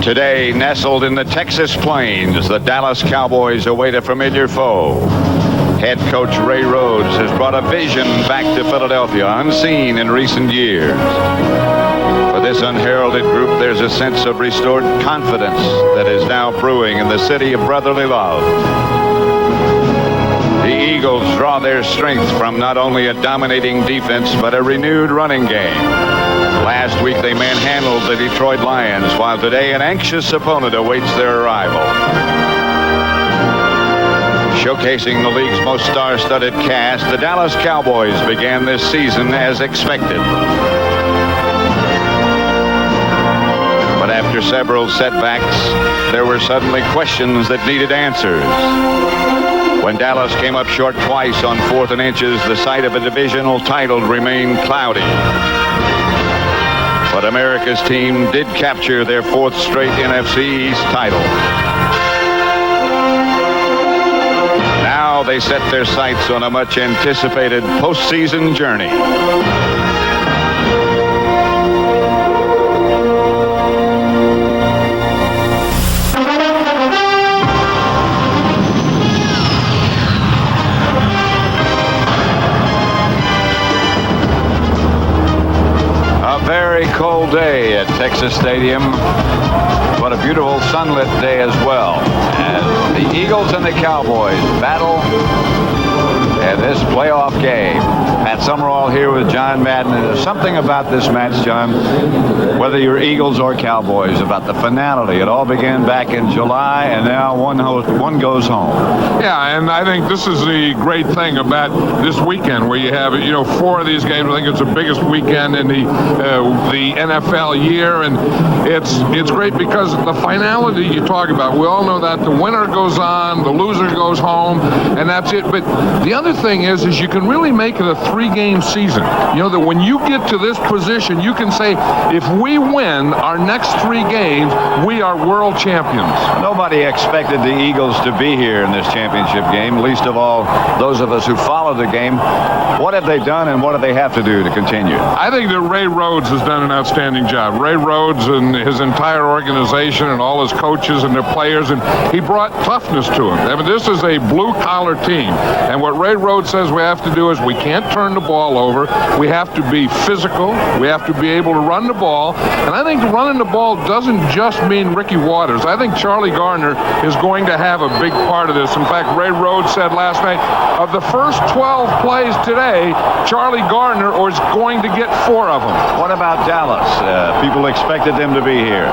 Today, nestled in the Texas plains, the Dallas Cowboys await a familiar foe. Head coach Ray Rhodes has brought a vision back to Philadelphia unseen in recent years. For this unheralded group, there's a sense of restored confidence that is now brewing in the city of brotherly love. The Eagles draw their strength from not only a dominating defense, but a renewed running game. Last week, they manhandled the Detroit Lions, while today an anxious opponent awaits their arrival. Showcasing the league's most star-studded cast, the Dallas Cowboys began this season as expected. But after several setbacks, there were suddenly questions that needed answers. When Dallas came up short twice on 4th and inches, the sight of a divisional title remained cloudy. But America's team did capture their 4th straight NFC East title. Now they set their sights on a much-anticipated postseason journey. Very cold day at Texas Stadium, but a beautiful sunlit day as well, as the Eagles and the Cowboys battle in this playoff game. Pat Summerall here with John Madden, and there's something about this match, John, whether you're Eagles or Cowboys, about the finality. It all began back in July, and now one goes home. Yeah, and I think this is the great thing about this weekend, where you have 4 of these games. I think it's the biggest weekend in the NFL year, and it's great because the finality you talk about. We all know that the winner goes on, the loser goes home, and that's it. But the other thing is you can really make it a 3-game season. That when you get to this position, you can say, if we win our next 3 games, we are world champions. Nobody expected the Eagles to be here in this championship game, least of all those of us who follow the game. What have they done, and what do they have to do to continue? I think that Ray Rhodes has done an outstanding job. Ray Rhodes and his entire organization and all his coaches and their players, and he brought toughness to them. I mean, this is a blue-collar team, and what Ray Rhodes says we have to do is we can't turn the ball over. We have to be physical. We have to be able to run the ball. And I think running the ball doesn't just mean Ricky Waters. I think Charlie Garner is going to have a big part of this. In fact, Ray Rhodes said last night, of the first 12 plays today, Charlie Garner is going to get 4 of them. What about Dallas? People expected them to be here.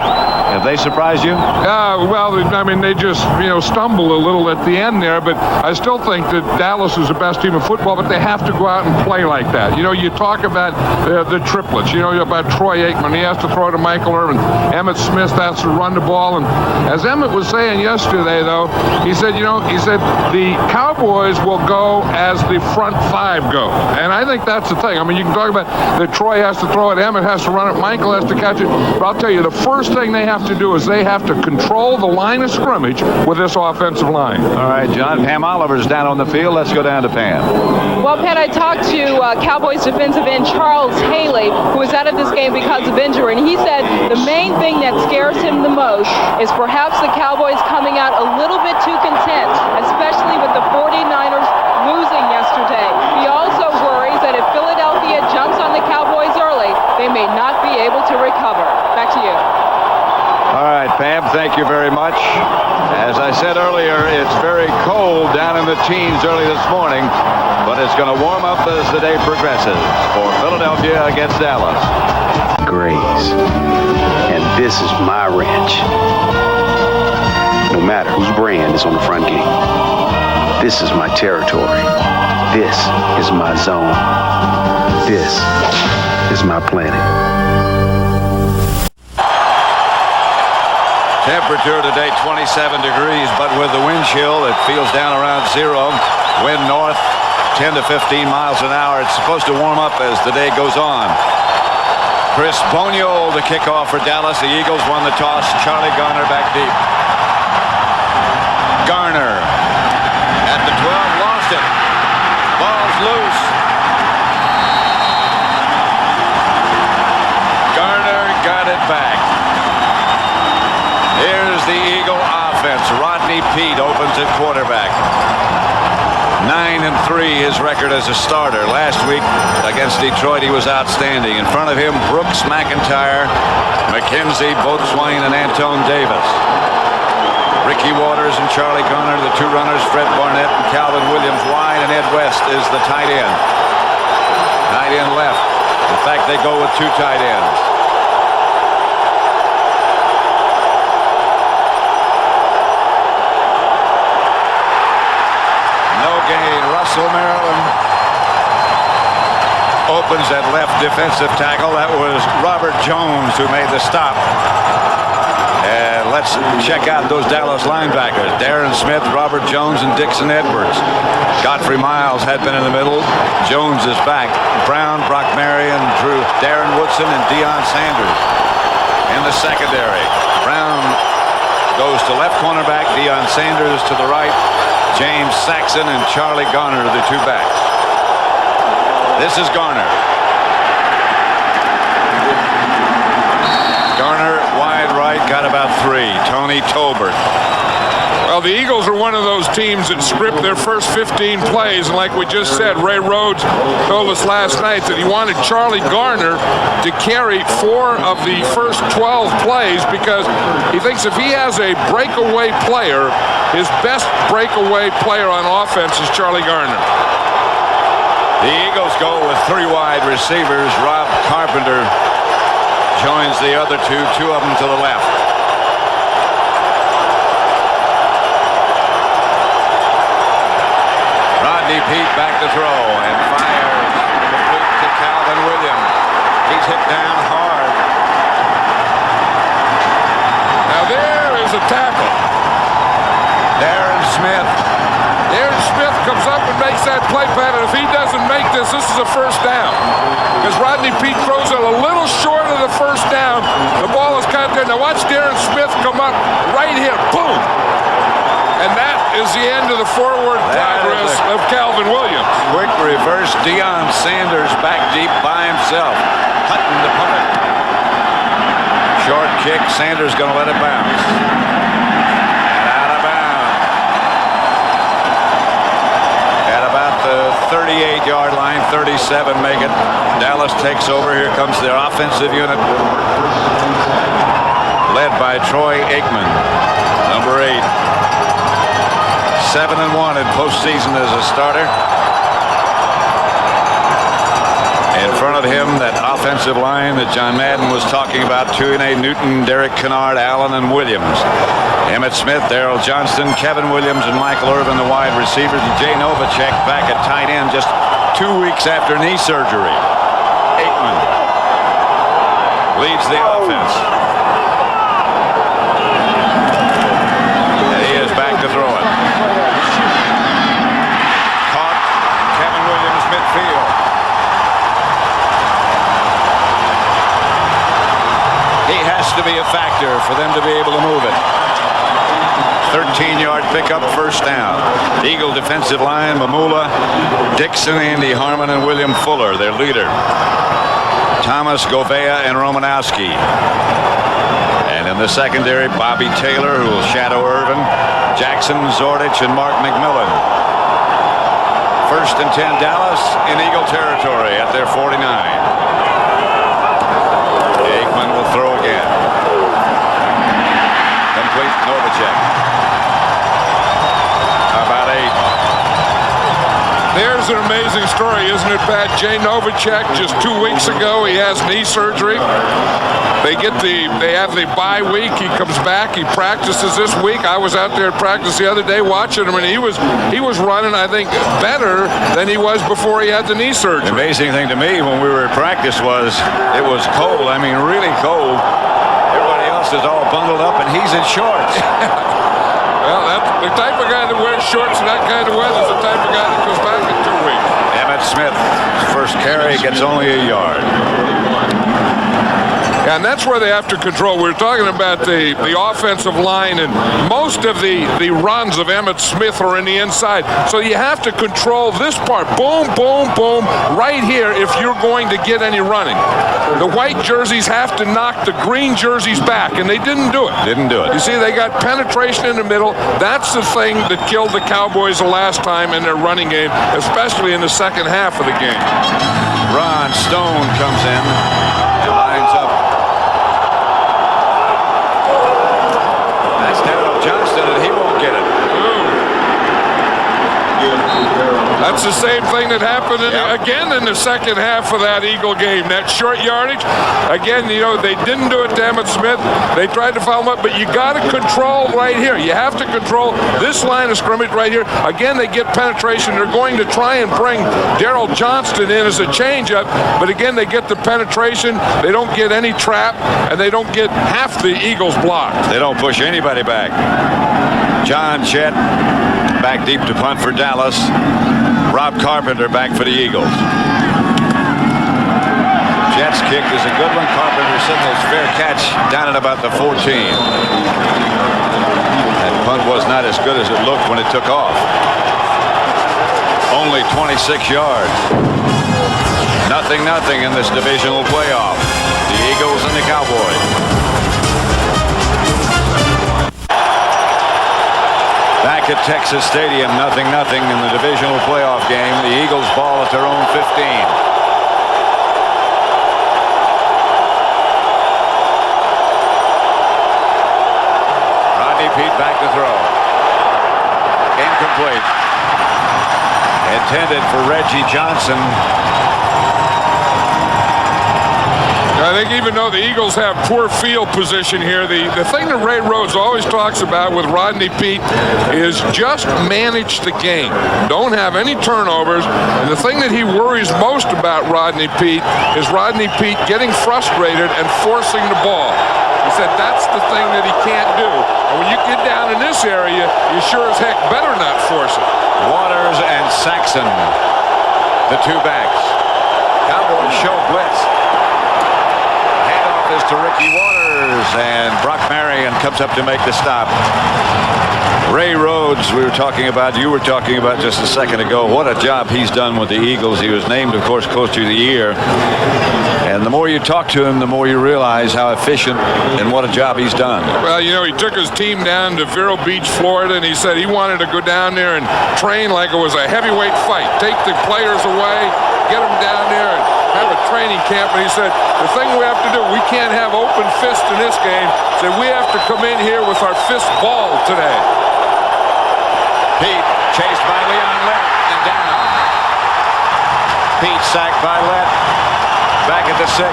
Have they surprised you? Well, I mean, they just, stumbled a little at the end there, but I still think that Dallas is the best team in football, but they have to go out and play like that. You talk about the triplets, about Troy Aikman. He has to throw to Michael Irvin. Emmitt Smith has to run the ball. And as Emmitt was saying yesterday, though, he said the Cowboys will go as the front 5 go. And I think that's the thing. I mean, you can talk about that Troy has to throw it, Emmitt has to run it, Michael has to catch it. But I'll tell you, the first thing they have to do is they have to control the line of scrimmage with this offensive line. All right, John, Pam Oliver's down on the field. Let's go down to Pam. Well, Pat, I talked to Cowboys defensive end Charles Haley, who was out of this game because of injury, and he said the main thing that scares him the most is perhaps the Cowboys coming out a little bit too content, especially with the 49ers losing yesterday. He also worries that if Philadelphia jumps on the Cowboys early, they may not be able to recover. Back to you. All right, Pam, thank you very much. As I said earlier, it's very cold down in the teens early this morning, but it's going to warm up as the day progresses for Philadelphia against Dallas. Graze. And this is my ranch. No matter whose brand is on the front gate. This is my territory. This is my zone. This is my planet. Temperature today 27 degrees, but with the wind chill, it feels down around 0. Wind north 10 to 15 miles an hour. It's supposed to warm up as the day goes on. Chris Boniol, the kickoff for Dallas. The Eagles won the toss. Charlie Garner back deep. Garner at the 12, lost it. Ball's loose. Garner got it back. Rodney Peete opens at quarterback. 9-3 his record as a starter. Last week against Detroit he was outstanding. In front of him, Brooks, McIntyre, McKenzie, Boatswain, and Antone Davis. Ricky Waters and Charlie Garner, the two runners, Fred Barnett and Calvin Williams wide, and Ed West is the tight end. Tight end left. In fact, they go with two tight ends. No gain. Russell, Maryland opens at left defensive tackle. That was Robert Jones who made the stop. And let's check out those Dallas linebackers. Darren Smith, Robert Jones, and Dixon Edwards. Godfrey Miles had been in the middle. Jones is back. Brown, Brock Marion, Drew, Darren Woodson, and Deion Sanders in the secondary. Brown goes to left cornerback. Deion Sanders to the right. James Saxon and Charlie Garner are the two backs. This is Garner. Garner wide right, got about 3. Tony Tolbert. Well, the Eagles are one of those teams that script their first 15 plays, and like we just said, Ray Rhodes told us last night that he wanted Charlie Garner to carry 4 of the first 12 plays because he thinks if he has a breakaway player, his best breakaway player on offense is Charlie Garner. The Eagles go with 3 wide receivers. Rob Carpenter joins the other two of them to the left. Rodney Peete back to throw and fires complete to Calvin Williams. He's hit down hard. Now there is a tackle. Darren Smith. Darren Smith comes up and makes that play pattern. If he doesn't make this is a first down. Because Rodney Peete throws it a little short of the first down. The ball is caught there. Now watch Darren Smith come up right here. Boom! And that is the end of the forward progress of Calvin Williams. Quick reverse. Deion Sanders back deep by himself. Hutton the punter. Short kick. Sanders going to let it bounce. And out of bounds. At about the 38-yard line, 37 make it. Dallas takes over. Here comes their offensive unit. Led by Troy Aikman, number 8. 7-1 in postseason as a starter. In front of him, that offensive line that John Madden was talking about: Tuinei Newton, Derek Kennard, Allen, and Williams. Emmett Smith, Darrell Johnston, Kevin Williams, and Michael Irvin, the wide receivers. And Jay Novacek back at tight end just 2 weeks after knee surgery. Aikman leads the offense. And he is back to throw it. Midfield. He has to be a factor for them to be able to move it. 13-yard pickup, first down. Eagle defensive line: Mamula, Dixon, Andy Harmon, and William Fuller, their leader. Thomas, Govea, and Romanowski. And in the secondary, Bobby Taylor, who will shadow Irvin, Jackson, Zordich, and Mark McMillan. First and 10, Dallas in Eagle territory at their 49. Aikman will throw again. Complete. Novacek. About 8. There's an amazing story, isn't it, Pat? Jay Novacek, just 2 weeks ago, he has knee surgery. They have the bye week. He comes back. He practices this week. I was out there at practice the other day watching him, and he was running, I think, better than he was before he had the knee surgery. The amazing thing to me when we were at practice was it was cold. I mean, really cold. Everybody else is all bundled up, and he's in shorts. Well, that's the type of guy that wears shorts in that kind of weather is the type of guy that goes back in 2 weeks. Emmett Smith, first carry, gets only a yard. And that's where they have to control. We were talking about the offensive line, and most of the runs of Emmitt Smith are in the inside. So you have to control this part. Boom, boom, boom, right here if you're going to get any running. The white jerseys have to knock the green jerseys back, and they didn't do it. Didn't do it. You see, they got penetration in the middle. That's the thing that killed the Cowboys the last time in their running game, especially in the second half of the game. Ron Stone comes in and lines up. That's Daryl Johnston, and he won't get it. That's the same thing that happened again in the second half of that Eagle game. That short yardage, again, they didn't do it to Emmitt Smith. They tried to foul him up, but you got to control right here. You have to control this line of scrimmage right here. Again, they get penetration. They're going to try and bring Daryl Johnston in as a changeup, but again, they get the penetration. They don't get any trap, and they don't get half the Eagles blocked. They don't push anybody back. John Chet back deep to punt for Dallas. Rob Carpenter back for the Eagles. Jets kick is a good one. Carpenter signals fair catch down at about the 14. That punt was not as good as it looked when it took off. Only 26 yards. Nothing in this divisional playoff. The Eagles and the Cowboys. Back at Texas Stadium, nothing in the divisional playoff game. The Eagles ball at their own 15. Rodney Peete back to throw. Incomplete. Intended for Reggie Johnson. I think even though the Eagles have poor field position here, the thing that Ray Rhodes always talks about with Rodney Peete is just manage the game. Don't have any turnovers. And the thing that he worries most about Rodney Peete is Rodney Peete getting frustrated and forcing the ball. He said that's the thing that he can't do. And when you get down in this area, you sure as heck better not force it. Waters and Saxon, the two backs. Cowboys show blitz. Is to Ricky Waters, and Brock Marion comes up to make the stop. Ray Rhodes, you were talking about just a second ago. What a job he's done with the Eagles. He was named, of course, Coach of the Year. And the more you talk to him, the more you realize how efficient and what a job he's done. Well, he took his team down to Vero Beach, Florida, and he said he wanted to go down there and train like it was a heavyweight fight. Take the players away, get them down there, and have a training camp. And he said, the thing we have to do, we can't have open fist in this game. He said, we have to come in here with our fist balled today. Peete chased by Leon Lett and down. Peete sacked by Lett. Back at the 6.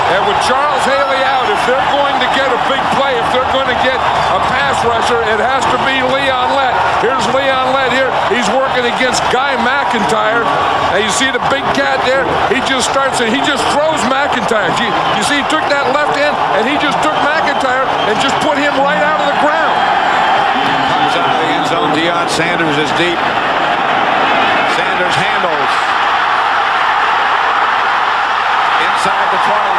And with Charles Haley out, if they're going to get a big play, if they're going to get a pass rusher, it has to be Leon Lett. Here's Leon Lett here. He's working against Guy McIntyre. And you see the big cat there? He just starts and he just throws McIntyre. You see he took that left hand and he just took McIntyre and just put him right out of the ground. Comes out of the end zone. Deion Sanders is deep. Sanders handles. Inside the 20.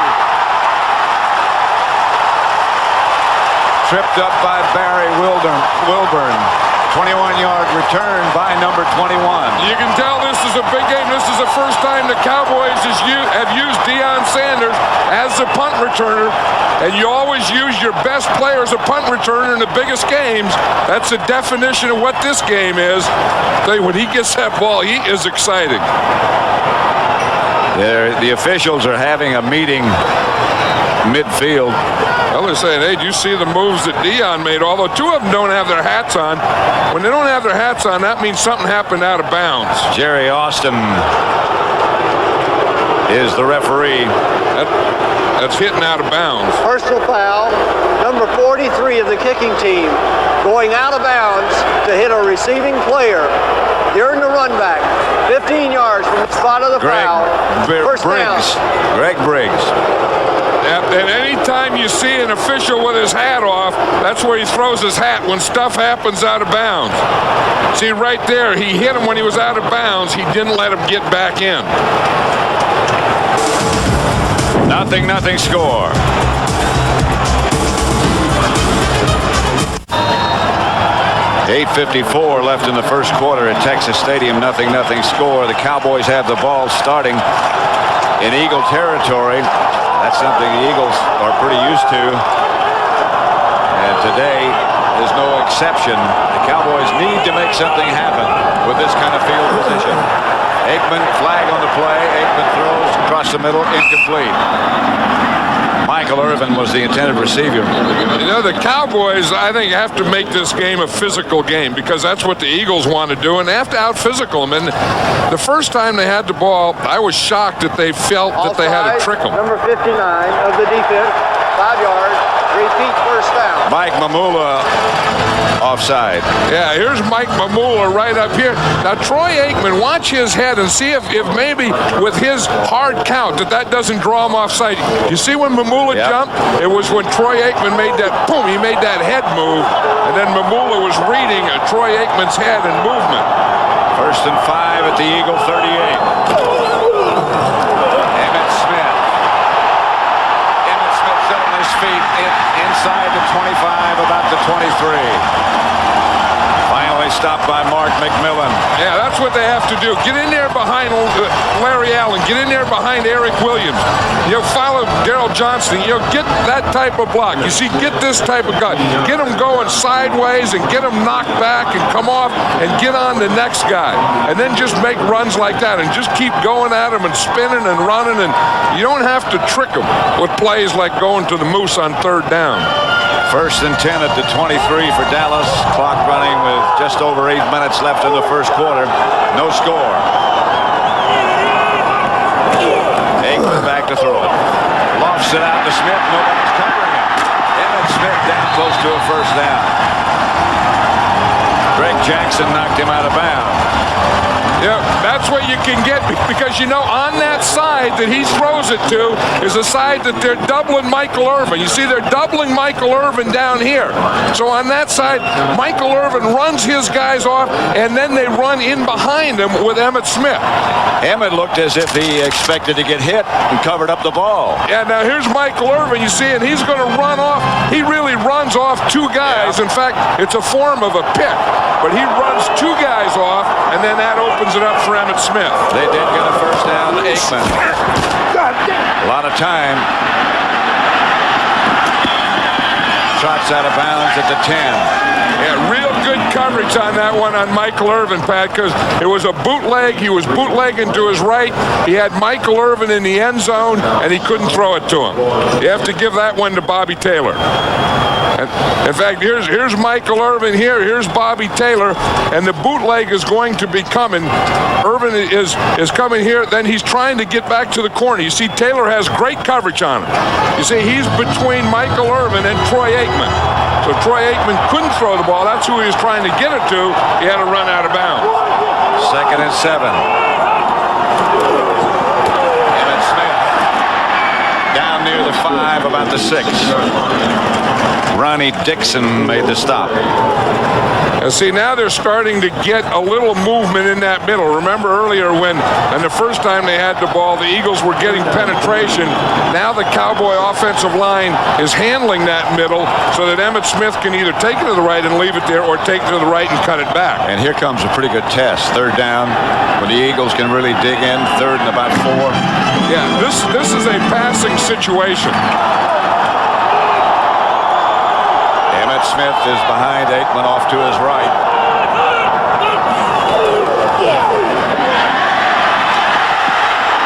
Tripped up by Barry Wilburn. 21-yard return by number 21. You can tell this is a big game. This is the first time the Cowboys have used Deion Sanders as a punt returner. And you always use your best player as a punt returner in the biggest games. That's the definition of what this game is. Tell you, when he gets that ball, he is exciting. The officials are having a meeting midfield. Well, they're saying, hey, do you see the moves that Deion made? Although two of them don't have their hats on. When they don't have their hats on, that means something happened out of bounds. Jerry Austin is the referee. That's hitting out of bounds. Personal foul, number 43 of the kicking team, going out of bounds to hit a receiving player during the run back. 15 yards from the spot of the foul. First down. Greg Briggs. And anytime you see an official with his hat off, that's where he throws his hat when stuff happens out of bounds. See right there, he hit him when he was out of bounds. He didn't let him get back in. 0-0 score. .8:54 left in the first quarter at Texas Stadium. 0-0 score. The Cowboys have the ball starting in Eagle territory. That's something the Eagles are pretty used to. And today is no exception. The Cowboys need to make something happen with this kind of field position. Aikman, flag on the play. Aikman throws across the middle, incomplete. Michael Irvin was the intended receiver. You know, the Cowboys, I think, have to make this game a physical game because that's what the Eagles want to do, and they have to out-physical them. And the first time they had the ball, I was shocked that they felt that they had to trick them. Number 59 of the defense, 5 yards, repeat first down. Mike Mamula offside. Yeah, here's Mike Mamula right up here. Now, Troy Aikman, watch his head and see if maybe with his hard count that doesn't draw him offside. You see when Mamula jumped? It was when Troy Aikman made that, boom, he made that head move, and then Mamula was reading Troy Aikman's head and movement. 1st and 5 at the Eagle 38. Emmett Smith's on his feet inside the 25, about the 23. Finally stopped by Mark McMillan. Yeah, that's what they have to do. Get in there behind Larry Allen. Get in there behind Eric Williams. Follow Darrell Johnston. Get that type of block. You see, get this type of guy. Get them going sideways and get them knocked back and come off and get on the next guy. And then just make runs like that and just keep going at them and spinning and running. And you don't have to trick them with plays like going to the Moose on 3rd down. 1st and 10 at the 23 for Dallas. Clock running with just over 8 minutes left in the first quarter. No score. Aikman back to throw. Lofts it out to Smith. Nobody's covering him. Emmett Smith down close to a first down. Greg Jackson knocked him out of bounds. Yeah, that's what you can get because, on that side that he throws it to is a side that they're doubling Michael Irvin. You see, they're doubling Michael Irvin down here. So on that side, Michael Irvin runs his guys off, and then they run in behind him with Emmett Smith. Emmett looked as if he expected to get hit and covered up the ball. Yeah, now here's Michael Irvin, you see, and he's going to run off. He really runs off 2 guys. In fact, it's a form of a pick. But he runs 2 guys off, and then that opens it up for Emmett Smith. They did get a first down to Aikman. A lot of time. Trots out of bounds at the 10. Yeah, real good coverage on that one on Michael Irvin, Pat, because it was a bootleg. He was bootlegging to his right. He had Michael Irvin in the end zone, and he couldn't throw it to him. You have to give that one to Bobby Taylor. In fact, here's Michael Irvin here. Here's Bobby Taylor, and the bootleg is going to be coming. Irvin is coming here. Then he's trying to get back to the corner. You see, Taylor has great coverage on him. You see, he's between Michael Irvin and Troy Aikman. So Troy Aikman couldn't throw the ball. That's who he was trying to get it to. He had to run out of bounds. 2nd and 7. Emmett Smith down near the 5, about the 6. Ronnie Dixon made the stop. And see, now they're starting to get a little movement in that middle. Remember earlier when, and the first time they had the ball, the Eagles were getting penetration. Now the Cowboy offensive line is handling that middle so that Emmett Smith can either take it to the right and leave it there or take it to the right and cut it back. And here comes a pretty good test. 3rd down when the Eagles can really dig in. 3rd and about 4. Yeah, this is a passing situation. Emmett Smith is behind Aikman off to his right.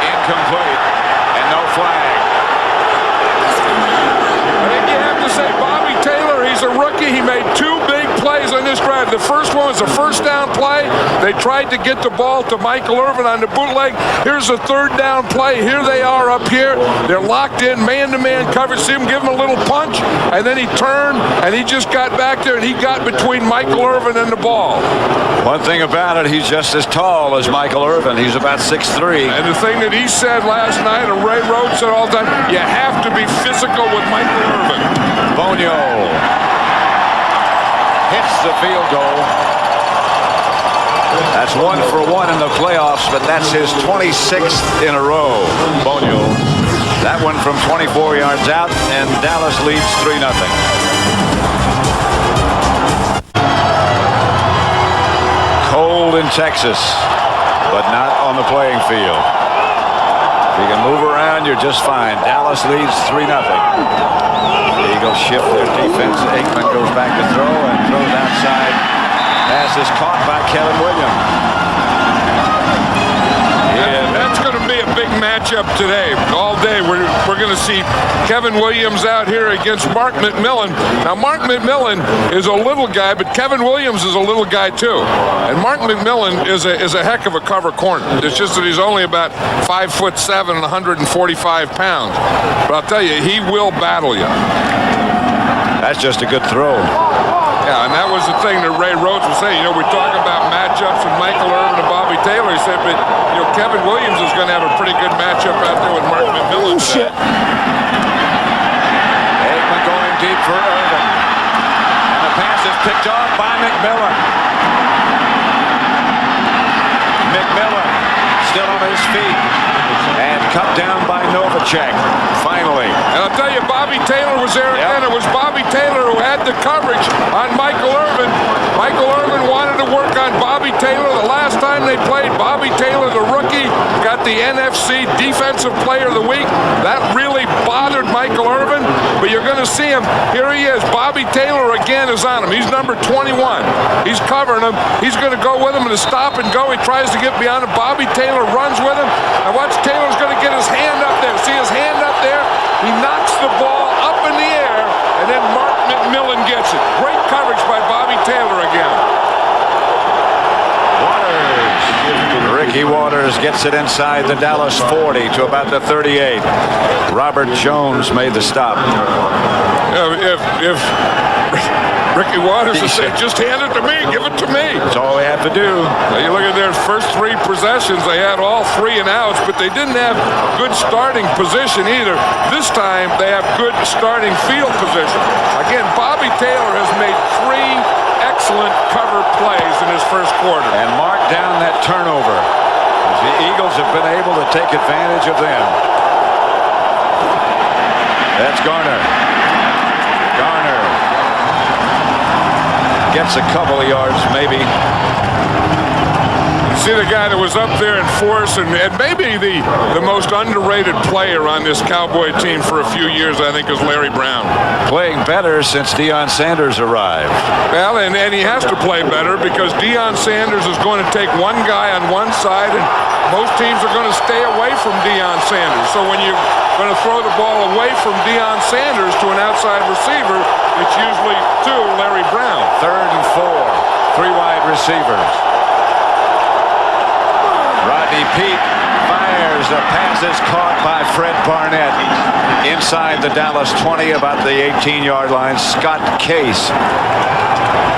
Incomplete and no flag. I think you have to say Bobby Taylor, he's a rookie. He made 2 big plays on this drive. The first one was a first down play. They tried to get the ball to Michael Irvin on the bootleg. Here's a 3rd down play. Here they are up here. They're locked in, man-to-man coverage. See him give him a little punch, and then he turned, and he just got back there, and he got between Michael Irvin and the ball. One thing about it, he's just as tall as Michael Irvin. He's about 6'3". And the thing that he said last night, and Ray Rhodes said all the time, you have to be physical with Michael Irvin. Bonio hits the field goal. That's 1 for 1 in the playoffs, but that's his 26th in a row. Bonio That one from 24 yards out, and Dallas leads 3-0. Cold in Texas, but not on the playing field. If you can move around, you're just fine. Dallas leads 3-0. The Eagles shift their defense. Aikman goes back to throw and throws outside. Pass is caught by Kevin Williams. That's going to be a big matchup today. All day we're going to see Kevin Williams out here against Mark McMillan. Now Mark McMillan is a little guy, but Kevin Williams is a little guy too. And Mark McMillan is a heck of a cover corner. It's just that he's only about 5'7" and 145 pounds. But I'll tell you, he will battle you. That's just a good throw. Yeah, and that was the thing that Ray Rhodes was saying. You know, we talk about matchups and Michael Irvin and Bobby Taylor. He said, but, you know, Kevin Williams is going to have a pretty good matchup out there with Mark McMillan. Oh, shit. Aikman going deep for Irvin. And the pass is picked off by McMillan. McMillan still on his feet. And cut down by Novacek. Finally. And I'll tell you, Bobby Taylor was there again. It was Bobby Taylor who had the coverage on Michael Irvin. Michael Irvin wanted to work on Bobby Taylor. The last time they played, Bobby Taylor, the rookie, got the NFC Defensive Player of the Week. That really bothered Michael Irvin. But you're going to see him. Here he is. Bobby Taylor again is on him. He's number 21. He's covering him. He's going to go with him in a stop and go. He tries to get beyond him. Bobby Taylor runs with him. And watch, Taylor's going to get his hand up there. See his hand up there? He knocks the ball up in the air, and then Mark McMillan gets it. Great coverage by Bobby Taylor again. Waters. Ricky Waters gets it inside the Dallas 40 to about the 38. Robert Jones made the stop. If Ricky Waters has said, just hand it to me, give it to me. That's all they have to do. Now you look at their first three possessions, they had all 3 and outs, but they didn't have good starting position either. This time, they have good starting field position. Again, Bobby Taylor has made 3 excellent cover plays in his first quarter. And mark down that turnover. The Eagles have been able to take advantage of them. That's Garner. Garner gets a couple of yards, maybe. You see the guy that was up there in force, and maybe the most underrated player on this Cowboy team for a few years, I think, is Larry Brown. Playing better since Deion Sanders arrived. Well, and he has to play better because Deion Sanders is going to take one guy on one side, and most teams are going to stay away from Deion Sanders. So when you're going to throw the ball away from Deion Sanders to an outside receiver, it's usually to Larry Brown. 3rd and 4. 3 wide receivers. Rodney Peete fires. The pass is caught by Fred Barnett. Inside the Dallas 20, about the 18-yard line. Scott Case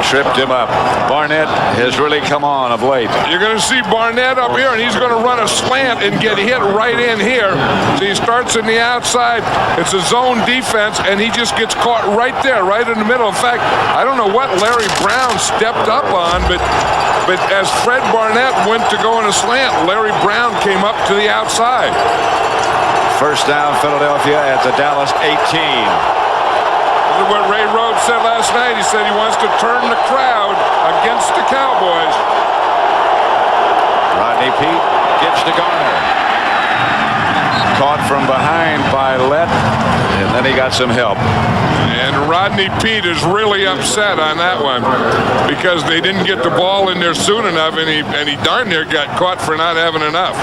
tripped him up. Barnett has really come on of late. You're going to see Barnett up here, and he's going to run a slant and get hit right in here. So he starts in the outside. It's a zone defense, and he just gets caught right there, right in the middle. In fact, I don't know what Larry Brown stepped up on, but as Fred Barnett went to go in a slant, Larry Brown came up to the outside. First down, Philadelphia at the Dallas 18. This is what Ray Rhodes said last night. He said he wants to turn the crowd against the Cowboys. Rodney Peete gives to Garner. Caught from behind by Lett, and then he got some help. And Rodney Peete is really upset on that one because they didn't get the ball in there soon enough, and he darn near got caught for not having enough.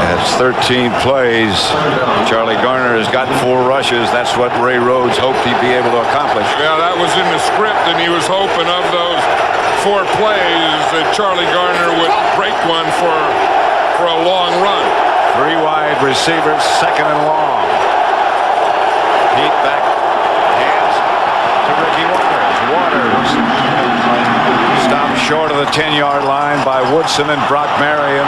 That's 13 plays. Charlie Garner has got 4 rushes. That's what Ray Rhodes hoped he'd be able to accomplish. Yeah, that was in the script, and he was hoping of those 4 plays that Charlie Garner would break one for a long run. 3 wide receivers, 2nd and long. Peete back, hands to Ricky Waters. Waters stopped short of the 10-yard line by Woodson and Brock Marion.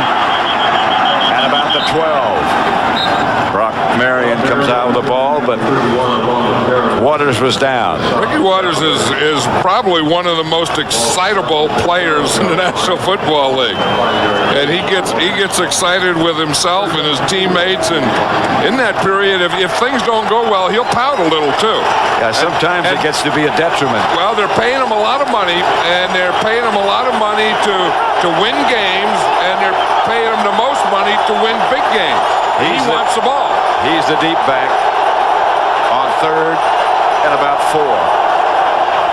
At about the 12. Brock Marion comes out with the ball, but Waters was down. Ricky Waters is probably one of the most excitable players in the National Football League. And he gets excited with himself and his teammates. And in that period, if things don't go well, he'll pout a little too. Yeah, sometimes it gets to be a detriment. Well, they're paying him a lot of money, and they're paying him a lot of money to win games, and they're paying him the most money to win big games. He wants the ball. He's the deep back on third and about 4.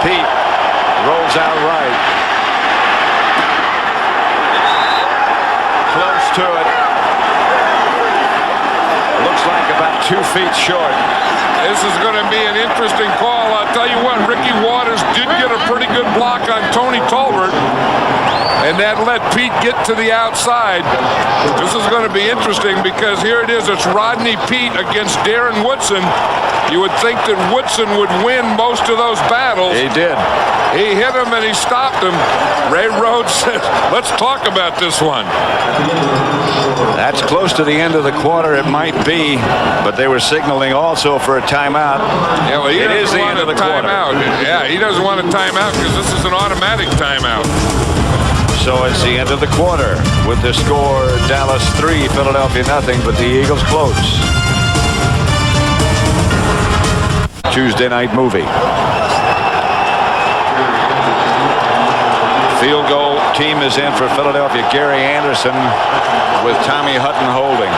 Pete rolls out right. Close to it. Looks like about 2 feet short. This is going to be an interesting call. I'll tell you what, Ricky Waters did get a pretty good block on Tony Tolbert, and that let Pete get to the outside. This is going to be interesting because here it is. It's Rodney Pete against Darren Woodson. You would think that Woodson would win most of those battles. He did. He hit him and he stopped him. Ray Rhodes said, let's talk about this one. That's close to the end of the quarter. It might be, but they were signaling also for a timeout. Yeah, well, it is the end of the quarter. Yeah, he doesn't want a timeout because this is an automatic timeout. So it's the end of the quarter with the score Dallas 3, Philadelphia nothing, but the Eagles close. Tuesday night movie. Field goal team is in for Philadelphia. Gary Anderson with Tommy Hutton holding.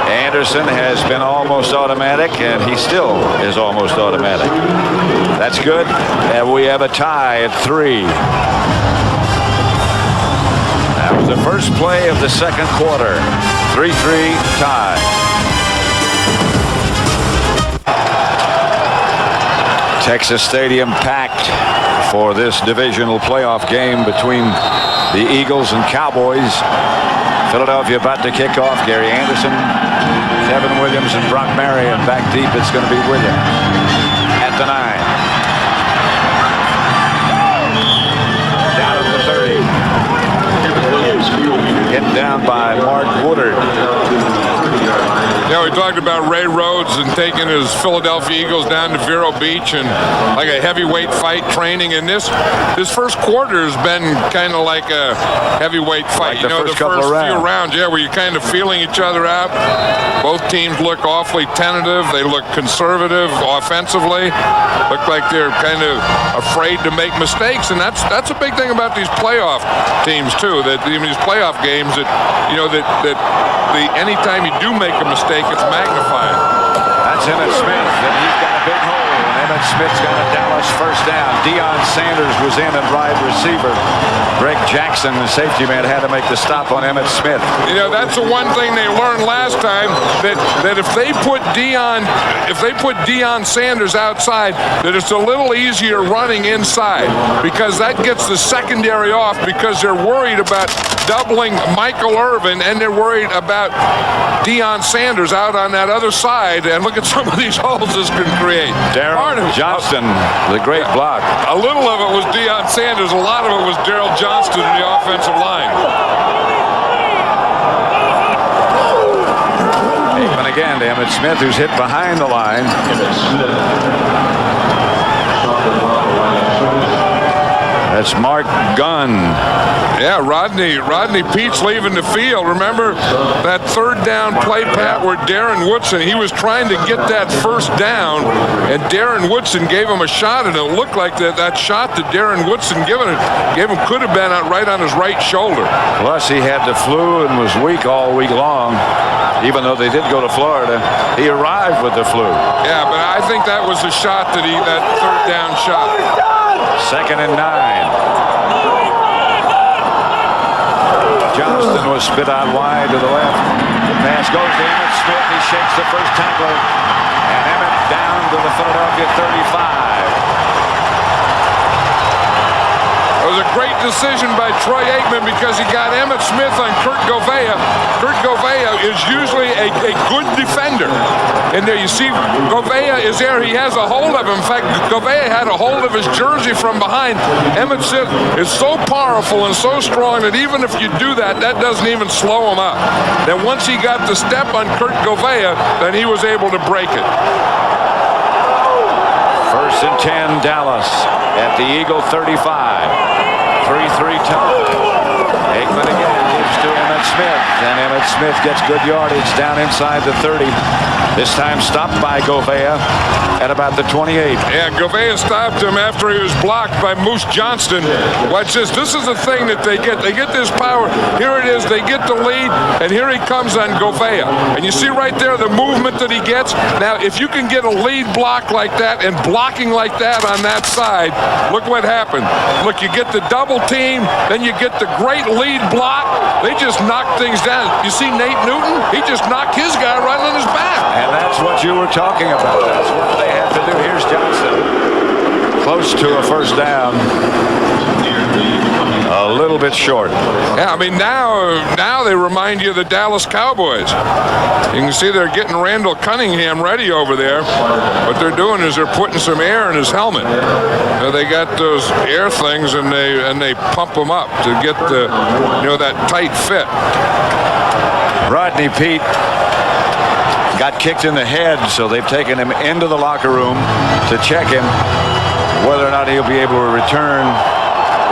Anderson has been almost automatic, and he still is almost automatic. That's good. And we have a tie at 3. That was the first play of the second quarter. 3-3 tie. Texas Stadium packed for this divisional playoff game between the Eagles and Cowboys. Philadelphia about to kick off. Gary Anderson, Kevin Williams, and Brock Marion back deep. It's going to be Williams at the 9. Down at the 30. Hit down by Mark Woodard. Yeah, we talked about Ray Rhodes and taking his Philadelphia Eagles down to Vero Beach and like a heavyweight fight training. And this first quarter has been kind of like a heavyweight fight. Like the first few rounds, yeah, where you're kind of feeling each other out. Both teams look awfully tentative. They look conservative offensively. Look like they're kind of afraid to make mistakes. And that's a big thing about these playoff teams too. That these playoff games, that anytime you do make a mistake, it's magnified. That's Emmett Smith, and he's got a big hole. And Emmett Smith's got a Dallas first down. Deion Sanders was in at wide receiver. Greg Jackson, the safety man, had to make the stop on Emmett Smith. You know, that's the one thing they learned last time, that if they put Deion Sanders outside, that it's a little easier running inside because that gets the secondary off because they're worried about doubling Michael Irvin and they're worried about Deion Sanders out on that other side. And look at some of these holes this can create. Darryl Johnston, the great block. A little of it was Deion Sanders. A lot of it was Darryl Johnston in the offensive line. Aikman again to Emmett Smith, who's hit behind the line. That's Mark Gunn. Yeah, Rodney Pete's leaving the field. Remember that third down play, Pat, where Darren Woodson, he was trying to get that first down, and Darren Woodson gave him a shot, and it looked like that shot that Darren Woodson gave him could have been right on his right shoulder. Plus, he had the flu and was weak all week long. Even though they did go to Florida, he arrived with the flu. Yeah, but I think that was the shot that third down shot. 2nd and 9. Johnston was spit out wide to the left. The pass goes to Emmett Smith. He shakes the first tackler. And Emmett down to the Philadelphia 35. It was a great decision by Troy Aikman because he got Emmitt Smith on Kurt Gouveia. Kurt Gouveia is usually a good defender. And there you see Gouveia is there. He has a hold of him. In fact, Gouveia had a hold of his jersey from behind. Emmitt Smith is so powerful and so strong that even if you do that, that doesn't even slow him up. Then once he got the step on Kurt Gouveia, then he was able to break it. 1st and 10, Dallas at the Eagle 35. 3-3 tie. Aikman again gives to Emmitt Smith, and Emmitt Smith gets good yardage down inside the 30. This time stopped by Gouveia at about the 28. Yeah, Gouveia stopped him after he was blocked by Moose Johnston. Watch this. This is the thing that they get. They get this power. Here it is. They get the lead, and here he comes on Gouveia. And you see right there the movement that he gets. Now, if you can get a lead block like that and blocking like that on that side, look what happened. Look, you get the double team, then you get the great lead block. They just knock things down. You see Nate Newton? He just knocked his guy right on his back. And that's what you were talking about. That's what they have to do. Here's Johnston. Close to a first down. A little bit short. Yeah, I mean, now they remind you of the Dallas Cowboys. You can see they're getting Randall Cunningham ready over there. What they're doing is they're putting some air in his helmet. They got those air things, and they pump them up to get the that tight fit. Rodney Peete got kicked in the head, so they've taken him into the locker room to check him. Whether or not he'll be able to return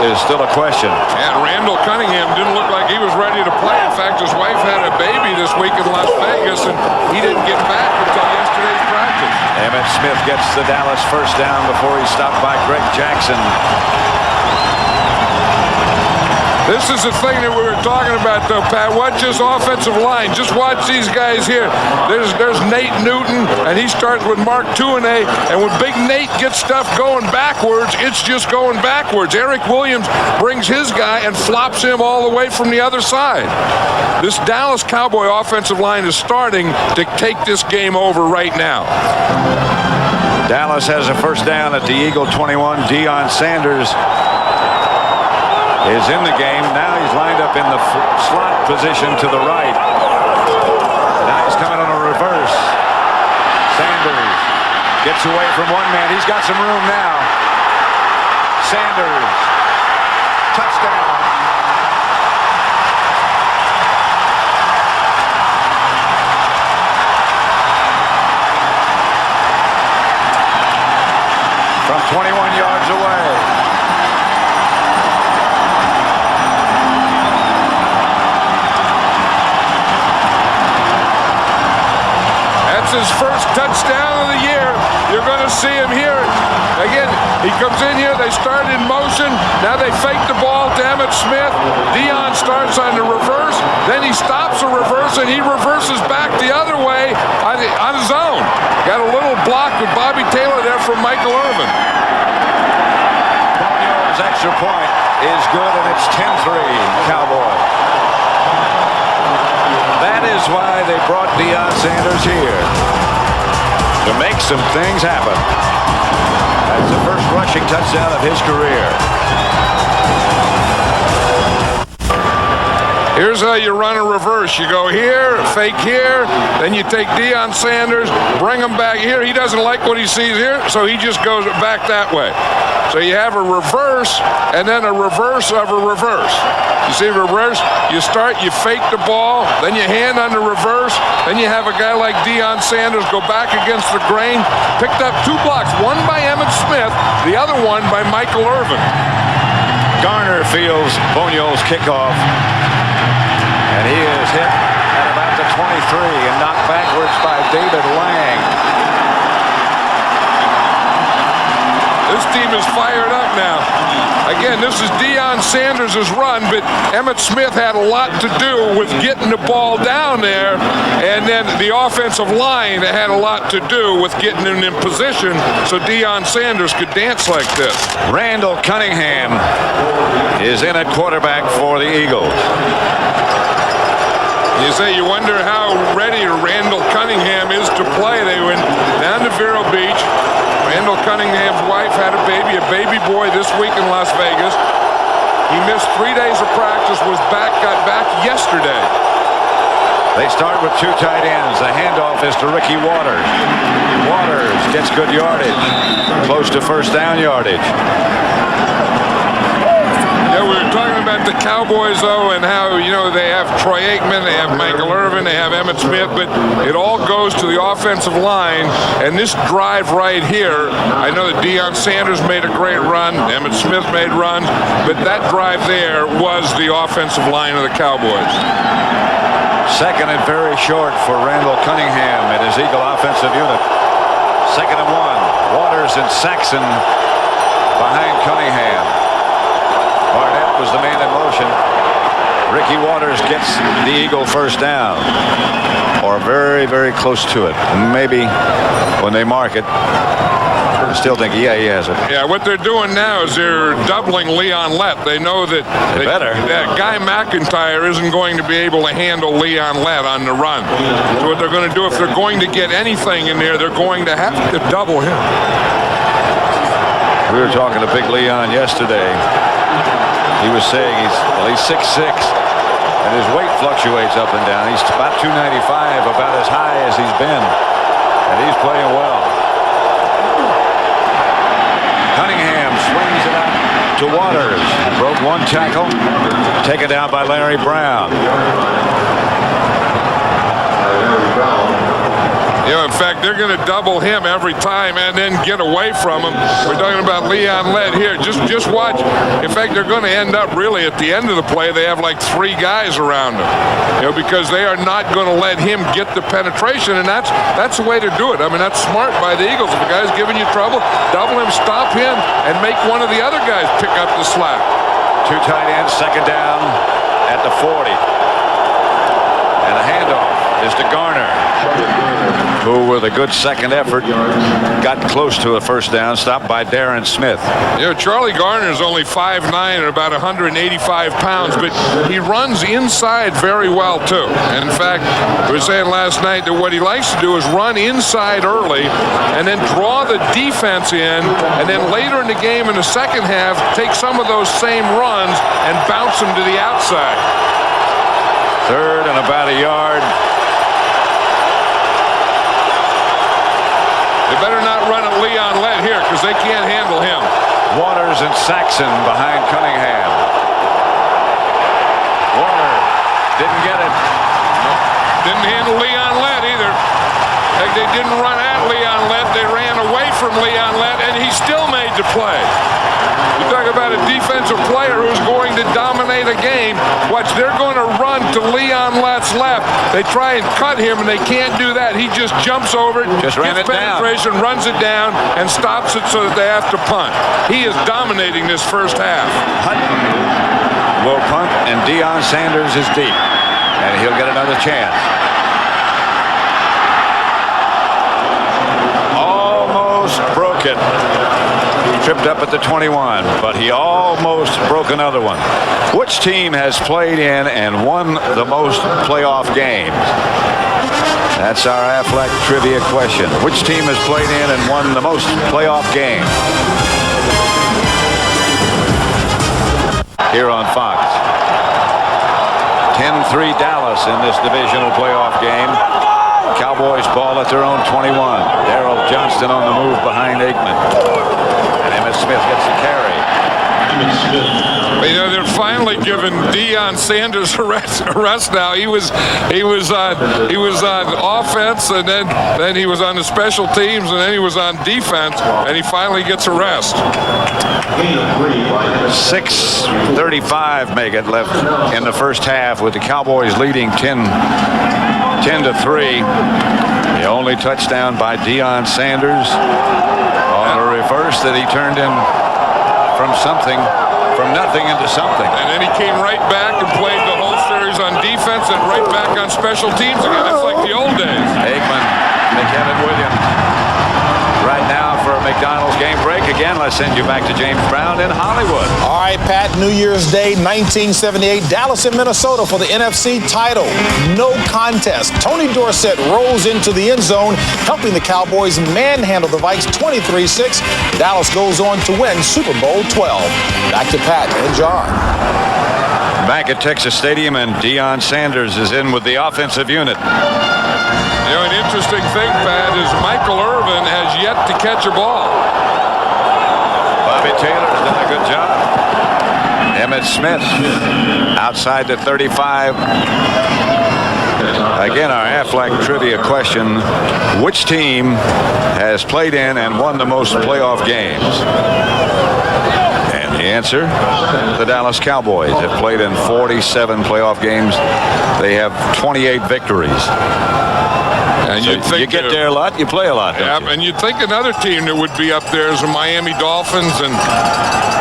is still a question. And Randall Cunningham didn't look like he was ready to play. In fact, his wife had a baby this week in Las Vegas, and he didn't get back until yesterday's practice. Emmitt Smith gets the Dallas first down before he's stopped by Greg Jackson. This is the thing that we were talking about, though, Pat. Watch this offensive line. Just watch these guys here. There's Nate Newton, and he starts with Mark Tuinei. And when Big Nate gets stuff going backwards, it's just going backwards. Eric Williams brings his guy and flops him all the way from the other side. This Dallas Cowboy offensive line is starting to take this game over right now. Dallas has a first down at the Eagle 21. Deion Sanders is in the game. Now he's lined up in the slot position to the right. Now he's coming on a reverse. Sanders gets away from one man. He's got some room now. Sanders. Touchdown. From 21 yards away. His first touchdown of the year. You're going to see him here. Again, he comes in here. They start in motion. Now they fake the ball to Emmitt Smith. Deion starts on the reverse. Then he stops the reverse, and he reverses back the other way on his own. Got a little block with Bobby Taylor there from Michael Irvin. Bonio's extra point is good, and it's 10-3 Cowboys. That is why they brought Deion Sanders here, to make some things happen. That's the first rushing touchdown of his career. Here's how you run a reverse. You go here, fake here, then you take Deion Sanders, bring him back here. He doesn't like what he sees here, so he just goes back that way. So you have a reverse and then a reverse of a reverse. You see reverse, you start, you fake the ball, then you hand on the reverse, then you have a guy like Deion Sanders go back against the grain, picked up 2 blocks, one by Emmitt Smith, the other one by Michael Irvin. Garner fields Bonio's kickoff, and he is hit at about the 23 and knocked backwards by David Lang. This team is fired up now. Again, this is Deion Sanders' run, but Emmitt Smith had a lot to do with getting the ball down there, and then the offensive line had a lot to do with getting him in position so Deion Sanders could dance like this. Randall Cunningham is in at quarterback for the Eagles. You say you wonder how ready Randall Cunningham is to play. They went down to Vero Beach. Randall Cunningham's wife had a baby boy this week in Las Vegas. He missed 3 days of practice, got back yesterday. They start with two tight ends. The handoff is to Ricky Waters. Waters gets good yardage, close to first down yardage. Yeah, we were talking about the Cowboys, though, and how, they have Troy Aikman, they have Michael Irvin, they have Emmitt Smith, but it all goes to the offensive line. And this drive right here, I know that Deion Sanders made a great run, Emmitt Smith made runs, but that drive there was the offensive line of the Cowboys. Second and very short for Randall Cunningham and his Eagle offensive unit. 2nd and 1. Waters and Saxon behind Cunningham. Barnett was the man in motion. Ricky Waters gets the Eagle first down, or very, very close to it. And maybe when they mark it, I still think, yeah, he has it. Yeah, what they're doing now is they're doubling Leon Lett. They know that that Guy McIntyre isn't going to be able to handle Leon Lett on the run. So what they're going to do, if they're going to get anything in there, they're going to have to double him. We were talking to Big Leon yesterday. He was saying he's 6'6", and his weight fluctuates up and down. He's about 295, about as high as he's been, and he's playing well. Cunningham swings it out to Waters. Broke one tackle, taken down by Larry Brown. In fact, they're going to double him every time and then get away from him. We're talking about Leon Lett here. Just watch. In fact, they're going to end up really at the end of the play. They have like 3 guys around him, because they are not going to let him get the penetration, and that's the way to do it. I mean, that's smart by the Eagles. If a guy's giving you trouble, double him, stop him, and make one of the other guys pick up the slack. 2 tight ends, 2nd down at the 40. And the handoff is to Garner, who with a good second effort got close to a first down, stopped by Darren Smith. Charlie Garner is only 5'9" and about 185 pounds, but he runs inside very well too. And in fact, we were saying last night that what he likes to do is run inside early and then draw the defense in, and then later in the game in the second half take some of those same runs and bounce them to the outside. 3rd and about a yard. They better not run at Leon Lett here because they can't handle him. Waters and Saxon behind Cunningham. Waters didn't get it. Didn't handle Leon Lett either. They didn't run at Leon Lett. They ran away from Leon Lett, and he still made the play. You talk about a defensive player who's going to dominate a game. Watch, they're going to run to Leon Lett's left. They try and cut him, and they can't do that. He just jumps over it, gets penetration, runs it down, and stops it so that they have to punt. He is dominating this first half. Hutton will punt, and Deion Sanders is deep, and he'll get another chance. Almost broke it. Tripped up at the 21, but he almost broke another one. Which team has played in and won the most playoff games? That's our Aflac trivia question. Which team has played in and won the most playoff games? Here on Fox. 10-3 Dallas in this divisional playoff game. Cowboys ball at their own 21. Darrell Johnston on the move behind Aikman. And Emmitt Smith gets the carry. They're finally giving Deion Sanders a rest now. He was on offense, and then he was on the special teams, and then he was on defense, and he finally gets a rest. 6:35 make it left in the first half, with the Cowboys leading 10-3. The only touchdown by Deion Sanders on a reverse that he turned in from nothing into something. And then he came right back and played the whole series on defense and right back on special teams again. It's like the old days. Aikman, McKevin Williams. Right now for McDonald's game break. Again, let's send you back to James Brown in Hollywood. All right, Pat, New Year's Day, 1978, Dallas and Minnesota for the NFC title. No contest. Tony Dorsett rolls into the end zone, helping the Cowboys manhandle the Vikes 23-6. Dallas goes on to win Super Bowl 12. Back to Pat and John. Back at Texas Stadium, and Deion Sanders is in with the offensive unit. You know, an interesting thing, Pat, is Michael Irvin has yet to catch a ball. Bobby Taylor's done a good job. Emmitt Smith outside the 35. Again, our Aflac trivia question: which team has played in and won the most playoff games? And the answer, the Dallas Cowboys have played in 47 playoff games. They have 28 victories. And So you'd think you get there a lot, you play a lot, don't you? And you'd think another team that would be up there is the Miami Dolphins, and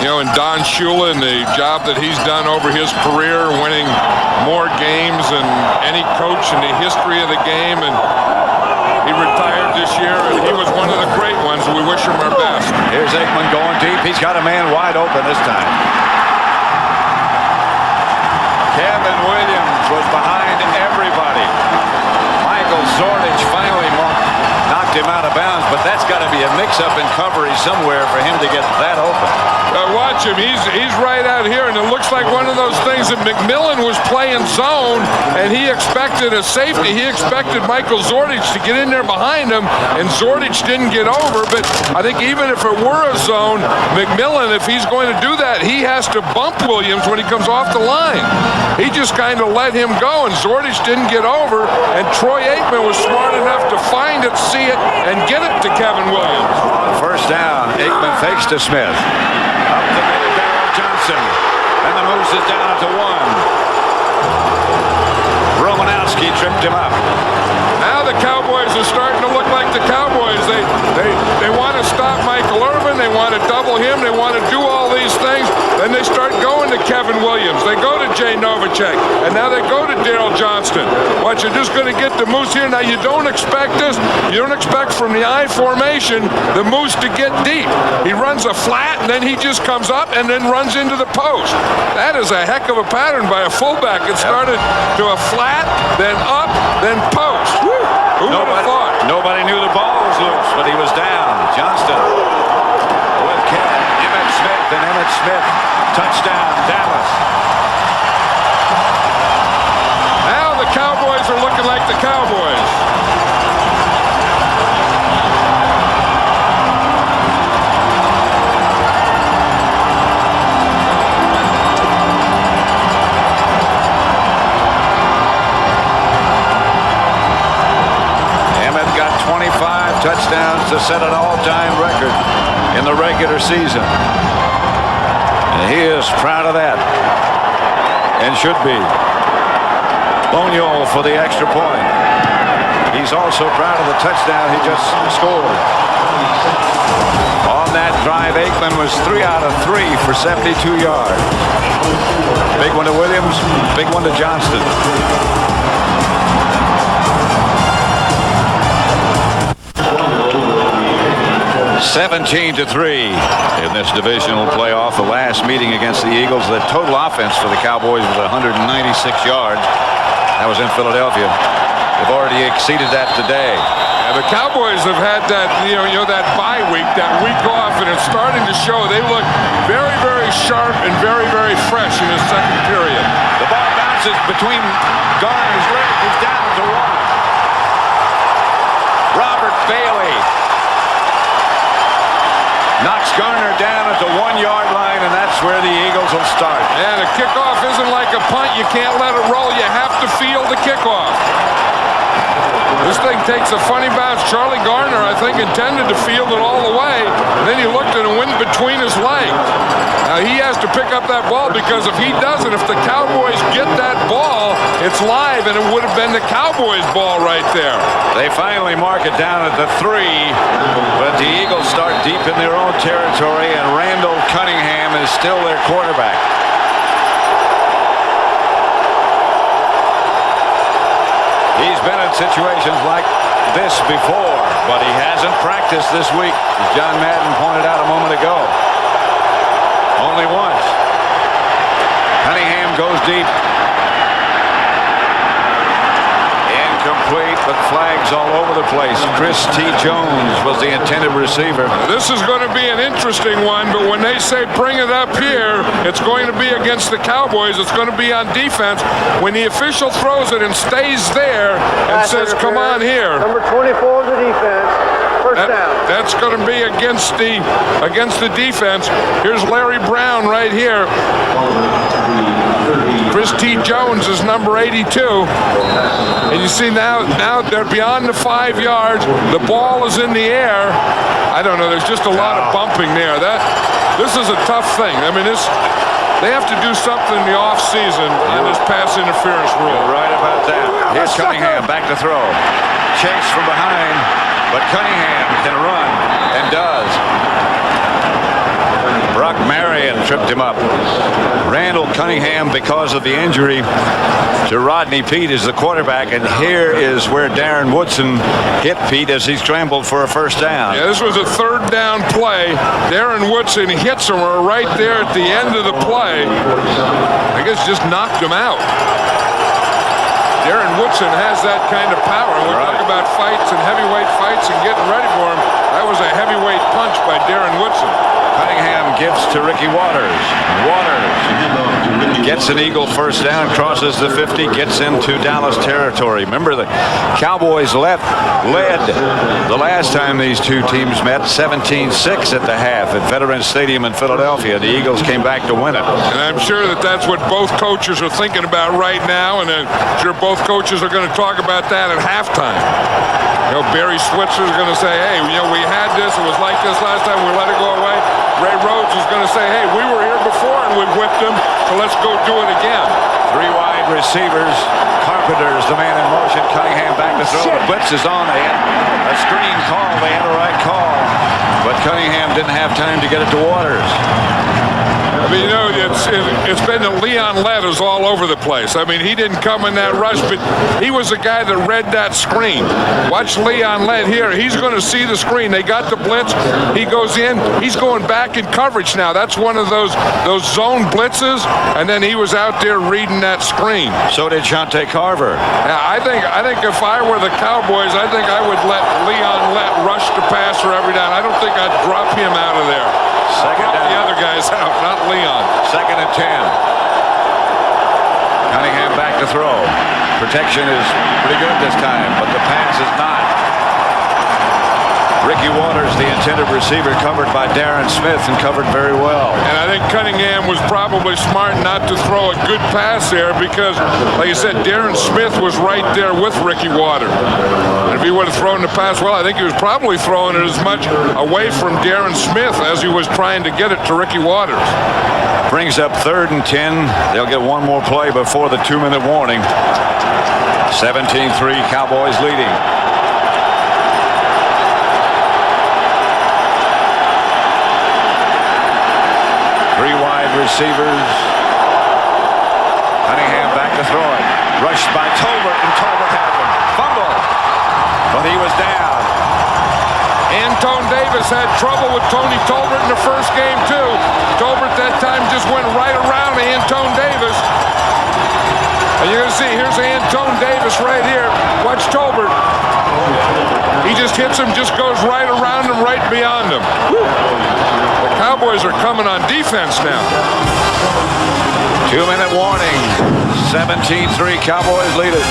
and Don Shula and the job that he's done over his career, winning more games than any coach in the history of the game. And he retired this year, and he was one of the great ones. We wish him our best. Here's Aikman going deep. He's got a man wide open this time. Kevin Williams was behind everybody. Michael Zordich finally knocked him out of bounds, but that's got to be a mix-up in coverage somewhere for him to get that open. Watch him. He's right out here, and it looks like one of those things that McMillan was playing zone, and he expected a safety. He expected Michael Zordich to get in there behind him, and Zordich didn't get over. But I think even if it were a zone, McMillan, if he's going to do that, he has to bump Williams when he comes off the line. He just kind of let him go, and Zordich didn't get over, and Troy Aikman was smart enough to find it, see it, and get it to Kevin Williams. First down, Aikman fakes to Smith. Up the middle, Darrell Johnson. And the Moose is down to one. Romanowski tripped him up. Now the Cowboys are starting to look like the Cowboys. They want to stop Michael Irvin. They want to double him. They want to do all these things. Then they start going to Kevin Williams. They go to Jay Novacek. And now they go to Darrell Johnston. What, you're just going to get the Moose here? Now you don't expect this. You don't expect from the I formation the Moose to get deep. He runs a flat, and then he just comes up and then runs into the post. That is a heck of a pattern by a fullback. It started to a flat, then up, then post. Woo. Who would have thought? Nobody knew the ball was loose, but he was down. Johnston with Emmitt Smith, and Emmitt Smith, touchdown, Dallas. Now the Cowboys are looking like the Cowboys. Touchdowns to set an all-time record in the regular season. And he is proud of that, and should be. Boniol for the extra point. He's also proud of the touchdown he just scored. On that drive, Aikman was 3 out of 3 for 72 yards. Big one to Williams, big one to Johnston. 17-3 in this divisional playoff. The last meeting against the Eagles, the total offense for the Cowboys was 196 yards. That was in Philadelphia. They've already exceeded that today. Yeah, the Cowboys have had that, that bye week, that week off, and it's starting to show. They look very, very sharp and very, very fresh in the second period. The ball bounces between Garner's legs. He's down to one. Robert Bailey knocks Garner down at the 1-yard line, and that's where the Eagles will start. And a kickoff isn't like a punt. You can't let it roll. You have to field the kickoff. This thing takes a funny bounce. Charlie Garner, I think, intended to field it all the way, and then he looked and it went between his legs. Now he has to pick up that ball, because if he doesn't, if the Cowboys get that ball, it's live, and it would have been the Cowboys' ball right there. They finally mark it down at the 3, but the Eagles start deep in their own territory, and Randall Cunningham is still their quarterback. He's been in situations like this before, but he hasn't practiced this week, as John Madden pointed out a moment ago. Only once. Cunningham goes deep. Incomplete, but flags all over the place. Chris T. Jones was the intended receiver. This is going to be an interesting one, but when they say bring it up here, it's going to be against the Cowboys. It's going to be on defense. When the official throws it and stays there and says, come on here. Number 24 of the defense. First down. That's going to be against the defense. Here's Larry Brown right here. Chris T. Jones is number 82. And you see now they're beyond the 5 yards. The ball is in the air. I don't know. There's just a lot of bumping there. This is a tough thing. I mean, they have to do something in the offseason on this pass interference rule. You're right about that. Here's Cunningham back to throw. Chase from behind, but Cunningham can run and does. Brock Marion tripped him up. Randall Cunningham, because of the injury to Rodney Peete, is the quarterback, and here is where Darren Woodson hit Peete as he scrambled for a first down. Yeah, this was a third down play. Darren Woodson hits him right there at the end of the play. I guess just knocked him out. Darren Woodson has that kind of power. We talk about fights and heavyweight fights and getting ready for him. That was a heavyweight punch by Darren Woodson. Cunningham gives to Ricky Waters. Waters gets an Eagle first down, crosses the 50, gets into Dallas territory. Remember, the Cowboys led the last time these two teams met 17-6 at the half at Veterans Stadium in Philadelphia. The Eagles came back to win it. And I'm sure that's what both coaches are thinking about right now, and I'm sure both coaches are going to talk about that at halftime. You know, Barry Switzer is going to say, hey, you know, we had this. It was like this last time. We let it go away. Ray Rhodes is going to say, hey, we were here before and we whipped them, so let's go do it again. Three wide receivers. Carpenter's the man in motion. Cunningham back to throw. The blitz is on. They had a screen call. They had a right call. But Cunningham didn't have time to get it to Waters. I mean, you know, it's been the Leon Letters all over the place. I mean, he didn't come in that rush, but he was the guy that read that screen. Watch Leon Lett here. He's going to see the screen. They got the blitz. He goes in. He's going back in coverage now. That's one of those zone blitzes, and then he was out there reading that screen. So did Shante Carver. Yeah, I think if I were the Cowboys, I think I would let Leon Lett rush the passer every down. I don't think I'd drop him out of there. Second down. The other guys out, not Leon. Second and 10. Cunningham back to throw. Protection is pretty good this time, but the pass is not. Ricky Waters, the intended receiver, covered by Darren Smith, and covered very well. And I think Cunningham was probably smart not to throw a good pass there because, like you said, Darren Smith was right there with Ricky Waters. And if he would have thrown the pass well, I think he was probably throwing it as much away from Darren Smith as he was trying to get it to Ricky Waters. Brings up 3rd and 10. They'll get one more play before the 2-minute warning. 17-3, Cowboys leading. Receivers. Cunningham back to throw it. Rushed by Tolbert, and Tolbert had him. Fumble. But he was down. Antone Davis had trouble with Tony Tolbert in the first game, too. Tolbert that time just went right around Antone Davis. And you're going to see, here's Antone Davis right here. Watch Tolbert. He just hits him, just goes right around him, right beyond him. The Cowboys are coming on defense now. 2-minute warning. 17-3, Cowboys lead it.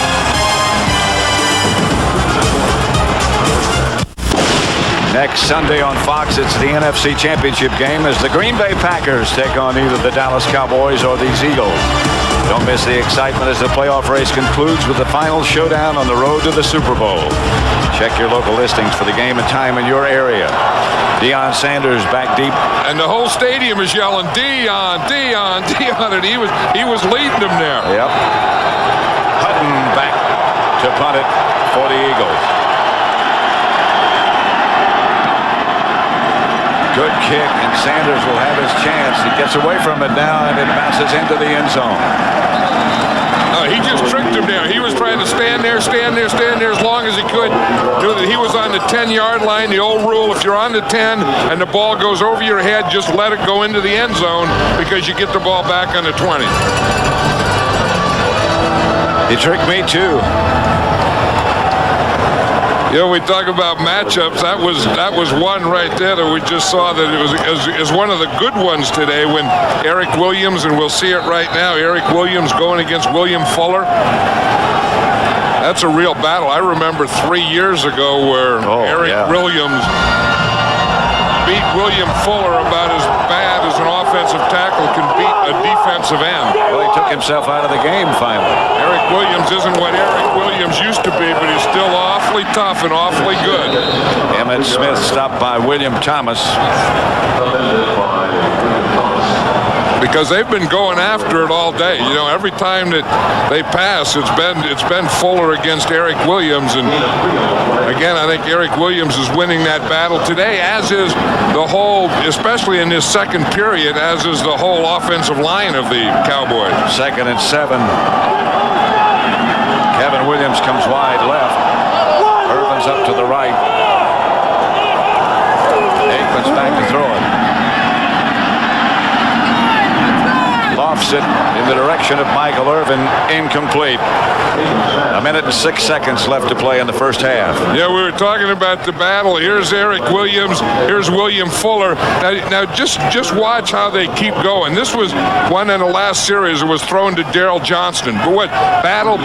Next Sunday on Fox, it's the NFC Championship game as the Green Bay Packers take on either the Dallas Cowboys or these Eagles. Don't miss the excitement as the playoff race concludes with the final showdown on the road to the Super Bowl. Check your local listings for the game and time in your area. Deion Sanders back deep. And the whole stadium is yelling, Deion, Deion, Deion, and he was leading them there. Yep. Hutton back to punt it for the Eagles. Good kick, and Sanders will have his chance. He gets away from it now, and it bounces into the end zone. He just tricked him there. He was trying had to stand there as long as he could. Knew that he was on the 10-yard line. The old rule, if you're on the 10 and the ball goes over your head, just let it go into the end zone because you get the ball back on the 20. He tricked me too. You know, we talk about matchups. That was one right there that we just saw that it was one of the good ones today when Eric Williams, and we'll see it right now, Eric Williams going against William Fuller. That's a real battle. I remember 3 years ago where Eric Williams beat William Fuller about as bad as an offensive tackle can beat a defensive end. Well, he took himself out of the game finally. Eric Williams isn't what Eric Williams used to be, but he's still awfully tough and awfully good. Emmitt Smith stopped by William Thomas. Because they've been going after it all day. You know, every time that they pass, it's been Fuller against Eric Williams. And again, I think Eric Williams is winning that battle today, as is the whole, especially in this second period, as is the whole offensive line of the Cowboys. 2nd and 7. Kevin Williams comes wide left. Irvin's up to the right. Aikman's back to throw it. Lofts it in the direction of Michael Irvin. Incomplete. 1 minute and 6 seconds left to play in the first half. Yeah, we were talking about the battle. Here's Eric Williams. Here's William Fuller. Now just watch how they keep going. This was one in the last series. It was thrown to Daryl Johnston. But what? Battle.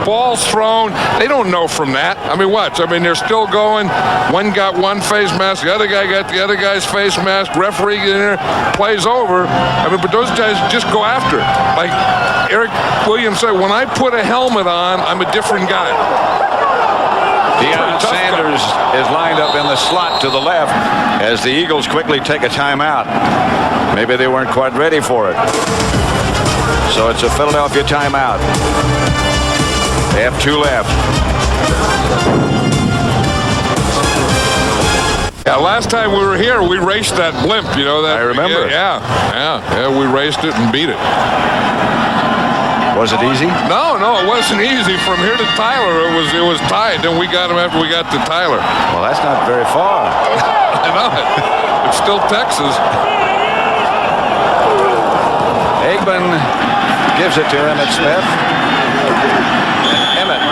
Balls thrown. They don't know from that. I mean, watch. I mean, they're still going. One got one face mask. The other guy got the other guy's face mask. Referee in there. Plays over. I mean, but those guys just go after it. Like Eric Williams said, when I put a helmet on, I'm a different guy. Deion Sanders is lined up in the slot to the left as the Eagles quickly take a timeout. Maybe they weren't quite ready for it. So it's a Philadelphia timeout. They have 2 left. Yeah, last time we were here, we raced that blimp, you know that. I remember. Yeah, we raced it and beat it. Was it easy? No, it wasn't easy. From here to Tyler, it was tied. Then we got him after we got to Tyler. Well, that's not very far. I know it. It's still Texas. Aikman gives it to Emmitt Smith. And Emmitt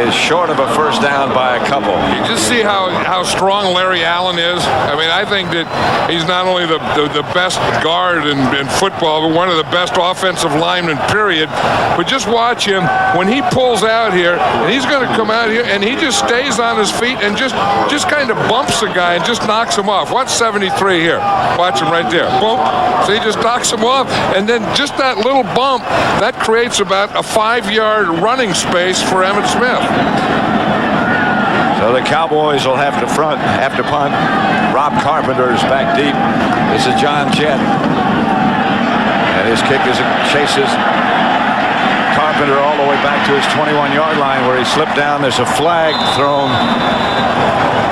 is short of a first down by a couple. You just see how strong Larry Allen is. I mean, I think that he's not only the best guard in football, but one of the best offensive linemen, period. But just watch him when he pulls out here, and he's going to come out here, and he just stays on his feet and just kind of bumps the guy and just knocks him off. Watch 73 here. Watch him right there. Boom. So he just knocks him off, and then just that little bump, that creates about a 5-yard running space for Emmitt Smith. So the Cowboys will have to punt. Rob Carpenter is back deep. This is John Jett. And his kick chases Carpenter all the way back to his 21-yard line where he slipped down. There's a flag thrown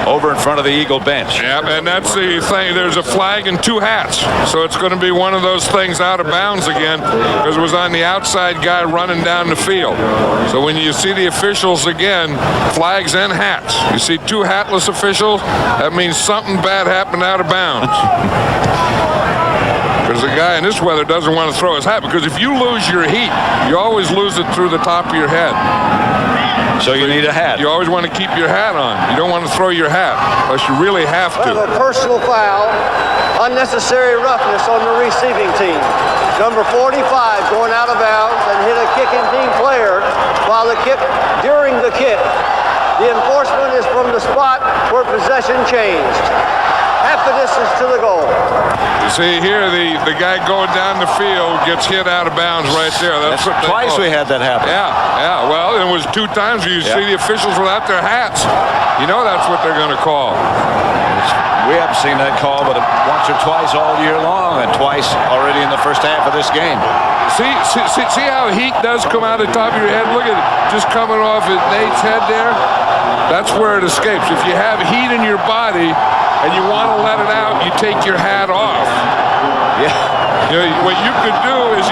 over in front of the Eagle bench. Yeah, and that's the thing. There's a flag and 2 hats. So it's going to be one of those things out of bounds again because it was on the outside guy running down the field. So when you see the officials again, flags and hats. You see 2 hatless officials, that means something bad happened out of bounds. Because the guy in this weather doesn't want to throw his hat, because if you lose your heat, you always lose it through the top of your head. So you need a hat. You always want to keep your hat on. You don't want to throw your hat unless you really have to. A personal foul, unnecessary roughness on the receiving team. Number 45 going out of bounds and hit a kicking team player while during the kick. The enforcement is from the spot where possession changed. Half the distance to the goal. You see here, the guy going down the field gets hit out of bounds right there. That's twice we had that happen. Yeah. Well, it was 2 times. You see the officials without their hats. You know that's what they're going to call. We haven't seen that call but once or twice all year long, and twice already in the first half of this game. See how heat does come out of the top of your head? Look at it, just coming off at Nate's head there. That's where it escapes. If you have heat in your body and you want to let it out, you take your hat off. Yeah. What you could do is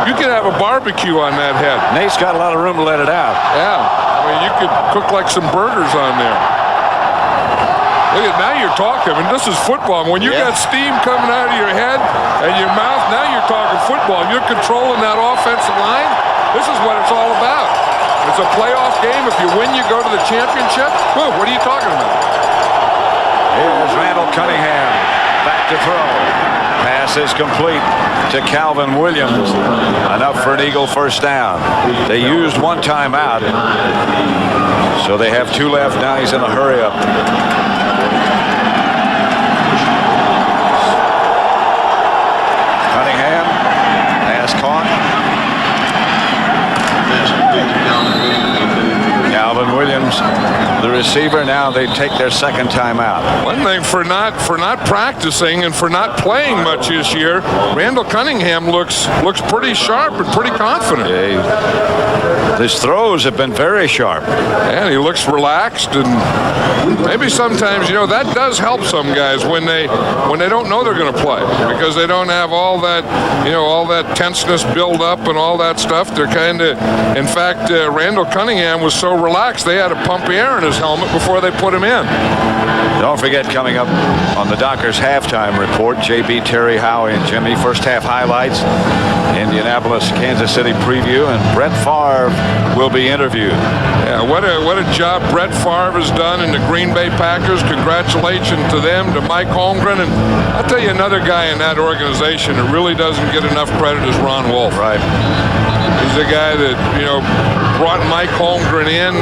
you could have a barbecue on that head. Nate's got a lot of room to let it out. Yeah. I mean, you could cook like some burgers on there. Look at, now you're talking. I mean, this is football. When you got steam coming out of your head and your mouth, now you're talking football. You're controlling that offensive line. This is what it's all about. It's a playoff game. If you win, you go to the championship. Well, what are you talking about? Here's Randall Cunningham. Back to throw. Pass is complete to Calvin Williams. Enough for an Eagle first down. They used one timeout, so they have 2 left. Now he's in a hurry up. Cunningham. Pass caught. Calvin Williams, the receiver. Now they take their second timeout. One thing for not practicing and for not playing much this year, Randall Cunningham looks pretty sharp and pretty confident. His throws have been very sharp. And he looks relaxed, and maybe sometimes, that does help some guys when they don't know they're going to play, because they don't have all that, all that tenseness build up and all that stuff. They're kind of, in fact, Randall Cunningham was so relaxed they had to pump air in his helmet before they put him in. Don't forget, coming up on the Dockers halftime report, JB, Terry, Howie, and Jimmy. First half highlights, Indianapolis, Kansas City preview, and Brett Favre will be interviewed. Yeah, what a job Brett Favre has done in the Green Bay Packers. Congratulations to them, to Mike Holmgren. And I'll tell you, another guy in that organization that really doesn't get enough credit is Ron Wolf. Right. He's a guy that, brought Mike Holmgren in,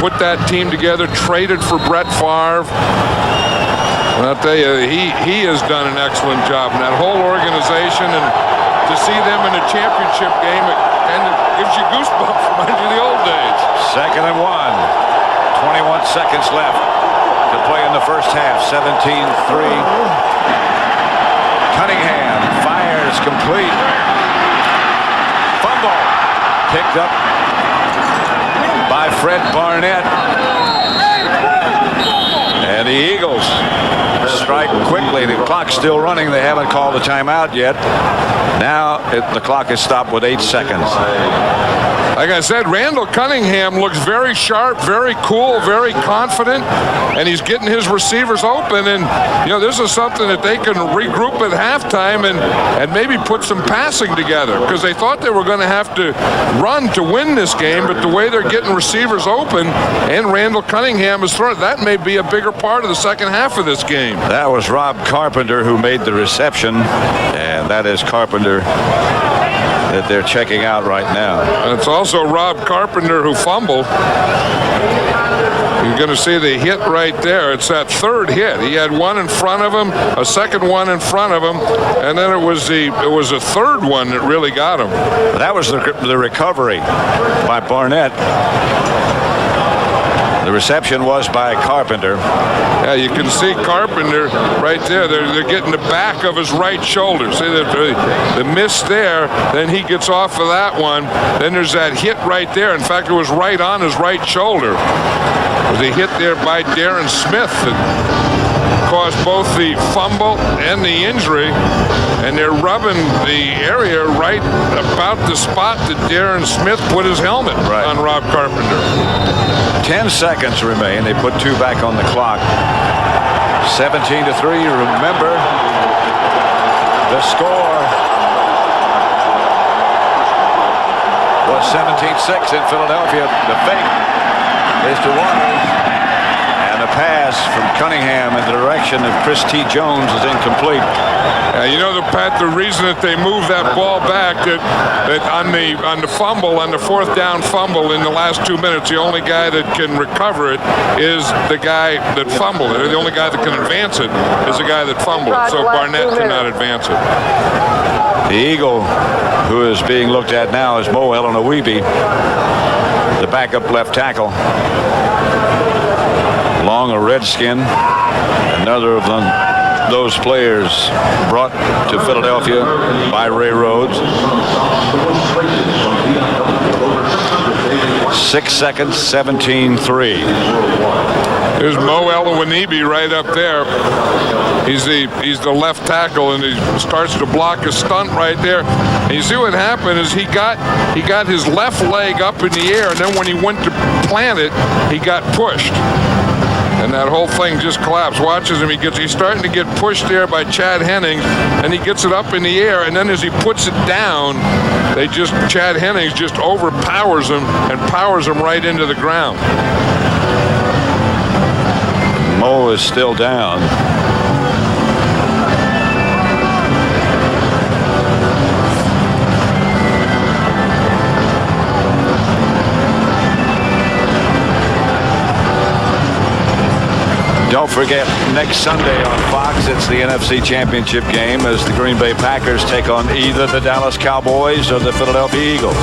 put that team together, traded for Brett Favre. And I'll tell you, he has done an excellent job in that whole organization. And to see them in a championship game, it kind of gives you goosebumps, reminds you of the old days. 2nd and 1. 21 seconds left to play in the first half. 17-3. Cunningham fires complete. Fumble. Picked up by Fred Barnett. And the Eagles strike quickly. The clock's still running. They haven't called a timeout yet. Now the clock is stopped with 8 seconds. Like I said, Randall Cunningham looks very sharp, very cool, very confident, and he's getting his receivers open. And, this is something that they can regroup at halftime and maybe put some passing together, because they thought they were going to have to run to win this game, but the way they're getting receivers open and Randall Cunningham is throwing, that may be a bigger part of the second half of this game. That was Rob Carpenter who made the reception, and that is Carpenter that they're checking out right now. And it's also Rob Carpenter who fumbled. You're going to see the hit right there. It's that third hit. He had one in front of him, a second one in front of him, and then it was a third one that really got him. That was the recovery by Barnett. The reception was by Carpenter. Yeah, you can see Carpenter right there. They're getting the back of his right shoulder. See the miss there. Then he gets off of that one. Then there's that hit right there. In fact, it was right on his right shoulder. It was a hit there by Darren Smith that caused both the fumble and the injury. And they're rubbing the area right about the spot that Darren Smith put his helmet on Rob Carpenter. 10 seconds remain. They put 2 back on the clock. 17-3. Remember the score was 17-6 in Philadelphia. The fake is to Waters. And the pass from Cunningham in the direction of Chris T. Jones is incomplete. Pat, the reason that they moved that ball back, that on the fumble, on the 4th down fumble in the last 2 minutes, the only guy that can recover it is the guy that fumbled it. The only guy that can advance it is the guy that fumbled it. So Barnett cannot advance it. The Eagle, who is being looked at now, is Mo Elanowibi, the backup left tackle. Long, a Redskin, another of those players brought to Philadelphia by Ray Rhodes. 6 seconds, 17-3. There's Mo Elowanibi right up there. He's the left tackle, and he starts to block a stunt right there. And you see what happened is he got his left leg up in the air, and then when he went to plant it, he got pushed. And that whole thing just collapsed. Watches him. He's starting to get pushed there by Chad Hennings, and he gets it up in the air. And then as he puts it down, Chad Hennings just overpowers him and powers him right into the ground. Mo is still down. Don't forget, next Sunday on Fox, it's the NFC Championship game as the Green Bay Packers take on either the Dallas Cowboys or the Philadelphia Eagles.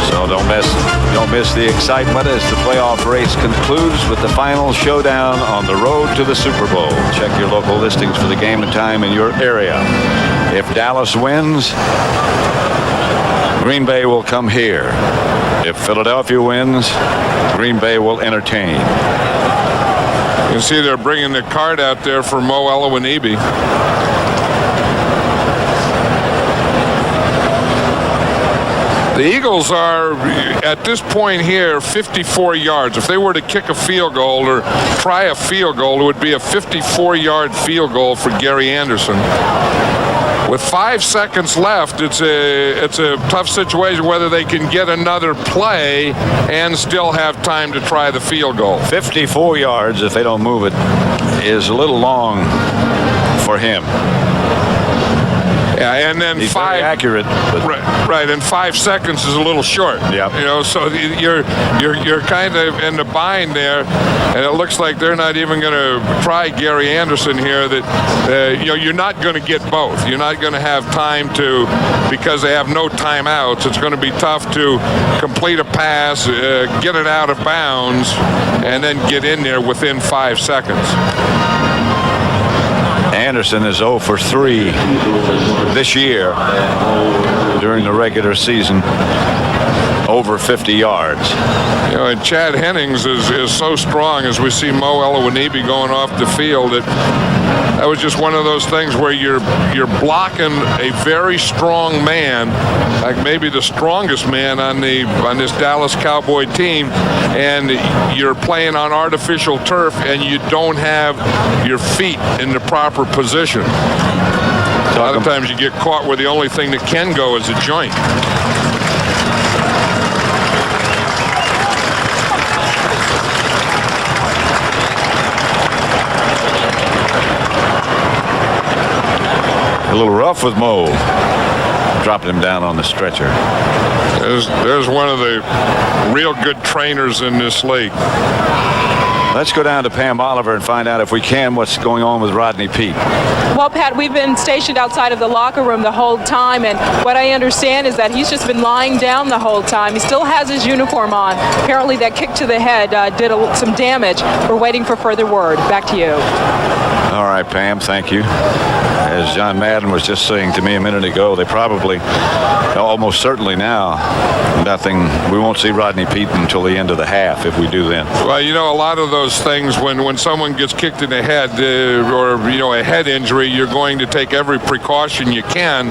So don't miss the excitement as the playoff race concludes with the final showdown on the road to the Super Bowl. Check your local listings for the game and time in your area. If Dallas wins, Green Bay will come here. If Philadelphia wins, Green Bay will entertain. You can see they're bringing the card out there for Mo Elowanibi. The Eagles are, at this point here, 54 yards. If they were to kick a field goal or try a field goal, it would be a 54-yard field goal for Gary Anderson. With 5 seconds left, it's a tough situation whether they can get another play and still have time to try the field goal. 54 yards, if they don't move it, is a little long for him. Yeah, and then he's very accurate. But right, and 5 seconds is a little short. Yeah. You know, so you're kind of in the bind there, and it looks like they're not even going to try Gary Anderson here. That you're not going to get both. You're not going to have time to, because they have no timeouts. It's going to be tough to complete a pass, get it out of bounds, and then get in there within 5 seconds. Anderson is 0 for 3 this year during the regular season, over 50 yards. You know, and Chad Hennings is so strong as we see Mo Elowanibi going off the field. That was just one of those things where you're blocking a very strong man, like maybe the strongest man on this Dallas Cowboy team, and you're playing on artificial turf, and you don't have your feet in the proper position. A lot of times you get caught where the only thing that can go is a joint. A little rough with Mo, dropping him down on the stretcher. There's one of the real good trainers in this league. Let's go down to Pam Oliver and find out, if we can, what's going on with Rodney Peete. Well, Pat, we've been stationed outside of the locker room the whole time, and what I understand is that he's just been lying down the whole time. He still has his uniform on. Apparently that kick to the head did some damage. We're waiting for further word. Back to you. All right, Pam, thank you. As John Madden was just saying to me a minute ago, they probably, almost certainly now, we won't see Rodney Peete until the end of the half, if we do then. Well, you know, a lot of those things, when someone gets kicked in the head or a head injury, you're going to take every precaution you can,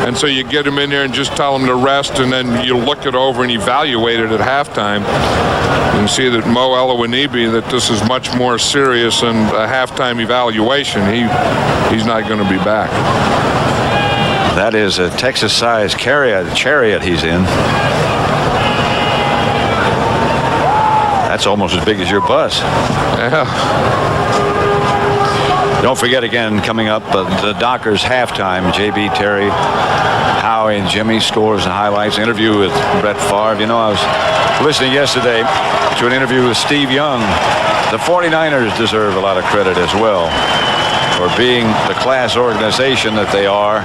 and so you get him in there and just tell him to rest, and then you look it over and evaluate it at halftime. You can see that Mo Elowanibi, that this is much more serious than a halftime evaluation. He's not going to be back. That is a Texas-sized chariot he's in. That's almost as big as your bus. Yeah. Don't forget, again, coming up, the Dockers halftime. J.B. Terry, Howie, and Jimmy, scores and highlights. Interview with Brett Favre. You know, I was listening yesterday to an interview with Steve Young. The 49ers deserve a lot of credit as well for being the class organization that they are,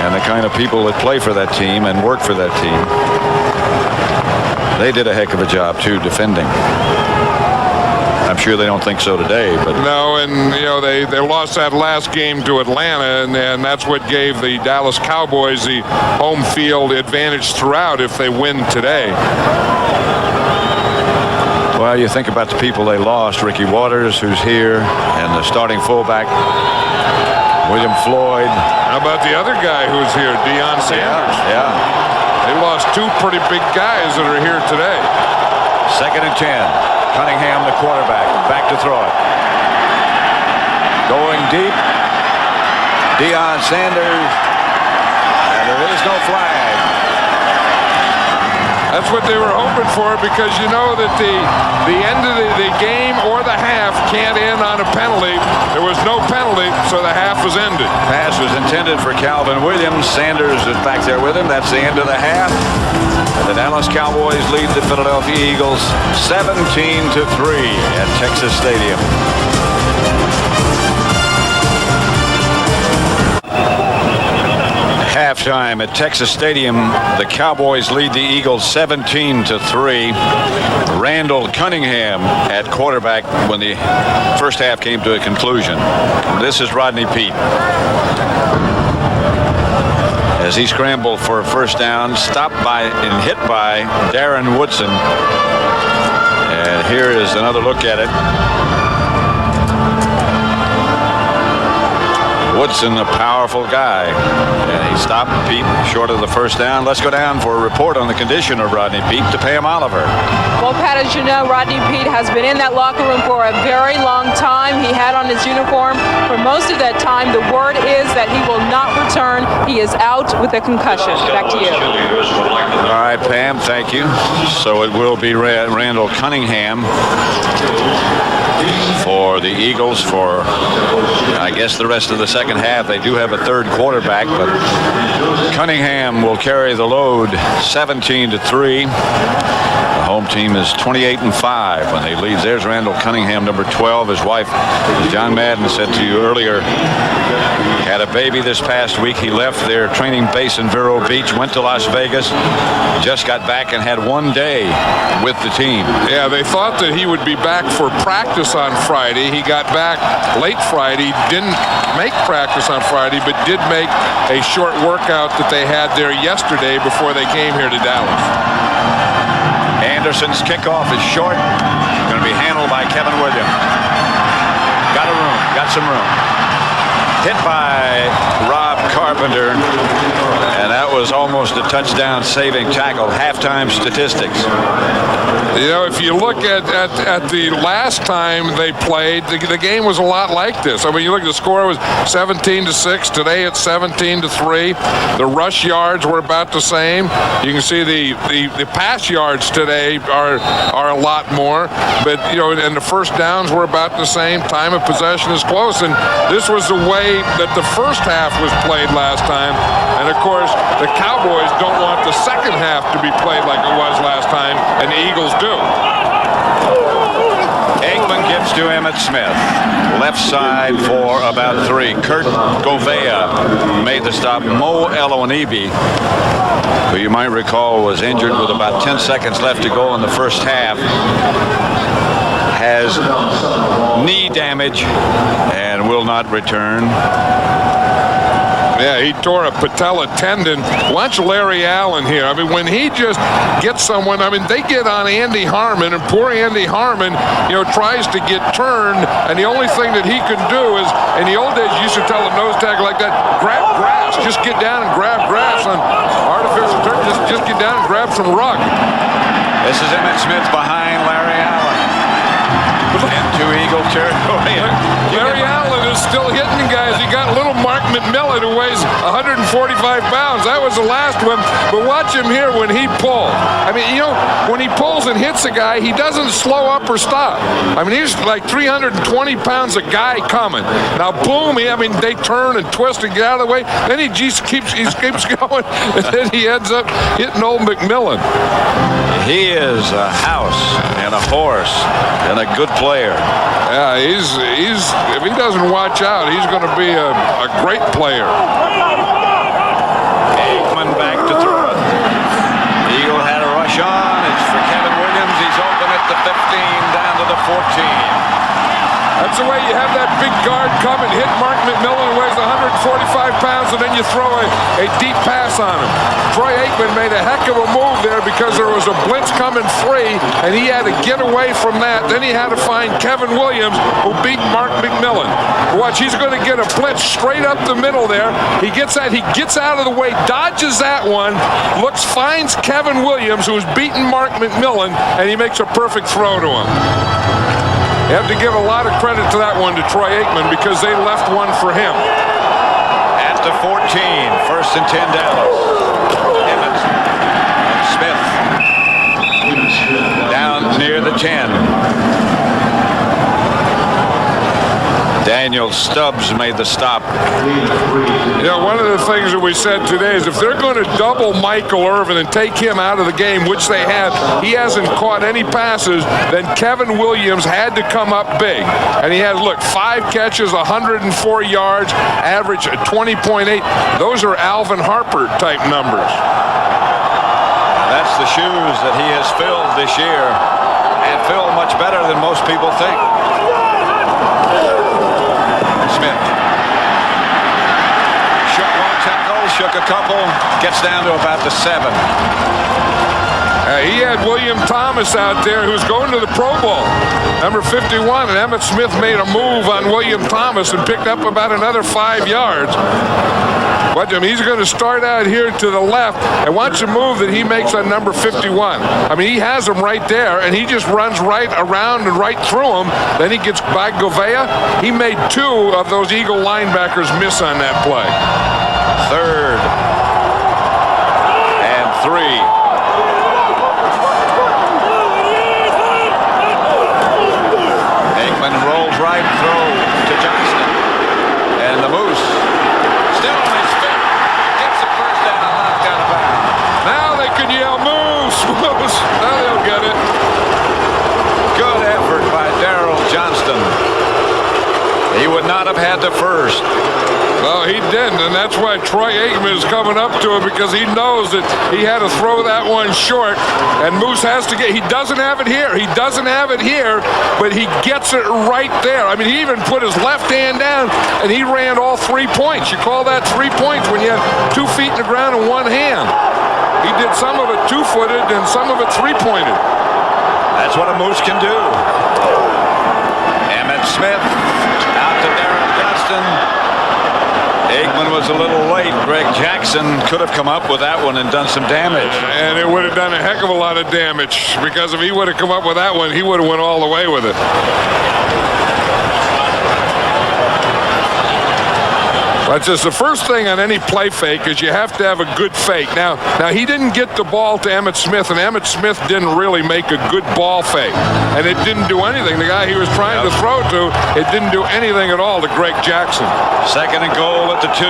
and the kind of people that play for that team and work for that team. They did a heck of a job, too, defending. I'm sure they don't think so today, but no, and they lost that last game to Atlanta, and that's what gave the Dallas Cowboys the home field advantage throughout if they win today. Well, you think about the people they lost. Ricky Waters, who's here, and the starting fullback, William Floyd. How about the other guy who's here, Deion Sanders? Yeah. They lost two pretty big guys that are here today. 2nd and 10. Cunningham, the quarterback, back to throw it. Going deep. Deion Sanders, and there is no flag. That's what they were hoping for, because you know that the end of the game or the half can't end on a penalty. There was no penalty, so the half was ended. Pass was intended for Calvin Williams. Sanders is back there with him. That's the end of the half. And the Dallas Cowboys lead the Philadelphia Eagles 17-3 at Texas Stadium. Halftime at Texas Stadium, the Cowboys lead the Eagles 17-3. Randall Cunningham at quarterback when the first half came to a conclusion. This is Rodney Peete. As he scrambled for a first down, stopped by and hit by Darren Woodson. And here is another look at it. Woodson, a powerful guy, and he stopped Peete short of the first down. Let's go down for a report on the condition of Rodney Peete to Pam Oliver. Well, Pat, as you know, Rodney Peete has been in that locker room for a very long time. He had on his uniform for most of that time. The word is that he will not return. He is out with a concussion. Back to you. All right, Pam, thank you. So it will be Randall Cunningham for the Eagles for, I guess, the rest of the second half. They do have a third quarterback, but Cunningham will carry the load 17-3. The home team is 28-5 when they lead. There's Randall Cunningham, number 12. His wife, as John Madden said to you earlier, had a baby this past week. He left their training base in Vero Beach, went to Las Vegas, just got back and had 1 day with the team. Yeah, they thought that he would be back for practice on Friday. He got back late Friday, didn't make practice on Friday, but did make a short workout that they had there yesterday before they came here to Dallas. Anderson's kickoff is short. Going to be handled by Kevin Williams. Got some room. Hit by Rob Carpenter, and that was almost a touchdown saving tackle. Halftime statistics. You know, if you look at the last time they played, the game was a lot like this. I mean, you look at the score was 17-6. Today it's 17-3. The rush yards were about the same. You can see the pass yards today are a lot more. But, you know, and the first downs were about the same. Time of possession is close. And this was the way that the first half was played last time. And, of course, the Cowboys don't want the second half to be played like it was last time, and the Eagles do. England gives to Emmitt Smith. Left side for about 3. Kurt Govea made the stop. Mo Elonibi, who you might recall was injured with about 10 seconds left to go in the first half, has knee damage and will not return. Yeah, he tore a patella tendon. Watch Larry Allen here. I mean, when he just gets someone, I mean, they get on Andy Harmon, and poor Andy Harmon, you know, tries to get turned, and the only thing that he can do is, in the old days, you used to tell a nose tackle like that, grab grass. Just get down and grab grass on artificial turn. Just get down and grab some rug. This is Emmitt Smith behind Larry Allen. Into Eagle territory. Larry Allen is still hitting guys. He got little Mark McMillan, who weighs 145 pounds. That was the last one. But watch him here when he pulls. I mean, you know, when he pulls and hits a guy, he doesn't slow up or stop. I mean, he's like 320 pounds a guy coming. Now, boom, they turn and twist and get out of the way. Then he just keeps going, and then he ends up hitting old McMillan. He is a house and a horse and a good player. Yeah, he's if he doesn't watch out, he's going to be a great player. Aikman back to throw it. Eagle had a rush on. It's for Kevin Williams. He's open at the 15, down to the 14. That's the way you have that big guard come and hit Mark McMillan, who weighs 145 pounds, and then you throw a deep pass on him. Troy Aikman made a heck of a move there because there was a blitz coming free, and he had to get away from that. Then he had to find Kevin Williams, who beat Mark McMillan. Watch, he's going to get a blitz straight up the middle there. He gets out of the way, dodges that one, finds Kevin Williams, who's beaten Mark McMillan, and he makes a perfect throw to him. You have to give a lot of credit to that one to Troy Aikman because they left one for him. At the 14, 1st and 10 Dallas. Emmett and Smith down near the 10. Daniel Stubbs made the stop. You know, one of the things that we said today is if they're going to double Michael Irvin and take him out of the game, which they had, he hasn't caught any passes, then Kevin Williams had to come up big. And he had, look, 5 catches, 104 yards, average 20.8. Those are Alvin Harper type numbers. That's the shoes that he has filled this year, and filled much better than most people think. Smith shook one tackle, shook a couple, gets down to about the 7. He had William Thomas out there who's going to the Pro Bowl, number 51, and Emmitt Smith made a move on William Thomas and picked up about another 5 yards. Watch him, he's going to start out here to the left, and watch the move that he makes on number 51. I mean, he has him right there, and he just runs right around and right through him. Then he gets by Govea. He made 2 of those Eagle linebackers miss on that play. 3rd and 3. Rolls right, throw to Johnston, and the Moose still on his feet, gets the first down, knocked out of bounds. Now they can yell Moose, Moose. Now they'll get it. Good effort by Darrell Johnston. He would not have had the first. Well, he didn't, and that's why Troy Aikman is coming up to him, because he knows that he had to throw that one short, and Moose has to get, he doesn't have it here, but he gets it right there. I mean, he even put his left hand down, and he ran all 3 points. You call that 3 points when you have 2 feet in the ground and 1 hand. He did some of it 2-footed and some of it 3-pointed. That's what a Moose can do. Emmitt Smith out to Darrell Johnston. Aikman was a little late. Greg Jackson could have come up with that one and done some damage. And it would have done a heck of a lot of damage, because if he would have come up with that one, he would have went all the way with it. That's just the first thing on any play fake is you have to have a good fake. Now he didn't get the ball to Emmitt Smith, and Emmitt Smith didn't really make a good ball fake. And it didn't do anything. The guy he was trying to throw to, it didn't do anything at all to Greg Jackson. 2nd and goal at the 2.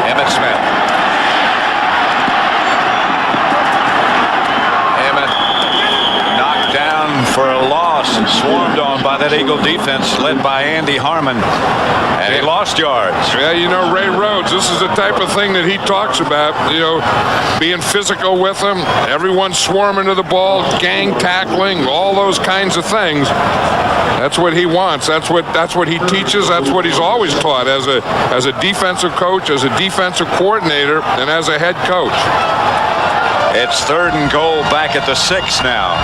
Emmitt Smith. Emmitt knocked down for a loss and swarmed on by that Eagle defense led by Andy Harmon, and he lost yards. Yeah, you know, Ray Rhodes, this is the type of thing that he talks about, you know, being physical with them, everyone swarming to the ball, gang tackling, all those kinds of things. That's what he wants. That's what he teaches. That's what he's always taught as a defensive coach, as a defensive coordinator, and as a head coach. It's 3rd and goal back at the 6 now.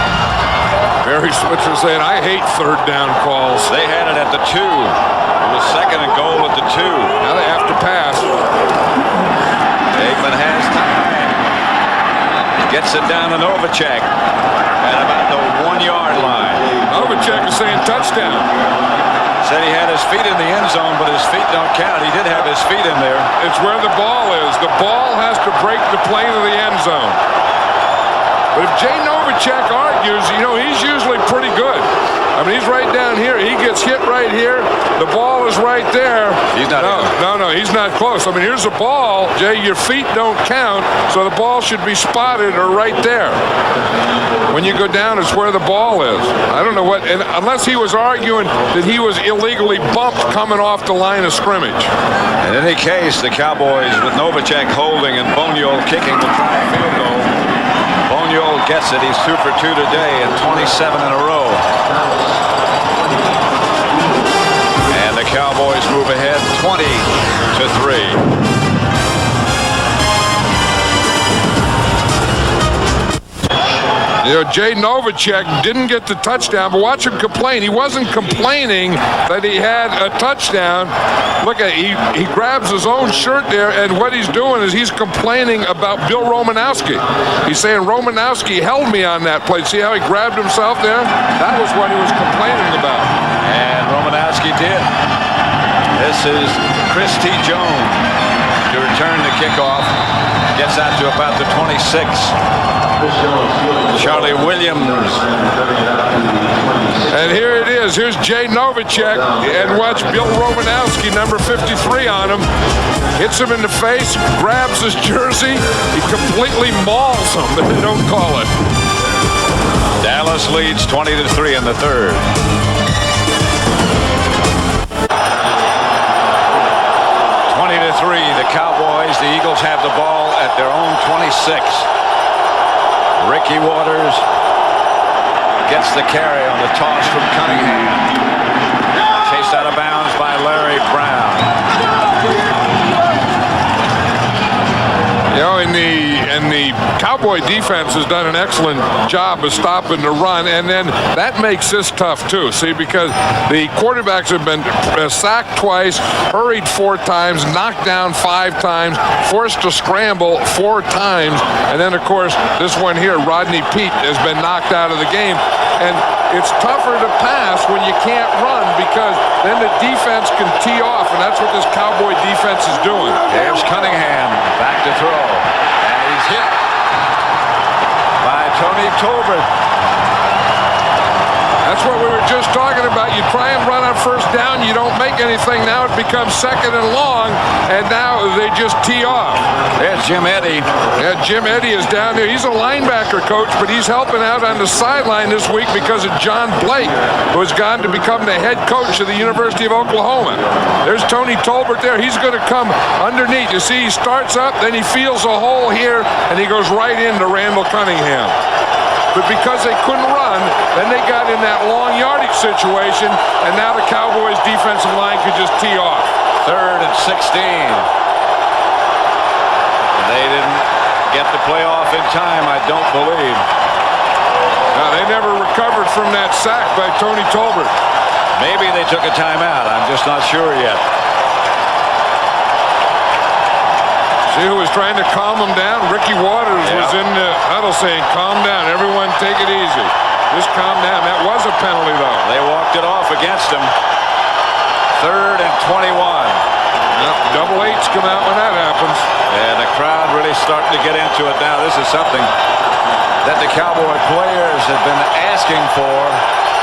Barry Switzer saying, I hate 3rd down calls. They had it at the 2. It was 2nd and goal at the 2. Now they have to pass. Aikman has time. Gets it down to Novacek at about the 1-yard line. Novacek is saying touchdown. Said he had his feet in the end zone, but his feet don't count. He did have his feet in there. It's where the ball is. The ball has to break the plane of the end zone. But if Jay Novacek argues, you know, he's usually pretty good. I mean, he's right down here. He gets hit right here. The ball is right there. He's not. No, he's not close. I mean, here's the ball. Jay, your feet don't count, so the ball should be spotted or right there. When you go down, it's where the ball is. I don't know what, and unless he was arguing that he was illegally bumped coming off the line of scrimmage. In any case, the Cowboys with Novacek holding and Boniol kicking the try field goal. Boniol gets it. He's 2 for 2 today and 27 in a row. And the Cowboys move ahead 20-3. You know, Jay Novacek didn't get the touchdown, but watch him complain. He wasn't complaining that he had a touchdown. Look at he grabs his own shirt there, and what he's doing is he's complaining about Bill Romanowski. He's saying Romanowski held me on that play. See how he grabbed himself there? That was what he was complaining about. And Romanowski did. This is Chris T. Jones to return the kickoff. Gets out to about the 26. Charlie Williams. And here it is. Here's Jay Novacek. And watch Bill Romanowski, number 53 on him. Hits him in the face, grabs his jersey. He completely mauls him, but they don't call it. Dallas leads 20-3 in the third. 20-3, the Cowboys. The Eagles have the ball at their own 26. Ricky Waters gets the carry on the toss from Cunningham. Chased out of bounds by Larry Brown. You know, and the Cowboy defense has done an excellent job of stopping the run, and then that makes this tough too. See, because the quarterbacks have been sacked twice, hurried 4 times, knocked down 5 times, forced to scramble 4 times, and then of course this one here, Rodney Peete, has been knocked out of the game. And it's tougher to pass when you can't run because then the defense can tee off, and that's what this Cowboy defense is doing. Here's Cunningham back to throw, and he's hit by Tony Tolbert. That's what we were just talking about. You try and run on first down, you don't make anything. Now it becomes second and long, and now they just tee off. There's Jim Eddy. Yeah, Jim Eddy is down there. He's a linebacker coach, but he's helping out on the sideline this week because of John Blake, who has gone to become the head coach of the University of Oklahoma. There's Tony Tolbert there. He's going to come underneath. You see, he starts up, then he feels a hole here, and he goes right into Randall Cunningham. But because they couldn't run, then they got in that long yardage situation, and now the Cowboys' defensive line could just tee off. 3rd and 16. They didn't get the play off in time, I don't believe. Now, they never recovered from that sack by Tony Tolbert. Maybe they took a timeout. I'm just not sure yet. See who was trying to calm him down? Ricky Waters was in the huddle saying, calm down, everyone take it easy. Just calm down. That was a penalty, though. They walked it off against him. 3rd and 21. Yep, double eights come out when that happens. And the crowd really starting to get into it now. This is something that the Cowboy players have been asking for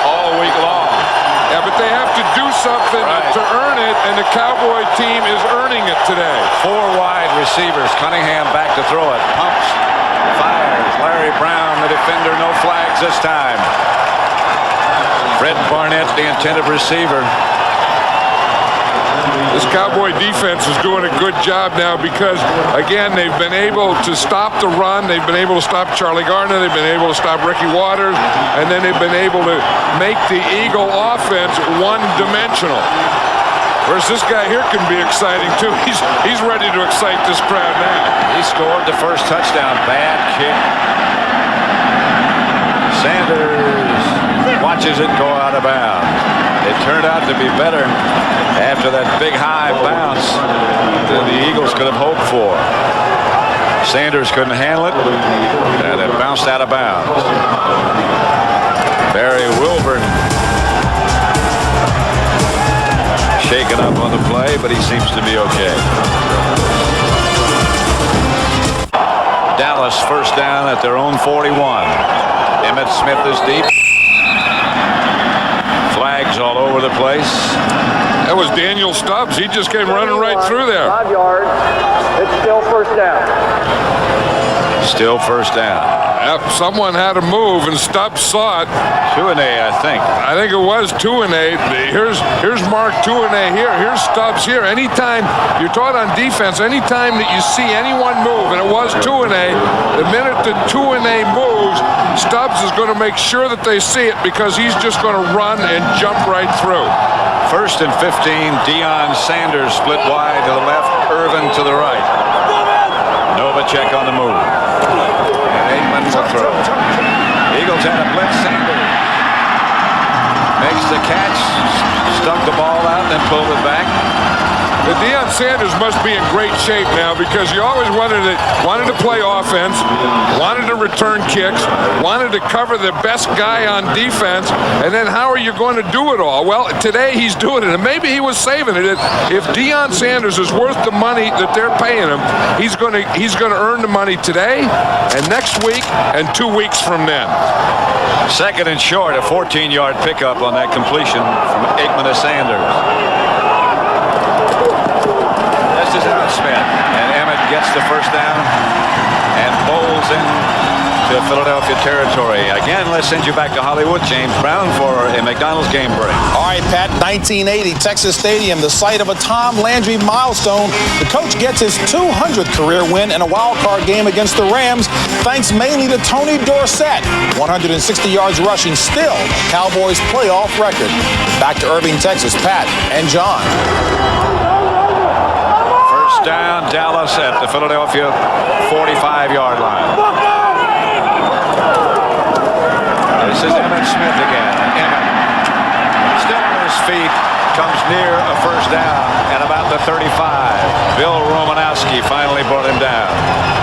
all week long. Yeah, but they have to do something to earn it, and the Cowboy team is earning it today. 4 wide receivers. Cunningham back to throw it. Pumps. Fires. Larry Brown, the defender. No flags this time. Fred Barnett, the intended receiver. This Cowboy defense is doing a good job now because, again, they've been able to stop the run. They've been able to stop Charlie Gardner. They've been able to stop Ricky Waters. And then they've been able to make the Eagle offense one-dimensional. Whereas this guy here can be exciting, too. He's ready to excite this crowd now. He scored the first touchdown. Bad kick. Sanders watches it go out of bounds. It turned out to be better after that big high bounce than the Eagles could have hoped for. Sanders couldn't handle it, and it bounced out of bounds. Barry Wilburn shaken up on the play, but he seems to be okay. Dallas first down at their own 41. Emmitt Smith is deep. Flags all over the place. That was Daniel Stubbs. He just came running right through there. 5 yards. It's still first down. Still first down. Yep, someone had to move, and Stubbs saw it. Tuanay, I think. I think it was Tuanay. Here's Mark Tuanay here. Here's Stubbs here. Anytime you're taught on defense, anytime that you see anyone move, and it was Tuanay, the minute that Tuanay moves, Stubbs is going to make sure that they see it because he's just going to run and jump right through. First and 15. Deion Sanders split wide to the left. Irvin to the right. Novacek on the move. And Aikman will throw. Eagles had a blitz. Sanders makes the catch. Stuck the ball out, then pulled it back. The Deion Sanders must be in great shape now, because you always wanted to play offense, wanted to return kicks, wanted to cover the best guy on defense, and then how are you going to do it all? Well, today he's doing it, and maybe he was saving it. If Deion Sanders is worth the money that they're paying him, he's going to earn the money today and next week and 2 weeks from then. Second and short, a 14-yard pickup on that completion from Aikman to Sanders. This is Emmett Smith, and Emmett gets the first down and bowls into Philadelphia territory. Again, let's send you back to Hollywood. James Brown for a McDonald's game break. All right, Pat, 1980, Texas Stadium, the site of a Tom Landry milestone. The coach gets his 200th career win in a wild card game against the Rams, thanks mainly to Tony Dorsett. 160 yards rushing, still a Cowboys playoff record. Back to Irving, Texas, Pat and John. First down, Dallas at the Philadelphia 45-yard line. This is Emmett Smith again. Emmett, still on his feet, comes near a first down at about the 35. Bill Romanowski finally brought him down.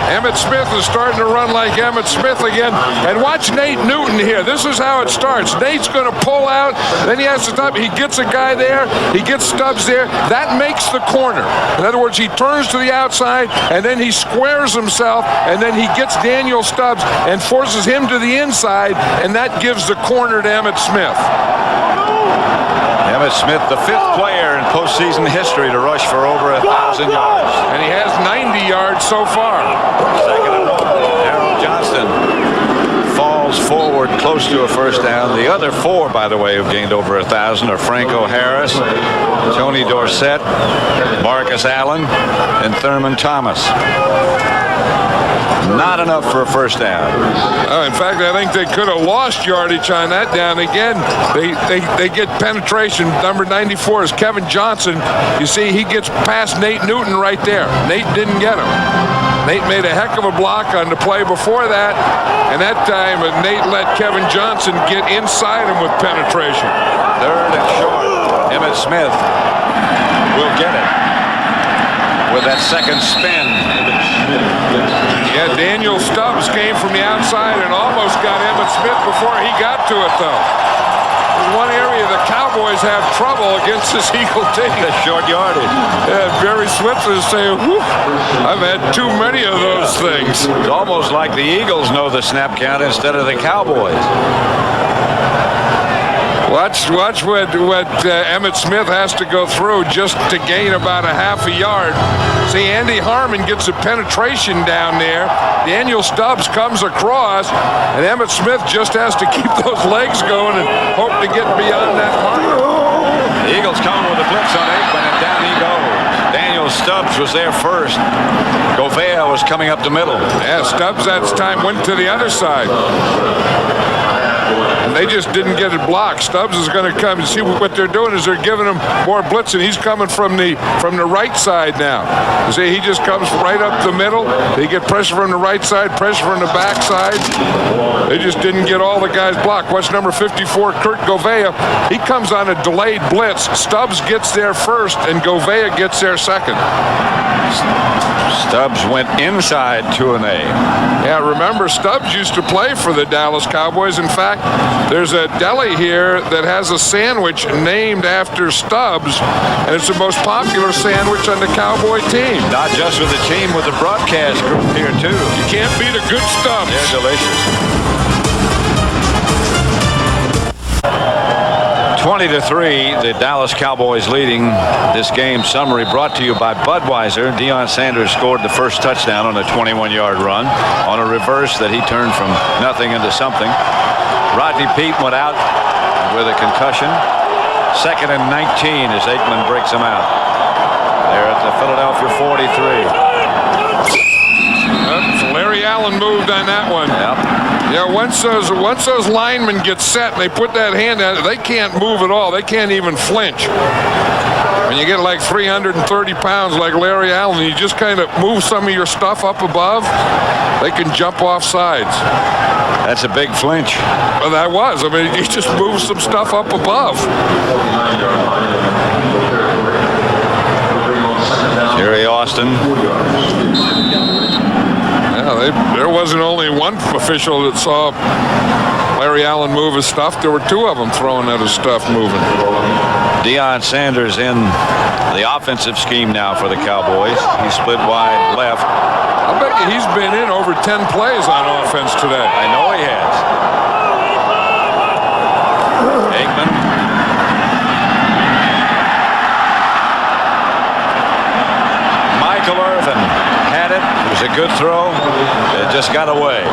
Emmett Smith is starting to run like Emmett Smith again. And watch Nate Newton here. This is how it starts. Nate's going to pull out. Then he has to stop. He gets a guy there. He gets Stubbs there. That makes the corner. In other words, he turns to the outside, and then he squares himself, and then he gets Daniel Stubbs and forces him to the inside, and that gives the corner to Emmett Smith. Emmett Smith, the fifth player in postseason history to rush for over 1,000 yards. And he has 90 yards so far. Second and one. Harold Johnston falls forward close to a first down. The other four, by the way, who've gained over 1,000 are Franco Harris, Tony Dorsett, Marcus Allen, and Thurman Thomas. Not enough for a first down. In fact, I think they could have lost yardage on that down. Again, they get penetration. Number 94 is Kevin Johnson. You see, he gets past Nate Newton right there. Nate didn't get him. Nate made a heck of a block on the play before that, and that time Nate let Kevin Johnson get inside him with penetration. Third and short. Emmett Smith will get it with that second spin. Yeah, Daniel Stubbs came from the outside and almost got Emmett Smith before he got to it, though. There's one area the Cowboys have trouble against this Eagle team. The short yardage. Yeah, Barry Switzer is saying, whoop, I've had too many of those things. It's almost like the Eagles know the snap count instead of the Cowboys. Watch what Emmett Smith has to go through just to gain about a half a yard. See, Andy Harmon gets a penetration down there. Daniel Stubbs comes across, and Emmett Smith just has to keep those legs going and hope to get beyond that mark. The Eagles come with a blitz on Aikman, and down he goes. Daniel Stubbs was there first. Gouveia was coming up the middle. Yeah, Stubbs that time went to the other side. And they just didn't get it blocked. Stubbs is going to come. You see what they're doing is they're giving him more blitz, and he's coming from the right side now. You see, he just comes right up the middle. They get pressure from the right side, pressure from the back side. They just didn't get all the guys blocked. Watch number 54, Kurt Gouveia. He comes on a delayed blitz. Stubbs gets there first, and Gouveia gets there second. Stubbs went inside to an A. Yeah, remember, Stubbs used to play for the Dallas Cowboys. In fact, there's a deli here that has a sandwich named after Stubbs, and it's the most popular sandwich on the Cowboy team. Not just with the team, with the broadcast group here, too. You can't beat a good Stubbs. They're delicious. 20-3, the Dallas Cowboys leading this game. Summary brought to you by Budweiser. Deion Sanders scored the first touchdown on a 21-yard run on a reverse that he turned from nothing into something. Rodney Peete went out with a concussion. Second and 19 as Aikman breaks him out. They're at the Philadelphia 43. Larry Allen moved on that one. Yep. Yeah, once those linemen get set and they put that hand out, they can't move at all. They can't even flinch. When you get like 330 pounds like Larry Allen, you just kind of move some of your stuff up above, they can jump off sides. That's a big flinch. Well, that was. I mean, he just moved some stuff up above. Jerry Austin. Yeah, there wasn't only one official that saw Larry Allen move his stuff. There were two of them throwing at his stuff moving. Deion Sanders in the offensive scheme now for the Cowboys. He split wide left. I bet you he's been in over 10 plays on offense today. I know he has. Aikman. Michael Irvin had it. It was a good throw. It just got away.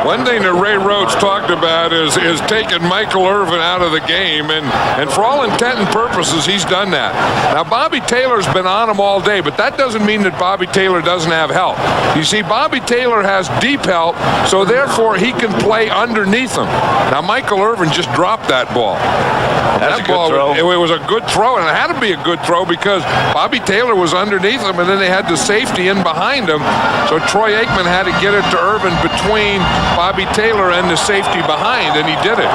One thing that Ray Rhodes talked about is taking Michael Irvin out of the game, and for all intent and purposes, he's done that. Now, Bobby Taylor's been on him all day, but that doesn't mean that Bobby Taylor doesn't have help. You see, Bobby Taylor has deep help, so therefore he can play underneath him. Now, Michael Irvin just dropped that ball. That's a good throw. It was a good throw, and it had to be a good throw because Bobby Taylor was underneath him, and then they had the safety in behind him. So Troy Aikman had to get it to Irvin between Bobby Taylor and the safety behind, and he did it.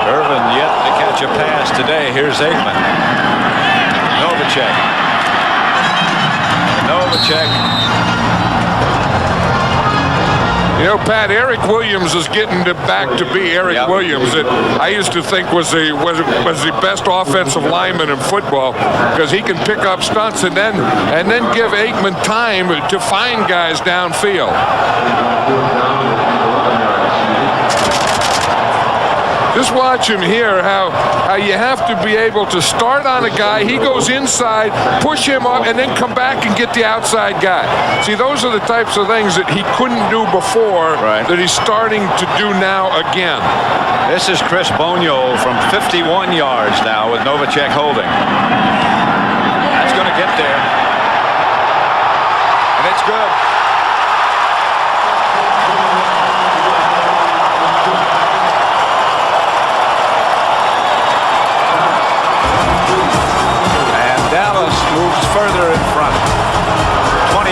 Irvin yet to catch a pass today. Here's Aikman. Novacek. You know, Pat, Eric Williams is getting back to be Eric Williams that I used to think was the best offensive lineman in football because he can pick up stunts and then give Aikman time to find guys downfield. Just watch him here, how you have to be able to start on a guy. He goes inside, push him up, and then come back and get the outside guy. See, those are the types of things that he couldn't do before that he's starting to do now again. This is Chris Bonio from 51 yards now with Novacek holding. That's going to get there. And it's good. Moves further in front, 23-3.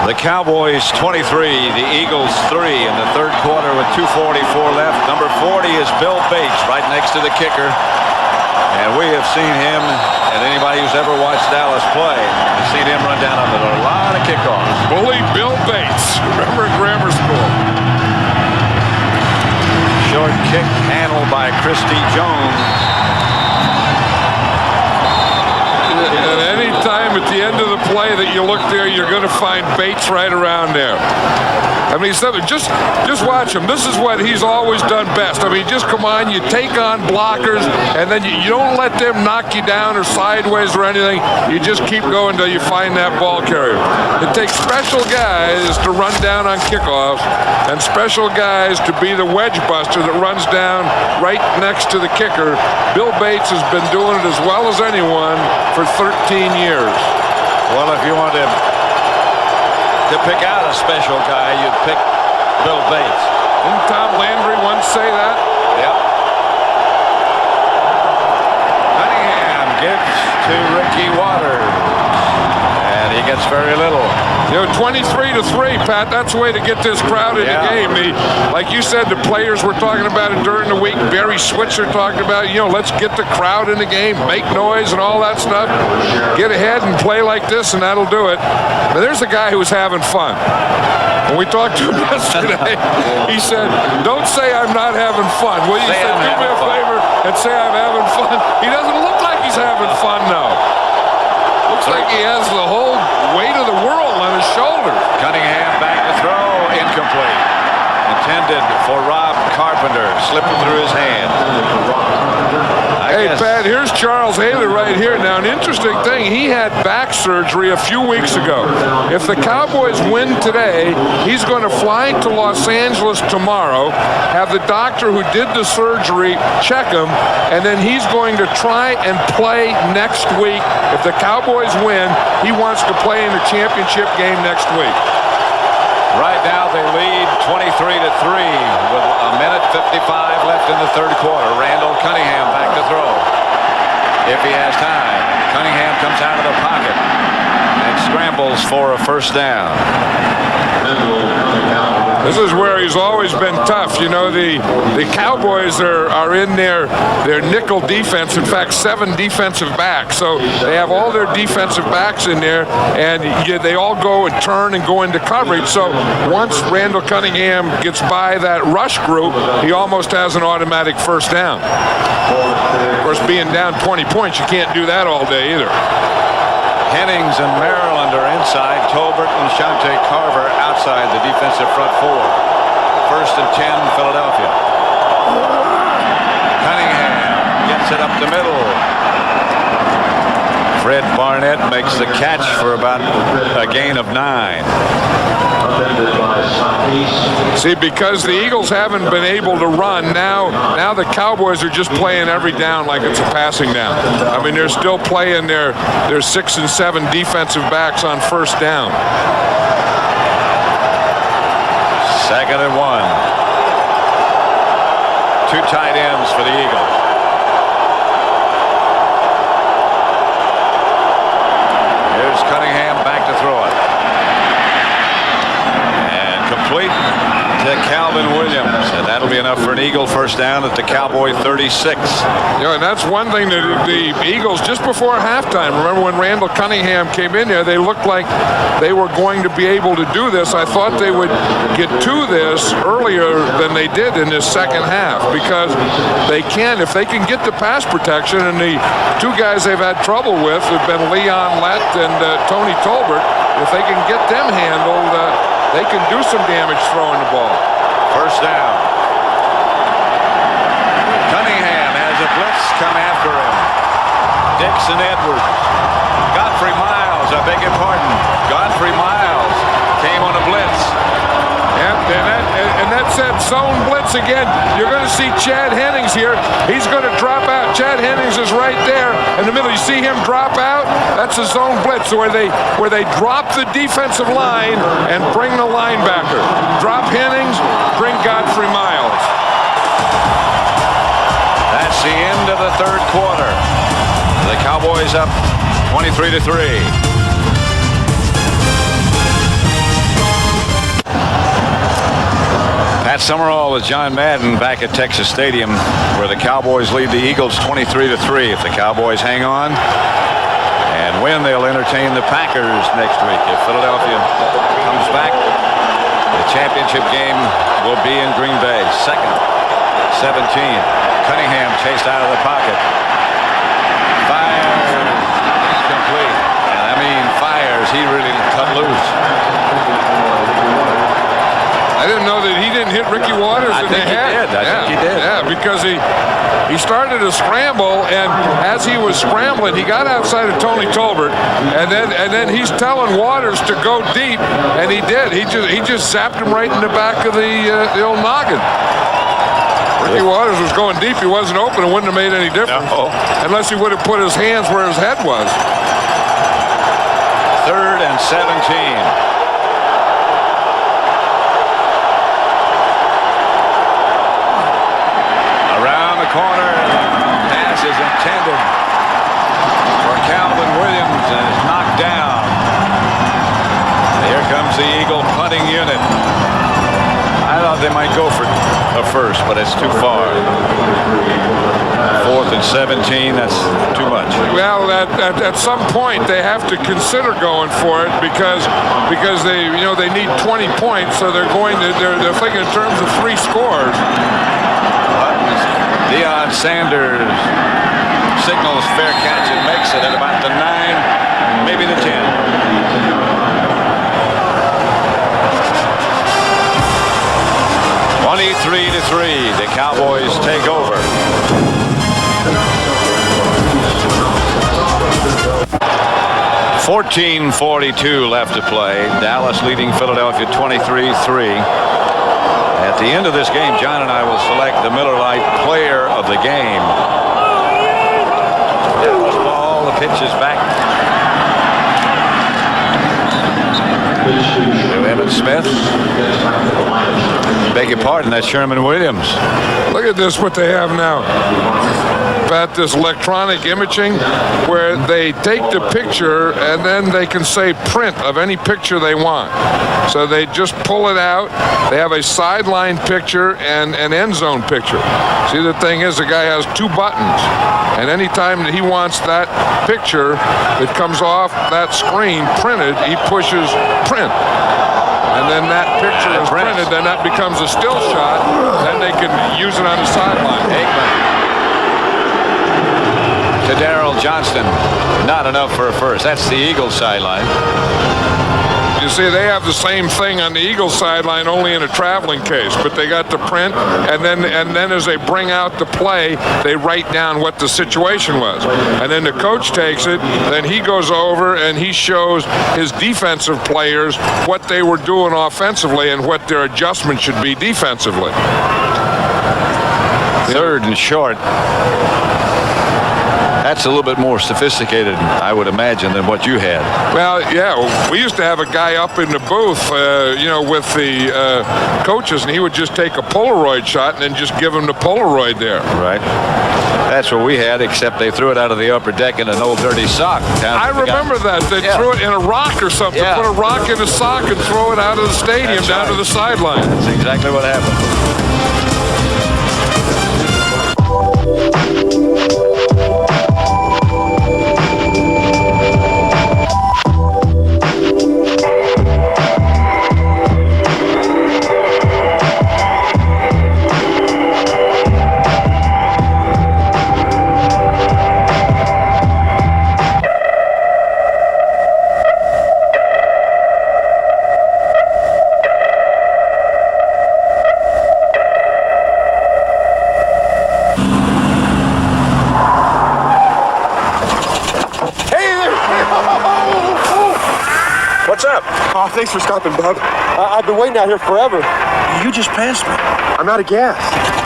The Cowboys 23, the Eagles 3 in the third quarter with 2:44 left. Number 40 is Bill Bates right next to the kicker. And we have seen him, and anybody who's ever watched Dallas play has seen him run down on a lot of kickoffs. Bully Bill Bates, remember grammar school. Short kick handled by Christy Jones. And any time at the end of the play that you look there, you're going to find Bates right around there. I mean, just watch him. This is what he's always done best. I mean, just come on, you take on blockers, and then you don't let them knock you down or sideways or anything. You just keep going until you find that ball carrier. It takes special guys to run down on kickoffs and special guys to be the wedge buster that runs down right next to the kicker. Bill Bates has been doing it as well as anyone for 13 years. Well, if you want to pick out a special guy, you'd pick Bill Bates. Didn't Tom Landry once say that? Yep. Cunningham gives to Ricky Waters, and he gets very little. You know, 23-3, Pat, that's the way to get this crowd in the game. Like you said, the players were talking about it during the week. Barry Switzer talked about, let's get the crowd in the game, make noise and all that stuff. Get ahead and play like this, and that'll do it. But there's a guy who was having fun. When we talked to him yesterday, he said, don't say I'm not having fun. Will you say, do me a favor and say I'm having fun? He doesn't look like he's having fun now. Looks like he has the whole weight of the world on his shoulders. Cunningham back to throw, incomplete. Intended for Rob Carpenter, slipping through his hand. Hey, Pat, here's Charles Haley right here. Now, an interesting thing, he had back surgery a few weeks ago. If the Cowboys win today, he's going to fly to Los Angeles tomorrow, have the doctor who did the surgery check him, and then he's going to try and play next week. If the Cowboys win, he wants to play in the championship game next week. Right now they lead 23-3 with a minute 55 left in the third quarter. Randall Cunningham back to throw. If he has time, Cunningham comes out of the pocket and scrambles for a first down. This is where he's always been tough. You know, the Cowboys are in their nickel defense. In fact, 7 defensive backs. So they have all their defensive backs in there, and they all go and turn and go into coverage. So once Randall Cunningham gets by that rush group, he almost has an automatic first down. Of course, being down 20 points, you can't do that all day either. Hennings and Maryland are inside. Tolbert and Shante Carver outside the defensive front 4. First and 10, Philadelphia. Cunningham gets it up the middle. Fred Barnett makes the catch for about a gain of 9. See, because the Eagles haven't been able to run, now the Cowboys are just playing every down like it's a passing down. I mean, they're still playing their 6 and 7 defensive backs on first down. Second and 1. 2 tight ends for the Eagles. Here's Cunningham back to throw it. Complete to Calvin Williams, and that'll be enough for an Eagle first down at the Cowboy 36. And that's one thing that the Eagles, just before halftime, remember when Randall Cunningham came in there, they looked like they were going to be able to do this. I thought they would get to this earlier than they did in this second half, because they can, if they can get the pass protection, and the 2 guys they've had trouble with have been Leon Lett and Tony Tolbert. If they can get them handled, they can do some damage throwing the ball. First down. Cunningham has a blitz come after him. Dixon Edwards. Godfrey Miles, I beg your pardon. Godfrey Miles came on a blitz. And that's that zone blitz again. You're going to see Chad Hennings here. He's going to drop out. Chad Hennings is right there in the middle. You see him drop out? That's a zone blitz where they drop the defensive line and bring the linebacker. Drop Hennings, bring Godfrey Miles. That's the end of the third quarter. The Cowboys up 23-3. Pat Summerall with John Madden back at Texas Stadium, where the Cowboys lead the Eagles 23-3. If the Cowboys hang on and win, they'll entertain the Packers next week. If Philadelphia comes back, the championship game will be in Green Bay. 2nd, 17. Cunningham chased out of the pocket. Fires. Complete. And I mean fires. He really cut loose. I didn't know that he didn't hit Ricky Waters in the head. I think he did. Yeah, because he started to scramble, and as he was scrambling, he got outside of Tony Tolbert, and then he's telling Waters to go deep, and he did. He just zapped him right in the back of the old noggin. Ricky Waters was going deep. He wasn't open. It wouldn't have made any difference. No. Unless he would have put his hands where his head was. 3rd and 17. Corner, pass is intended for Calvin Williams and is knocked down. Here comes the Eagle punting unit. I thought they might go for a first, but it's too far. 4th and 17, that's too much. Well, at some point they have to consider going for it because they need 20 points, so they're thinking in terms of 3 scores. Deion Sanders signals fair catch and makes it at about the 9, maybe the 10. (23-3). The Cowboys take over. 14:42 left to play. Dallas leading Philadelphia 23-3. At the end of this game, John and I will select the Miller Lite Player of the Game. Dallas ball, the pitch is back to Emmitt Smith. Beg your pardon, that's Sherman Williams. Look at this, what they have now. About this electronic imaging where they take the picture and then they can say print of any picture they want. So they just pull it out. They have a sideline picture and an end zone picture. See, the thing is, the guy has two buttons. And anytime that he wants that picture that comes off that screen printed, he pushes print. And then that picture is printed, then that becomes a still shot. Then they can use it on the sideline. Aikman to Darrell Johnston. Not enough for a first. That's the Eagles sideline. You see, they have the same thing on the Eagles sideline, only in a traveling case. But they got the print, and then as they bring out the play, they write down what the situation was. And then the coach takes it, then he goes over and he shows his defensive players what they were doing offensively and what their adjustment should be defensively. Third and short. That's a little bit more sophisticated, I would imagine, than what you had. Well, yeah, we used to have a guy up in the booth, with the coaches, and he would just take a Polaroid shot and then just give him the Polaroid there. Right. That's what we had, except they threw it out of the upper deck in an old dirty sock. I remember that. They threw it in a rock or something. Yeah. Put a rock in a sock and throw it out of the stadium down to the sideline. That's exactly what happened. Oh, thanks for stopping, bub. I've been waiting out here forever. You just passed me. I'm out of gas.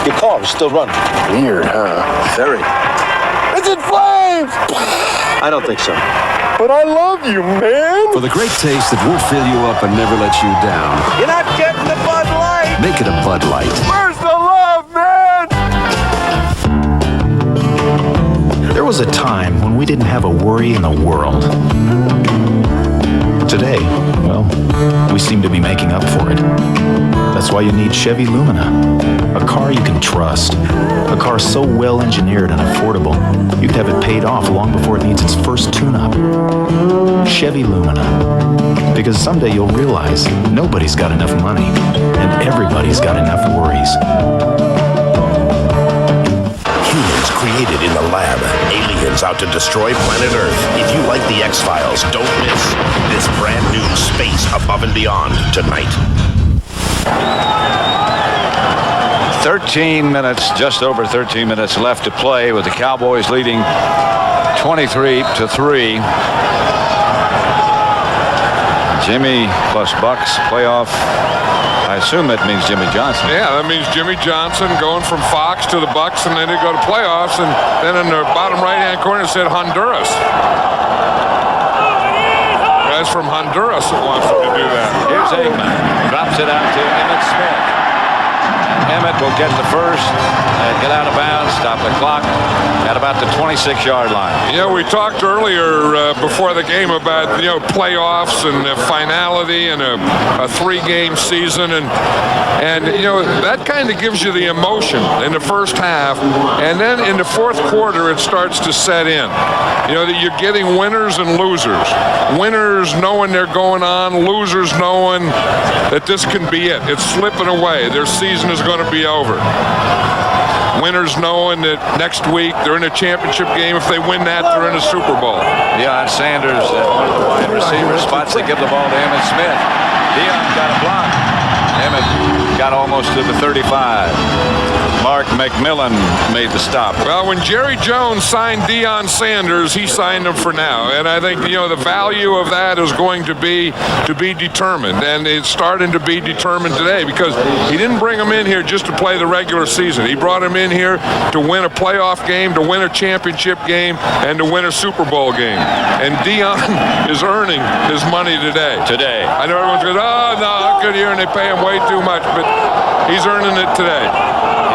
Your car was still running. Weird, huh? Very. It's in flames! I don't think so. But I love you, man! For the great taste that won't fill you up and never let you down. You're not getting the Bud Light. Make it a Bud Light. Where's the love, man? There was a time when we didn't have a worry in the world. Today, well, we seem to be making up for it. That's why you need Chevy Lumina. A car you can trust. A car so well engineered and affordable, you could have it paid off long before it needs its first tune-up. Chevy Lumina. Because someday you'll realize nobody's got enough money, and everybody's got enough worries. Humans created in the lab. Aliens out to destroy planet Earth. If you like the X-Files, don't miss this brand new Space Above and Beyond tonight. 13 minutes, just over 13 minutes left to play with the Cowboys leading 23-3. Jimmy plus Bucks playoff. I assume that means Jimmy Johnson. Yeah, that means Jimmy Johnson going from Fox to the Bucks, and then they go to playoffs, and then in the bottom right-hand corner it said Honduras. Guys from Honduras that wants to do that. Here's Aikman. Drops it out to Emmitt Smith. Emmitt will get the first, get out of bounds, stop the clock at about the 26-yard line. Yeah, we talked earlier before the game about, playoffs and finality and a three-game season. And that kind of gives you the emotion in the first half. And then in the fourth quarter, it starts to set in. That you're getting winners and losers. Winners knowing they're going on, losers knowing that this can be it. It's slipping away. Their season is going to be over. Winners knowing that next week they're in a championship game. If they win that, they're in a Super Bowl. Deion Sanders at one of the wide receiver spots. They give the ball to Emmitt Smith. Deion got a block. Emmitt got almost to the 35. Mark McMillan made the stop. Well, when Jerry Jones signed Deion Sanders, he signed him for now. And I think, the value of that is going to be determined. And it's starting to be determined today because he didn't bring him in here just to play the regular season. He brought him in here to win a playoff game, to win a championship game, and to win a Super Bowl game. And Deion is earning his money today. I know everyone's going, oh, no, good year, and they pay him way too much, but he's earning it today.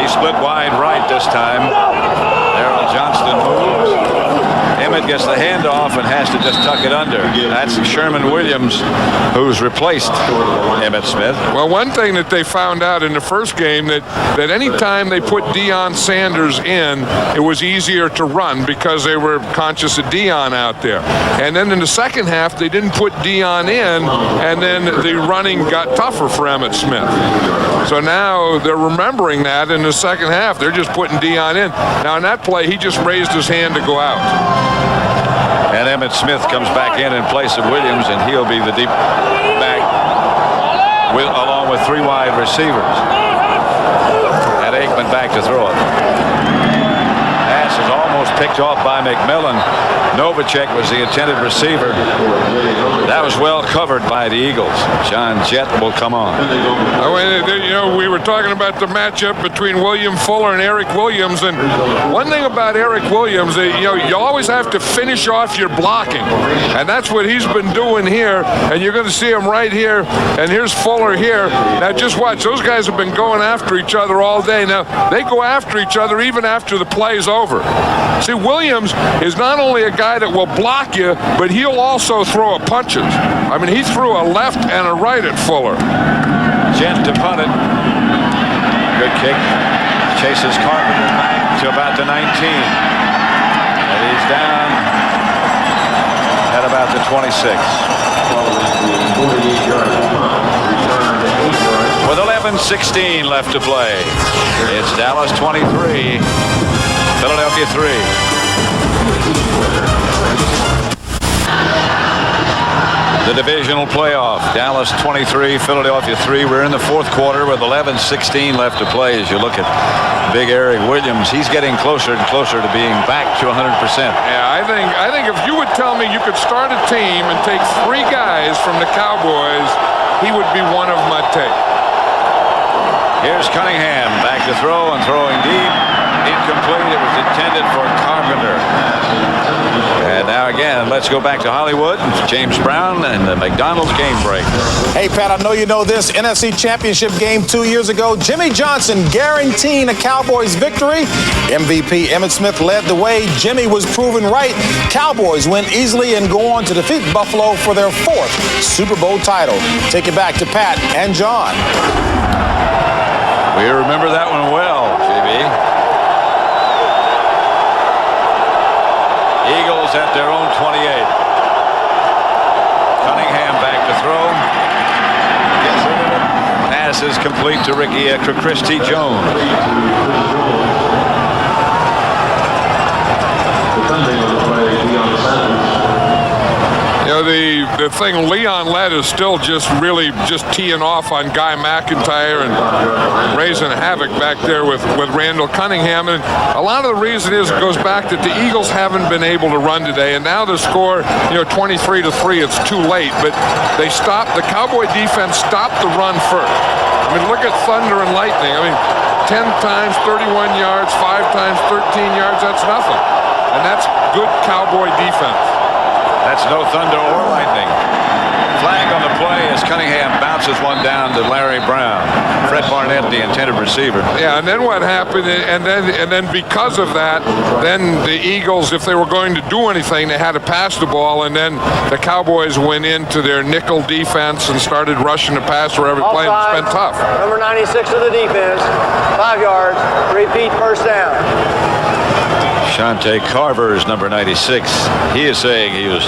He split wide right this time. Darrell Johnston moves. Emmett gets the handoff and has to just tuck it under. That's Sherman Williams, who's replaced Emmitt Smith. Well, one thing that they found out in the first game that any time they put Deion Sanders in, it was easier to run because they were conscious of Deion out there. And then in the second half, they didn't put Deion in, and then the running got tougher for Emmitt Smith. So now they're remembering that in the second half. They're just putting Deion in. Now in that play, he just raised his hand to go out. And Emmitt Smith comes back in place of Williams, and he'll be the deep back along with three wide receivers. And Aikman back to throw it. Pass is almost picked off by McMillan. Novacek was the intended receiver. That was well covered by the Eagles. John Jett will come on. We were talking about the matchup between William Fuller and Eric Williams, and one thing about Eric Williams, you always have to finish off your blocking, and that's what he's been doing here. And you're going to see him right here, and here's Fuller here. Now just watch; those guys have been going after each other all day. Now they go after each other even after the play's over. See, Williams is not only a guy that will block you, but he'll also throw a punches. I mean, he threw a left and a right at Fuller. Jet to punt it. Good kick. Chases Carpenter back to about the 19. And he's down at about the 26. With 11:16 left to play. It's Dallas 23, Philadelphia 3. The divisional playoff, Dallas 23, Philadelphia 3. We're in the fourth quarter with 11:16 left to play. As you look at big Eric Williams, he's getting closer and closer to being back to 100%. Yeah, I think if you would tell me you could start a team and take three guys from the Cowboys, he would be one of my take. Here's Cunningham back to throw and throwing deep. Incomplete. It was intended for Carpenter. And now again, let's go back to Hollywood. James Brown and the McDonald's game break. Hey, Pat, I know you know this. NFC Championship game 2 years ago, Jimmy Johnson guaranteeing a Cowboys victory. MVP Emmitt Smith led the way. Jimmy was proven right. Cowboys win easily and go on to defeat Buffalo for their fourth Super Bowl title. Take it back to Pat and John. We remember that one well, JB. Eagles at their own 28. Cunningham back to throw. Gets rid of it. Pass is complete to Ricky Christie Jones. The thing Leon led is still just teeing off on Guy McIntyre and raising havoc back there with Randall Cunningham. And a lot of the reason it goes back that the Eagles haven't been able to run today. And now the score, 23-3, it's too late. But they stopped, the Cowboy defense stopped the run first. I mean, look at Thunder and Lightning. I mean, 10 times 31 yards, 5 times 13 yards, that's nothing. And that's good Cowboy defense. That's no Thunder or Lightning. Flag on the play as Cunningham bounces one down to Larry Brown. Fred Barnett, the intended receiver. Yeah, and then what happened? And then because of that, then the Eagles, if they were going to do anything, they had to pass the ball. And then the Cowboys went into their nickel defense and started rushing the pass wherever the play. It's been tough. Number 96 of the defense, 5 yards, repeat first down. Shante Carver is number 96. He is saying he was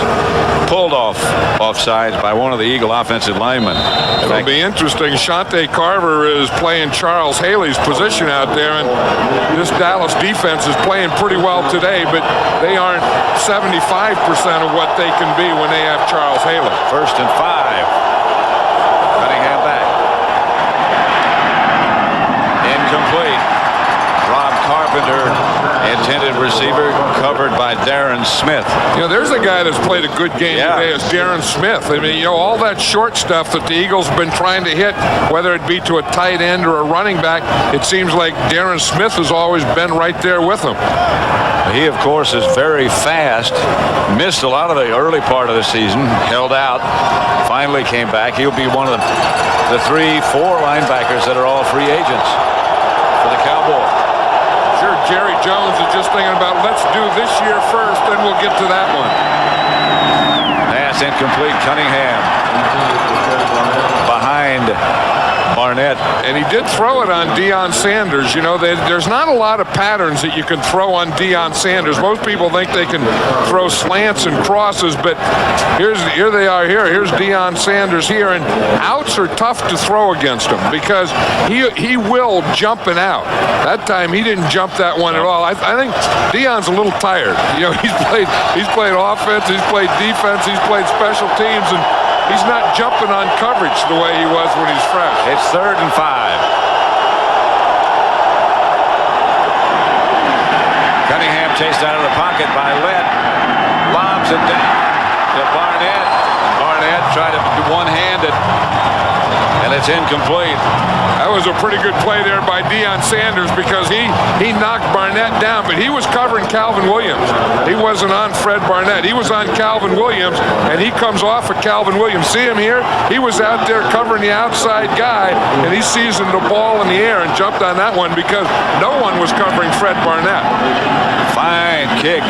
pulled offsides by one of the Eagle offensive linemen. It'll be interesting. Shante Carver is playing Charles Haley's position out there, and this Dallas defense is playing pretty well today, but they aren't 75% of what they can be when they have Charles Haley. 1st and 5. Cunningham back. Incomplete. Carpenter, intended receiver, covered by Darren Smith. You know, there's a guy that's played a good game today is Darren Smith. I mean, you know, all that short stuff that the Eagles have been trying to hit, whether it be to a tight end or a running back, it seems like Darren Smith has always been right there with them. He, of course, is very fast. Missed a lot of the early part of the season. Held out. Finally came back. He'll be one of the 3-4 linebackers that are all free agents for the Cowboys. Sure, Jerry Jones is just thinking about, let's do this year first, then we'll get to that one. Pass incomplete. Cunningham behind Barnett. And he did throw it on Deion Sanders. You know, there's not a lot of patterns that you can throw on Deion Sanders. Most people think they can throw slants and crosses, but here they are here. Here's Deion Sanders here, and outs are tough to throw against him because he will jump an out. That time he didn't jump that one at all. I think Deion's a little tired. You know, he's played offense, he's played defense, he's played special teams, and he's not jumping on coverage the way he was when he's fresh. It's 3rd and 5. Cunningham chased out of the pocket by Lett. Lobs it down to Barnett. Barnett tried to one-hand it, and it's incomplete. That was a pretty good play there by Deion Sanders because he knocked Barnett down, but he was covering Calvin Williams. He wasn't on Fred Barnett. He was on Calvin Williams, and he comes off of Calvin Williams. See him here? He was out there covering the outside guy, and he seasoned the ball in the air and jumped on that one because no one was covering Fred Barnett. Fine kick.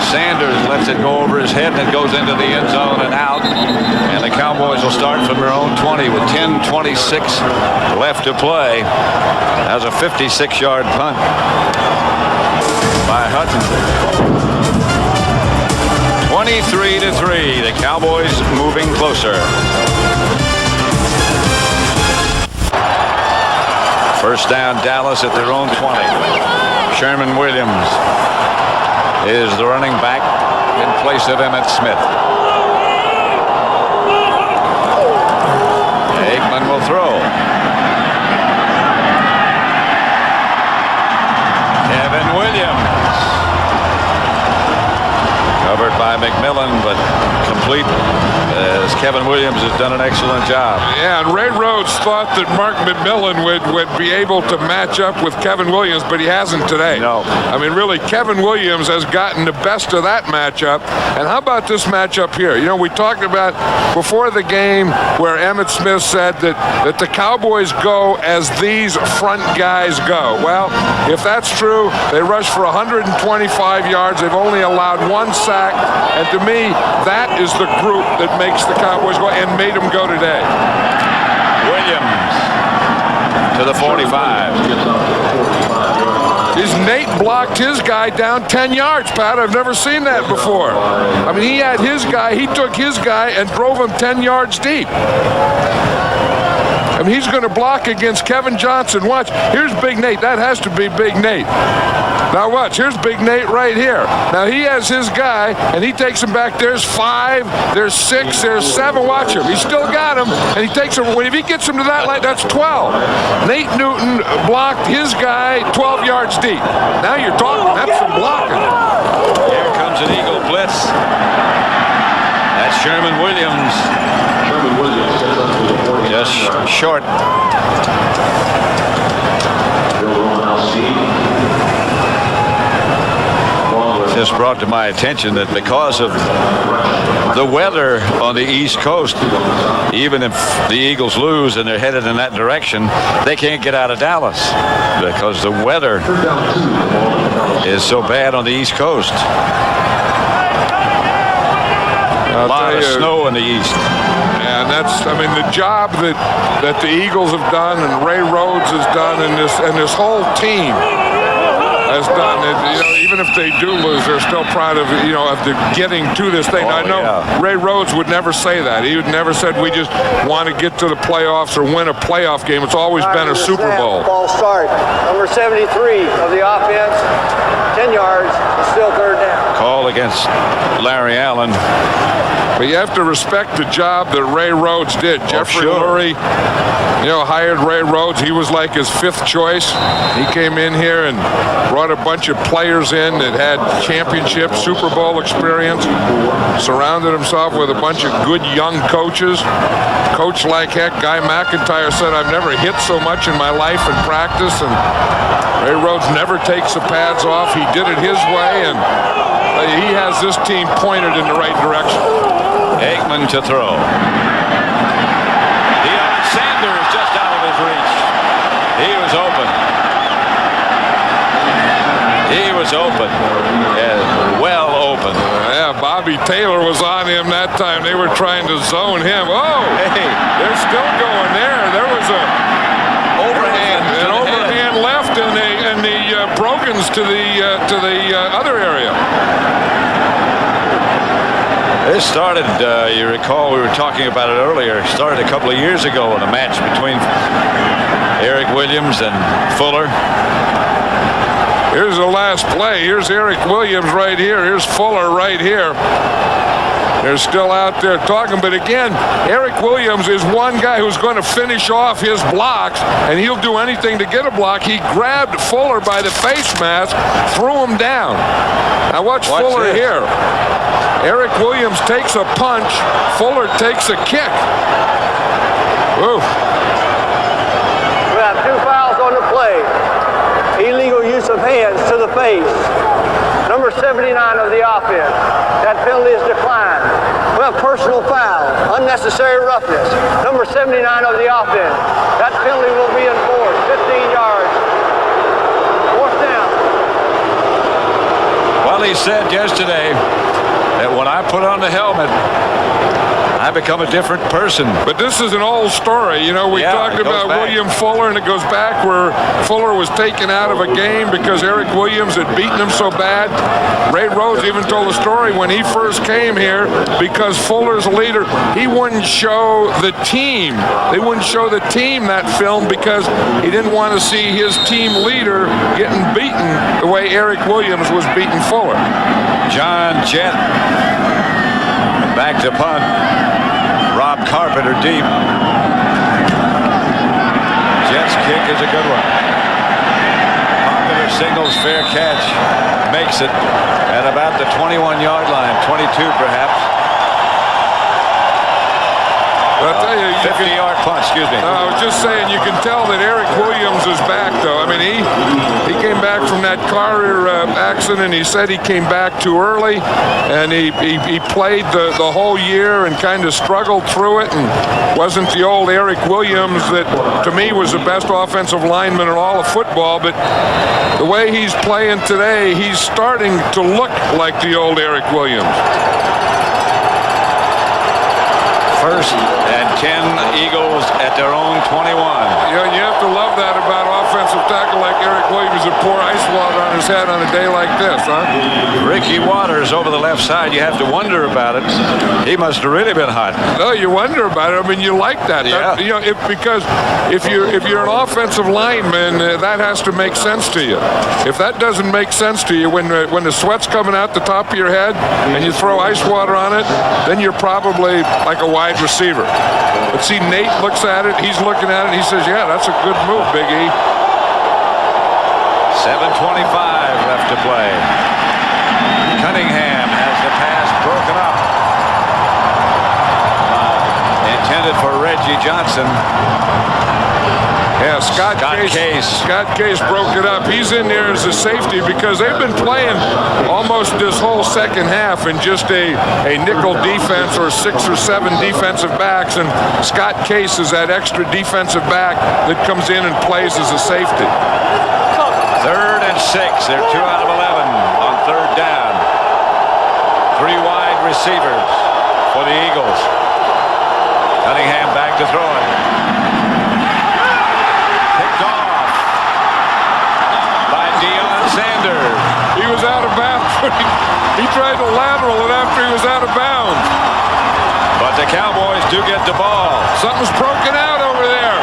Sanders lets it go over his head, and it goes into the end zone and out. And the Cowboys will start from their own 20 with 10:26 left to play. That was a 56-yard punt by Hutton. 23-3. The Cowboys moving closer. First down, Dallas at their own 20. Sherman Williams is the running back in place of Emmitt Smith. Aikman will throw. Kevin Williams. Covered by McMillan, but complete as Kevin Williams has done an excellent job. Yeah, and Ray Rhodes thought that Mark McMillan would be able to match up with Kevin Williams, but he hasn't today. No. I mean, really, Kevin Williams has gotten the best of that matchup. And how about this matchup here? You know, we talked about before the game where Emmitt Smith said that the Cowboys go as these front guys go. Well, if that's true, they rushed for 125 yards. They've only allowed 1 sack. And to me, that is the group that makes the Cowboys go and made them go today. Williams to the 45. Nate blocked his guy down 10 yards, Pat. I've never seen that before. I mean, he had his guy, he took his guy and drove him 10 yards deep. I mean, he's going to block against Kevin Johnson. Watch, here's Big Nate. That has to be Big Nate. Now watch, here's Big Nate right here. Now he has his guy, and he takes him back. There's 5, there's 6, there's 7. Watch him. He's still got him, and he takes him. If he gets him to that line, that's 12. Nate Newton blocked his guy 12 yards deep. Now you're talking. That's some blocking. Here comes an Eagle blitz. That's Sherman Williams. Just short. Just brought to my attention that because of the weather on the East Coast, even if the Eagles lose and they're headed in that direction, they can't get out of Dallas because the weather is so bad on the East Coast. A lot of snow in the East. And that's, I mean, the job that the Eagles have done and Ray Rhodes has done and this whole team has done it. You know, even if they do lose, they're still proud of, you know, of the getting to this thing. I know Ray Rhodes would never say that. He would never said we just want to get to the playoffs or win a playoff game. It's always been a Super Bowl. Ball start. Number 73 of the offense, 10 yards, still 3rd down. Call against Larry Allen. But you have to respect the job that Ray Rhodes did. Jeffrey Lurie, hired Ray Rhodes. He was like his fifth choice. He came in here and brought a bunch of players in that had championship, Super Bowl experience, surrounded himself with a bunch of good young coaches. Coach like heck. Guy McIntyre said, I've never hit so much in my life in practice, and Ray Rhodes never takes the pads off. He did it his way, and he has this team pointed in the right direction. Aikman to throw. Deion Sanders just out of his reach. He was open. He was open. Yeah, well open. Bobby Taylor was on him that time. They were trying to zone him. Oh, hey, they're still going there. There was an overhand left, and the Brogans to the other area. This started, you recall, we were talking about it earlier, started a couple of years ago in a match between Eric Williams and Fuller. Here's the last play. Here's Eric Williams right here. Here's Fuller right here. They're still out there talking, but again, Eric Williams is one guy who's going to finish off his blocks, and he'll do anything to get a block. He grabbed Fuller by the face mask, threw him down. Now watch Fuller here. Eric Williams takes a punch. Fuller takes a kick. Woo. We have 2 fouls on the play. Illegal use of hands to the face. Number 79 of the offense. That penalty is declined. We have personal foul, unnecessary roughness. Number 79 of the offense. That penalty will be enforced. 15 yards. Fourth down. Well, he said yesterday that when I put on the helmet, I become a different person. But this is an old story. We talked about William Fuller, and it goes back where Fuller was taken out of a game because Eric Williams had beaten him so bad. Ray Rhodes even told a story when he first came here, because Fuller's leader, he wouldn't show the team. They wouldn't show the team that film because he didn't want to see his team leader getting beaten the way Eric Williams was beating Fuller. John Jett back to punt. Rob Carpenter deep. Jett's kick is a good one. Carpenter signals fair catch. Makes it at about the 21-yard line. 22 perhaps. I'll tell you, 50-yard punt, excuse me. I was just saying, you can tell that Eric Williams is back, though. I mean, he came back from that car accident. He said he came back too early, and he played the whole year and kind of struggled through it, and wasn't the old Eric Williams that, to me, was the best offensive lineman in all of football. But the way he's playing today, he's starting to look like the old Eric Williams. First and 10 Eagles at their own 21. And you have to love that about offensive tackle like Eric Williams and pour ice water on his head on a day like this, huh? Ricky Waters over the left side. You have to wonder about it. He must have really been hot. No, you wonder about it. I mean, you like that. Yeah. Because if you're an offensive lineman, that has to make sense to you. If that doesn't make sense to you, when the sweat's coming out the top of your head and you throw ice water on it, then you're probably like a wide receiver. But see, Nate looks at it. He's looking at it. He says, yeah, that's a good move, Big E. 7:25 left to play. Cunningham has the pass broken up. Intended for Reggie Johnson. Yeah, Scott Case broke it up. He's in there as a safety because they've been playing almost this whole second half in just a nickel defense or 6 or 7 defensive backs, and Scott Case is that extra defensive back that comes in and plays as a safety. 3rd and 6. They're 2 out of 11 on 3rd down. 3 wide receivers for the Eagles. Cunningham back to throw it. Picked off by Deion Sanders. He was out of bounds. He tried to lateral it after he was out of bounds. But the Cowboys do get the ball. Something's broken out over there.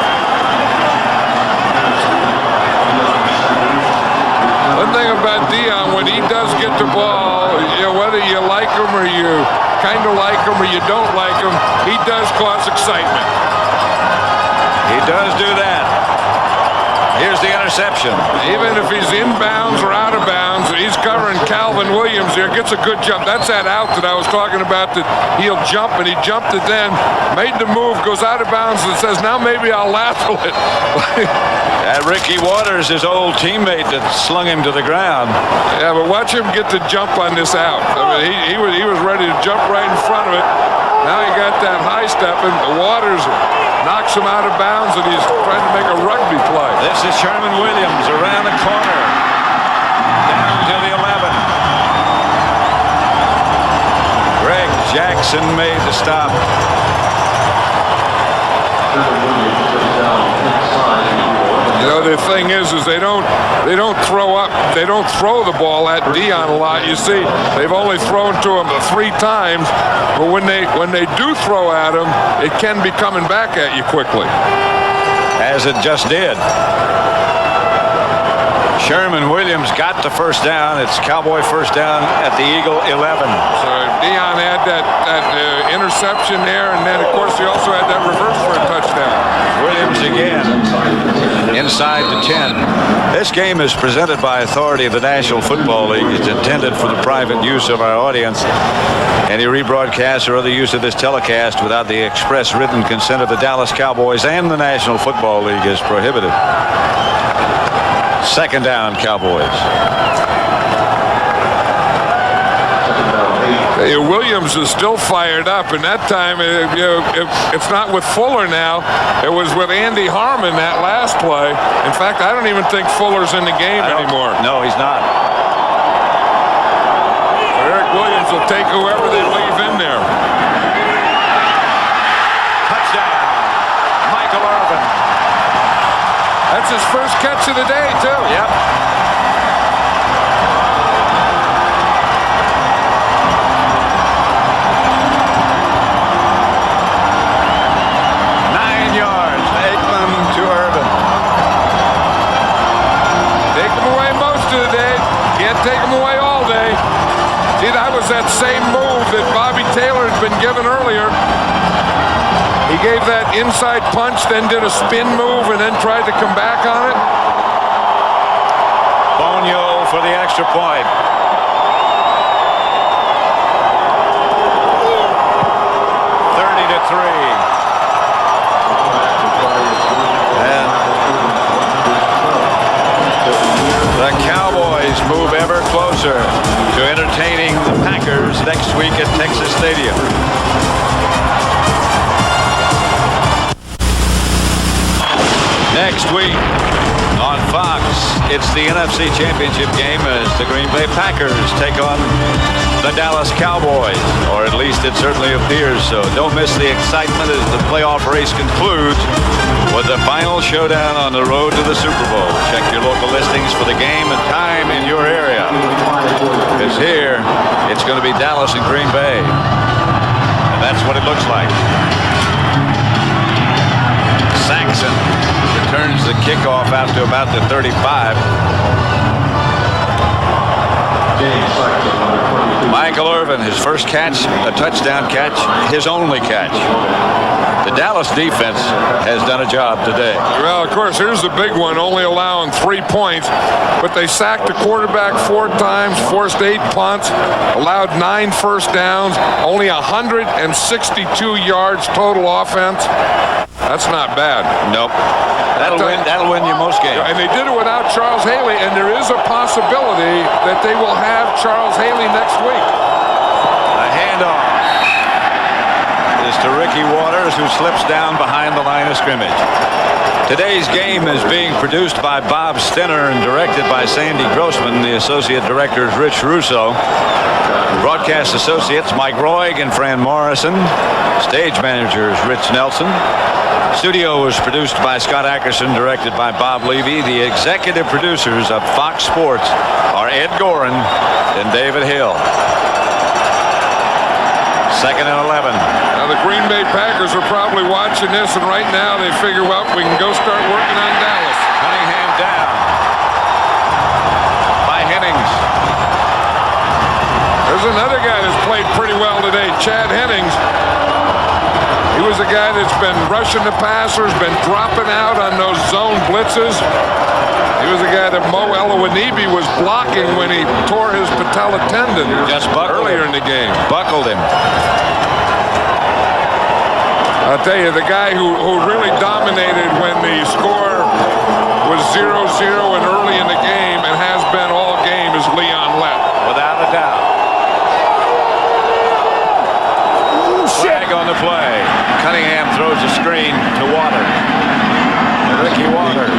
One thing about Deion, when he does get the ball, whether you like him or you kind of like him or you don't like him, he does cause excitement. He does do that. Here's the interception. Even if he's inbounds or out of bounds, he's covering Calvin Williams here. Gets a good jump. That's that out that I was talking about, that he'll jump, and he jumped it then, made the move, goes out of bounds, and says, now maybe I'll lateral it. That Ricky Waters, his old teammate that slung him to the ground. Yeah, but watch him get the jump on this out. I mean, he was ready to jump right in front of it. Now he got that high step, and the Waters knocks him out of bounds, and he's trying to make a rugby play. This is Sherman Williams around the corner, down to the 11. Greg Jackson made the stop. You know, the thing is they don't throw the ball at Dion a lot. You see, they've only thrown to him 3 times, but when they do throw at him, it can be coming back at you quickly. As it just did. Sherman Williams got the first down. It's Cowboy first down at the Eagle 11. So Dion had that interception there, and then, of course, he also had that reverse for a touchdown. Williams again inside the 10. This game is presented by authority of the National Football League. It's intended for the private use of our audience. Any rebroadcast or other use of this telecast without the express written consent of the Dallas Cowboys and the National Football League is prohibited. Second down, Cowboys. Williams is still fired up, and that time, it's not with Fuller now. It was with Andy Harmon that last play. In fact, I don't even think Fuller's in the game anymore. No, he's not. Eric Williams will take whoever they leave in there. Touchdown, Michael Irvin. That's his first catch of the day, too. Yep. Take him away all day. See, that was that same move that Bobby Taylor had been given earlier. He gave that inside punch, then did a spin move, and then tried to come back on it. Bonio for the extra point. Move ever closer to entertaining the Packers next week at Texas Stadium. Next week on Fox, it's the NFC Championship game as the Green Bay Packers take on the Dallas Cowboys, or at least it certainly appears so. Don't miss the excitement as the playoff race concludes with the final showdown on the road to the Super Bowl. Check your local listings for the game and time in your area. Because here, it's going to be Dallas and Green Bay. And that's what it looks like. Saxon returns the kickoff out to about the 35. Michael Irvin, his first catch, a touchdown catch, his only catch. The Dallas defense has done a job today. Well, of course, here's the big one, only allowing 3 points, but they sacked the quarterback 4 times, forced 8 punts, allowed 9 first downs, only 162 yards total offense. That's not bad. Nope. That'll win you most games. And they did it without Charles Haley, and there is a possibility that they will have Charles Haley next week. A handoff is to Ricky Waters, who slips down behind the line of scrimmage. Today's game is being produced by Bob Stenner and directed by Sandy Grossman. The associate director is Rich Russo. Broadcast associates Mike Roig and Fran Morrison. Stage manager is Rich Nelson. Studio was produced by Scott Ackerson, directed by Bob Levy. The executive producers of Fox Sports are Ed Gorin and David Hill. Second and 11. Now the Green Bay Packers are probably watching this, and right now they figure, well, we can go start working on Dallas. Cunningham down by Hennings. There's another guy that's played pretty well today. Chad Hennings. He was a guy that's been rushing the passers, been dropping out on those zone blitzes. He was a guy that Mo Elowanibi was blocking when he tore his patella tendon just earlier in the game. Buckled him. I'll tell you, the guy who really dominated when the score was 0-0 and early in the game and has been all game is Leon Lett. Without a doubt. Flag on the play. Cunningham throws a screen to Waters. Ricky Waters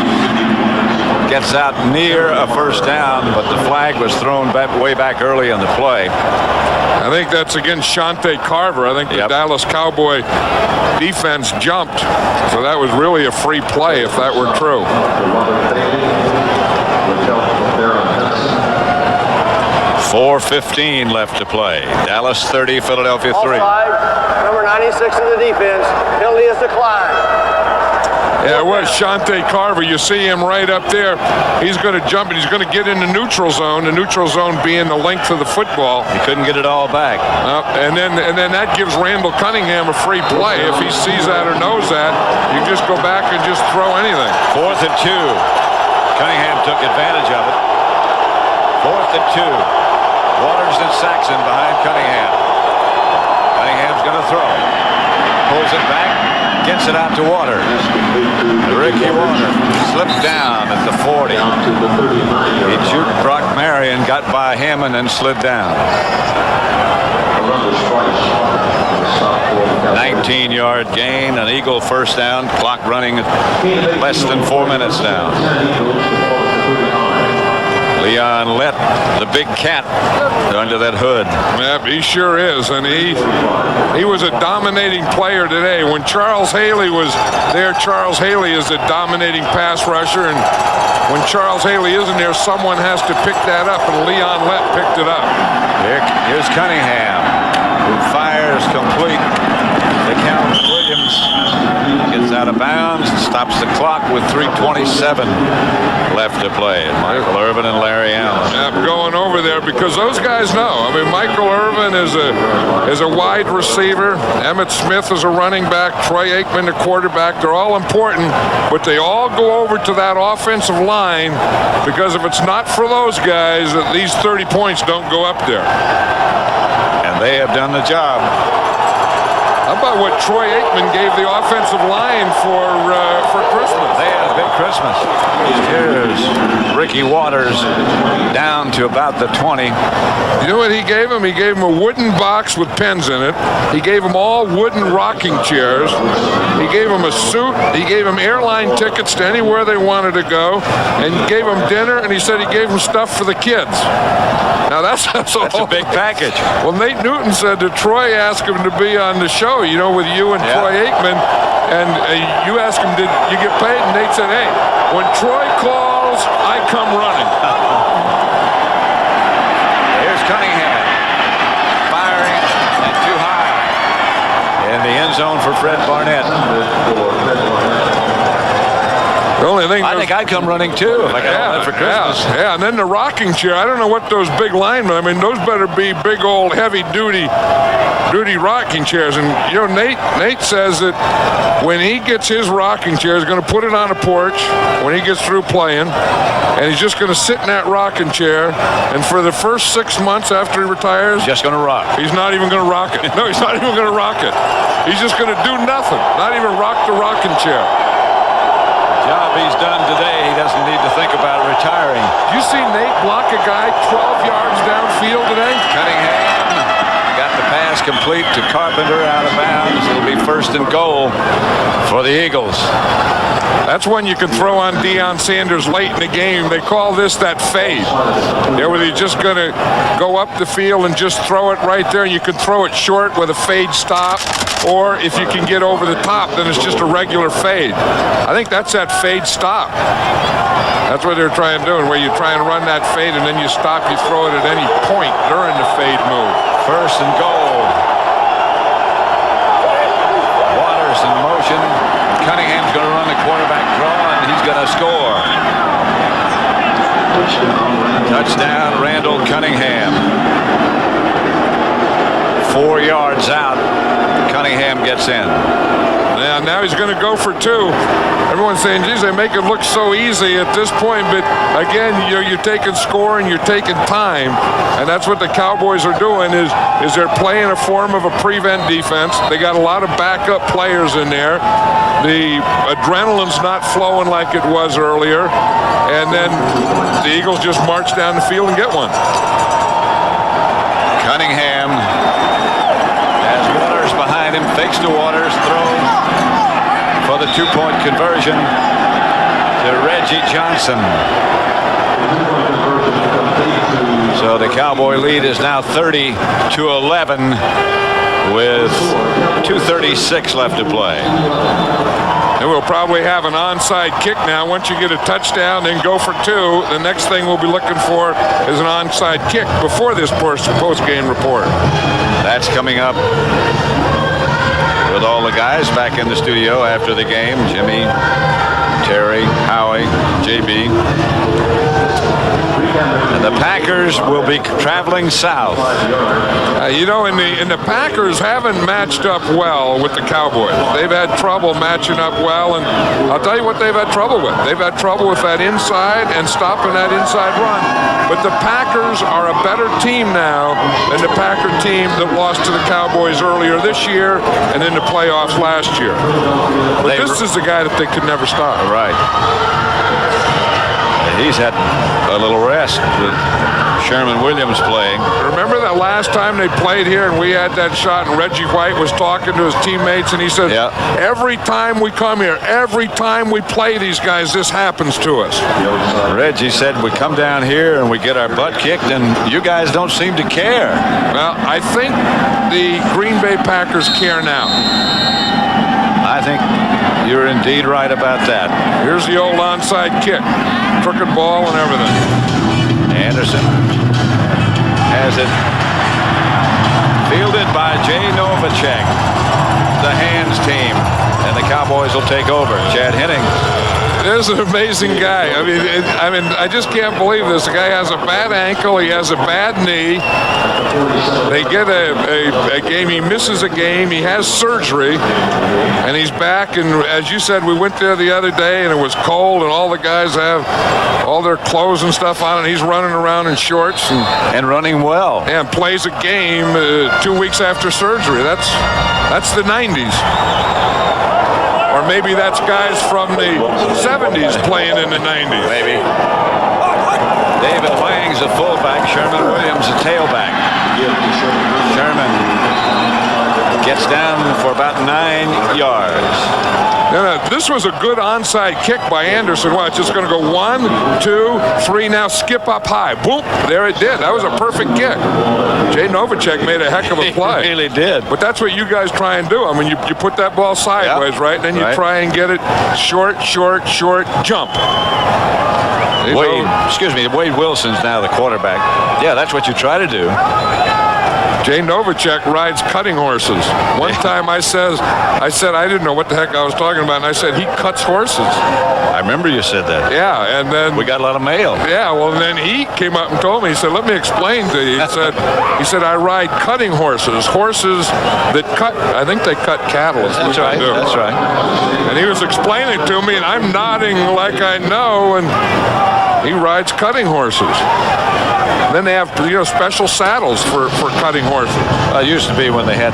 gets out near a first down, but the flag was thrown way back early in the play. I think that's against Shante Carver. I think the Dallas Cowboy defense jumped, so that was really a free play if that were true. 4:15 left to play. Dallas 30, Philadelphia 3. Offside, number 96 in the defense. Penalty is declined. Yeah, it was Shante Carver. You see him right up there. He's going to jump and he's going to get in the neutral zone. The neutral zone being the length of the football. He couldn't get it all back. And then that gives Randall Cunningham a free play. If he sees that or knows that, you just go back and just throw anything. 4th and 2. Cunningham took advantage of it. 4th and 2. Waters and Saxon behind Cunningham. Cunningham's going to throw. Pulls it back. Gets it out to Waters. Ricky Waters slipped down at the 40. He juked Brock Marion, got by him, and then slid down. 19-yard gain, an Eagle first down. Clock running less than 4 minutes now. Leon Lett, the big cat, under that hood. Yep, he sure is, and he was a dominating player today. When Charles Haley was there, Charles Haley is a dominating pass rusher, and when Charles Haley isn't there, someone has to pick that up, and Leon Lett picked it up. Here's Cunningham, who fires complete to Calvin Williams. Gets out of bounds and stops the clock with 3:27 left to play. Michael Irvin and Larry Allen. I'm going over there because those guys know. I mean, Michael Irvin is a wide receiver. Emmitt Smith is a running back. Troy Aikman, the quarterback. They're all important, but they all go over to that offensive line because if it's not for those guys, these 30 points don't go up there. And they have done the job. How about what Troy Aikman gave the offensive line for Christmas? They had a big Christmas. Here's Ricky Waters down to about the 20. You know what he gave him? He gave him a wooden box with pens in it. He gave him all wooden rocking chairs. He gave him a suit. He gave him airline tickets to anywhere they wanted to go. And he gave him dinner, and he said he gave him stuff for the kids. Now that's a big package. Well, Nate Newton said that Troy asked him to be on the show, you know, with you and Troy Aikman, and you asked him, did you get paid? And Nate said, hey, when Troy calls, I come running. Here's Cunningham, firing and too high in the end zone for Fred Barnett. The only thing I think I'd come running too if I got all that for Christmas. Yeah, and then the rocking chair. I don't know what those big linemen. I mean, those better be big old heavy duty rocking chairs. And you know, Nate says that when he gets his rocking chair, he's going to put it on a porch when he gets through playing, and he's just going to sit in that rocking chair. And for the first 6 months after he retires, just going to rock. He's not even going to rock it. No, he's not even going to rock it. He's just going to do nothing. Not even rock the rocking chair. Job he's done today, he doesn't need to think about retiring. Did you see Nate block a guy 12 yards downfield today? Cunningham got the pass complete to Carpenter out of bounds. It'll be 1st and goal for the Eagles. That's when you can throw on Deion Sanders late in the game. They call this that fade. There where you're just going to go up the field and just throw it right there. And you can throw it short with a fade stop. Or if you can get over the top, then it's just a regular fade. I think that's that fade stop. That's what they're trying to do, where you try and run that fade and then you stop, you throw it at any point during the fade move. 1st and goal. Waters in motion. Cunningham's going to run the quarterback draw, and he's going to score. Touchdown, Randall Cunningham. 4 yards out. Cunningham gets in. Yeah, now he's going to go for 2. Everyone's saying, geez, they make it look so easy at this point. But again, you're taking score and you're taking time. And that's what the Cowboys are doing is they're playing a form of a prevent defense. They got a lot of backup players in there. The adrenaline's not flowing like it was earlier. And then the Eagles just march down the field and get one. Cunningham has Waters behind him, fakes to Waters, throws for the 2-point conversion to Reggie Johnson. So the Cowboy lead is now 30-11 with 2:36 left to play. And we'll probably have an onside kick now. Once you get a touchdown, then go for 2. The next thing we'll be looking for is an onside kick before this post-game report. That's coming up with all the guys back in the studio after the game. Jimmy, Terry, Howie, JB. And the Packers will be traveling south. And the Packers haven't matched up well with the Cowboys. They've had trouble matching up well, and I'll tell you what they've had trouble with. They've had trouble with that inside and stopping that inside run. But the Packers are a better team now than the Packer team that lost to the Cowboys earlier this year and in the playoffs last year. But this is the guy that they could never stop. Right. He's had a little rest with Sherman Williams playing. Remember that last time they played here and we had that shot and Reggie White was talking to his teammates and he said, every time we come here, every time we play these guys, this happens to us. Reggie said we come down here and we get our butt kicked and you guys don't seem to care. Well, I think the Green Bay Packers care now. I think you're indeed right about that. Here's the old onside kick. Crooked ball and everything. Anderson has it fielded by Jay Novacek. The hands team. And the Cowboys will take over. Chad Henning. This is an amazing guy. I mean, I just can't believe this. The guy has a bad ankle. He has a bad knee. They get a game. He misses a game. He has surgery, and he's back. And as you said, we went there the other day, and it was cold, and all the guys have all their clothes and stuff on, and he's running around in shorts and running well. And plays a game 2 weeks after surgery. That's the 90s. Or maybe that's guys from the 70s playing in the 90s. Maybe. David Lang's a fullback. Sherman Williams a tailback. Sherman gets down for about 9 yards. This was a good onside kick by Anderson. Watch, it's going to go 1, 2, 3. Now skip up high. Boom. There it did. That was a perfect kick. Jay Novacek made a heck of a play. He really did. But that's what you guys try and do. I mean, you put that ball sideways, right? And then you try and get it short, jump. Wade Wilson's now the quarterback. Yeah, that's what you try to do. Jay Novacek rides cutting horses. One time I said I didn't know what the heck I was talking about, and I said he cuts horses. I remember you said that. Yeah, and then we got a lot of mail. Yeah, well, and then he came up and told me. He said, "Let me explain to you." He said I ride cutting horses that cut. I think they cut cattle. That's right. That's right. And he was explaining it to me, and I'm nodding like I know, and he rides cutting horses. And then they have special saddles for cutting horses. It used to be when they had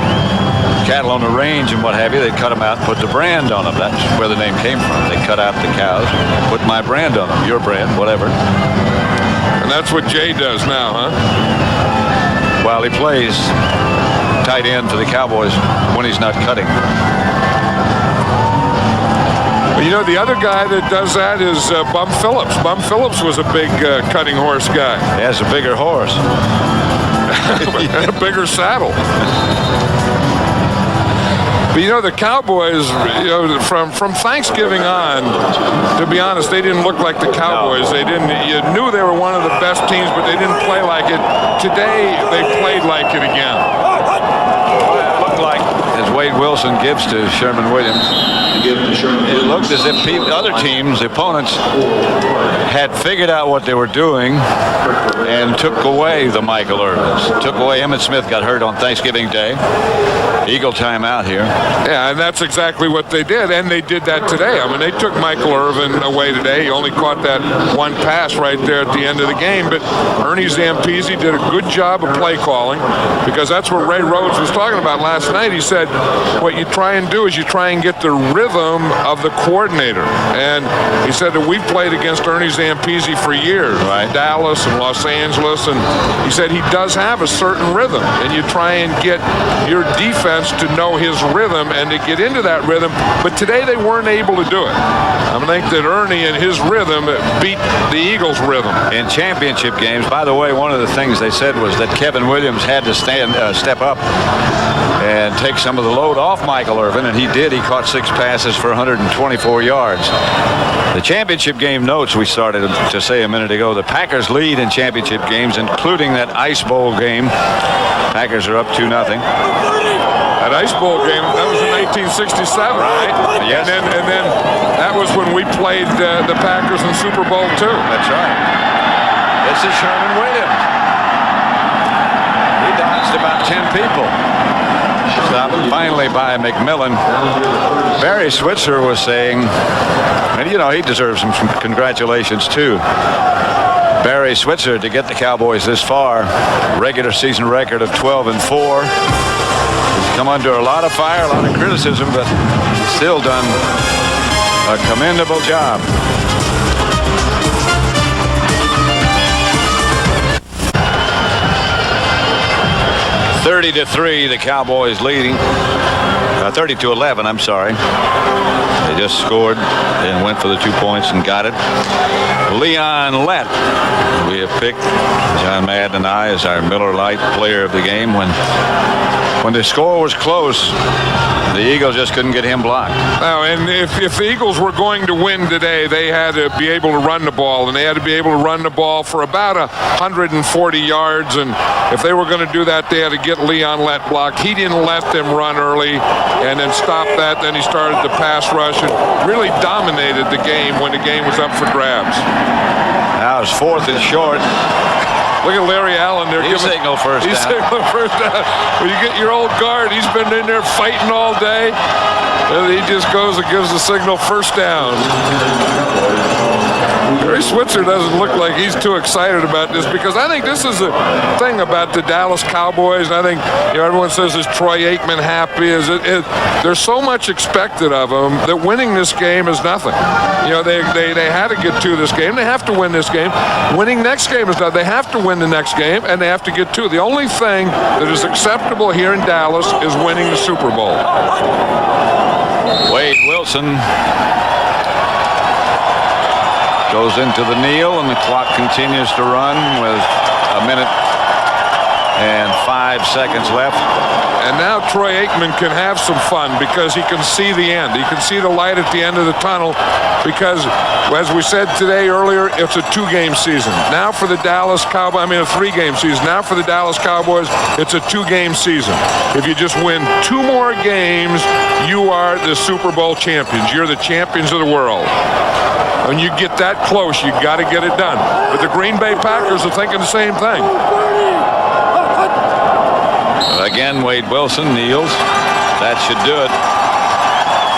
cattle on the range and what have you, they'd cut them out and put the brand on them. That's where the name came from. They cut out the cows, put my brand on them, your brand, whatever. And that's what Jay does now, huh? Well, he plays tight end for the Cowboys when he's not cutting. Well, the other guy that does that is Bum Phillips. Bum Phillips was a big cutting horse guy. He has a bigger horse. And a bigger saddle. But the Cowboys, from Thanksgiving on, to be honest, they didn't look like the Cowboys. They didn't. You knew they were one of the best teams, but they didn't play like it. Today, they played like it again. It looked like as Wade Wilson gives to Sherman Williams. It looked as if other teams, the opponents, had figured out what they were doing and took away the Michael Irvins. Took away Emmitt Smith, got hurt on Thanksgiving Day. Eagle timeout here. Yeah, and that's exactly what they did, and they did that today. I mean, they took Michael Irvin away today. He only caught that one pass right there at the end of the game, but Ernie Zampese did a good job of play calling, because that's what Ray Rhodes was talking about last night. He said, what you try and do is you try and get the rhythm of the coordinator, and he said that we've played against Ernie Zampese for years, right? Dallas and Los Angeles, and he said he does have a certain rhythm, and you try and get your defense to know his rhythm and to get into that rhythm, but today they weren't able to do it. I think that Ernie and his rhythm beat the Eagles' rhythm. In championship games, by the way, one of the things they said was that Kevin Williams had to step up and take some of the load off Michael Irvin, and he did. He caught 6 passes for 124 yards. The championship game notes we started to say a minute ago, the Packers lead in championship games, including that Ice Bowl game. Packers are up 2-0. That Ice Bowl game, that was in 1967, right? Yes. And then that was when we played the Packers in Super Bowl II. That's right. This is Sherman Williams. He dodged about 10 people. Stopped finally by McMillan. Barry Switzer was saying, and you know, he deserves some congratulations too. Barry Switzer to get the Cowboys this far, regular season record of 12-4. He's come under a lot of fire, a lot of criticism, but still done a commendable job. (30-3), the Cowboys leading. 30-11, I'm sorry. They just scored and went for the 2 points and got it. Leon Lett, we have picked, John Madden and I, as our Miller Lite player of the game. When the score was close, the Eagles just couldn't get him blocked. Oh, and if the Eagles were going to win today, they had to be able to run the ball, and they had to be able to run the ball for about 140 yards, and if they were going to do that, they had to get Leon Lett blocked. He didn't let them run early and then stop that. Then he started the pass rush and really dominated the game when the game was up for grabs. Now it's 4th and short. Look at Larry Allen there. He signaled first down. He signaled first down. When you get your old guard, he's been in there fighting all day. And he just goes and gives the signal first down. Barry Switzer doesn't look like he's too excited about this, because I think this is a thing about the Dallas Cowboys. And I think, you know, everyone says, is Troy Aikman happy? There's so much expected of them that winning this game is nothing. You know, they had to get to this game. They have to win this game. Winning next game is nothing. They have to win the next game, and they have to get to. The only thing that is acceptable here in Dallas is winning the Super Bowl. Wade Wilson goes into the kneel, and the clock continues to run with 1 minute and 5 seconds left. And now Troy Aikman can have some fun, because he can see the end. He can see the light at the end of the tunnel, because, as we said today earlier, it's a 2-game season. Now for the Dallas Cowboys, a 3-game season. Now for the Dallas Cowboys, it's a 2-game season. If you just win 2 more games, you are the Super Bowl champions. You're the champions of the world. When you get that close, you got to get it done. But the Green Bay Packers are thinking the same thing. Again, Wade Wilson kneels. That should do it.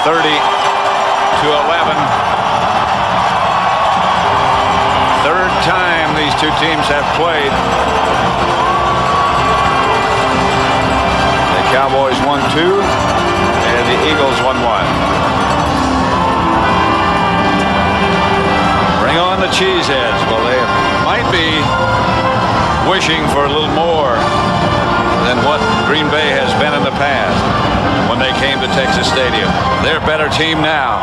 30-11. Third time these two teams have played. The Cowboys won 2, and the Eagles won 1. Bring on the Cheeseheads. Well, they might be wishing for a little more than what Green Bay has been in the past when they came to Texas Stadium. They're a better team now.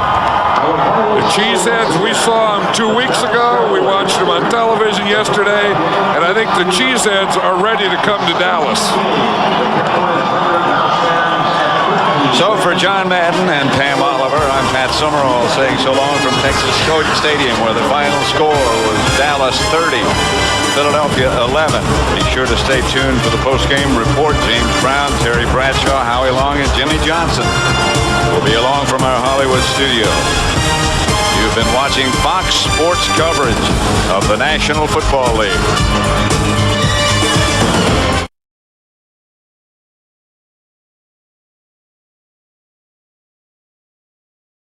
The Cheeseheads, we saw them 2 weeks ago. We watched them on television yesterday, and I think the Cheeseheads are ready to come to Dallas. So for John Madden and Pam Oliver, I'm Pat Summerall saying so long from Texas Stadium, where the final score was Dallas 30, Philadelphia 11. Be sure to stay tuned for the post-game report. James Brown, Terry Bradshaw, Howie Long, and Jimmy Johnson will be along from our Hollywood studio. You've been watching Fox Sports coverage of the National Football League.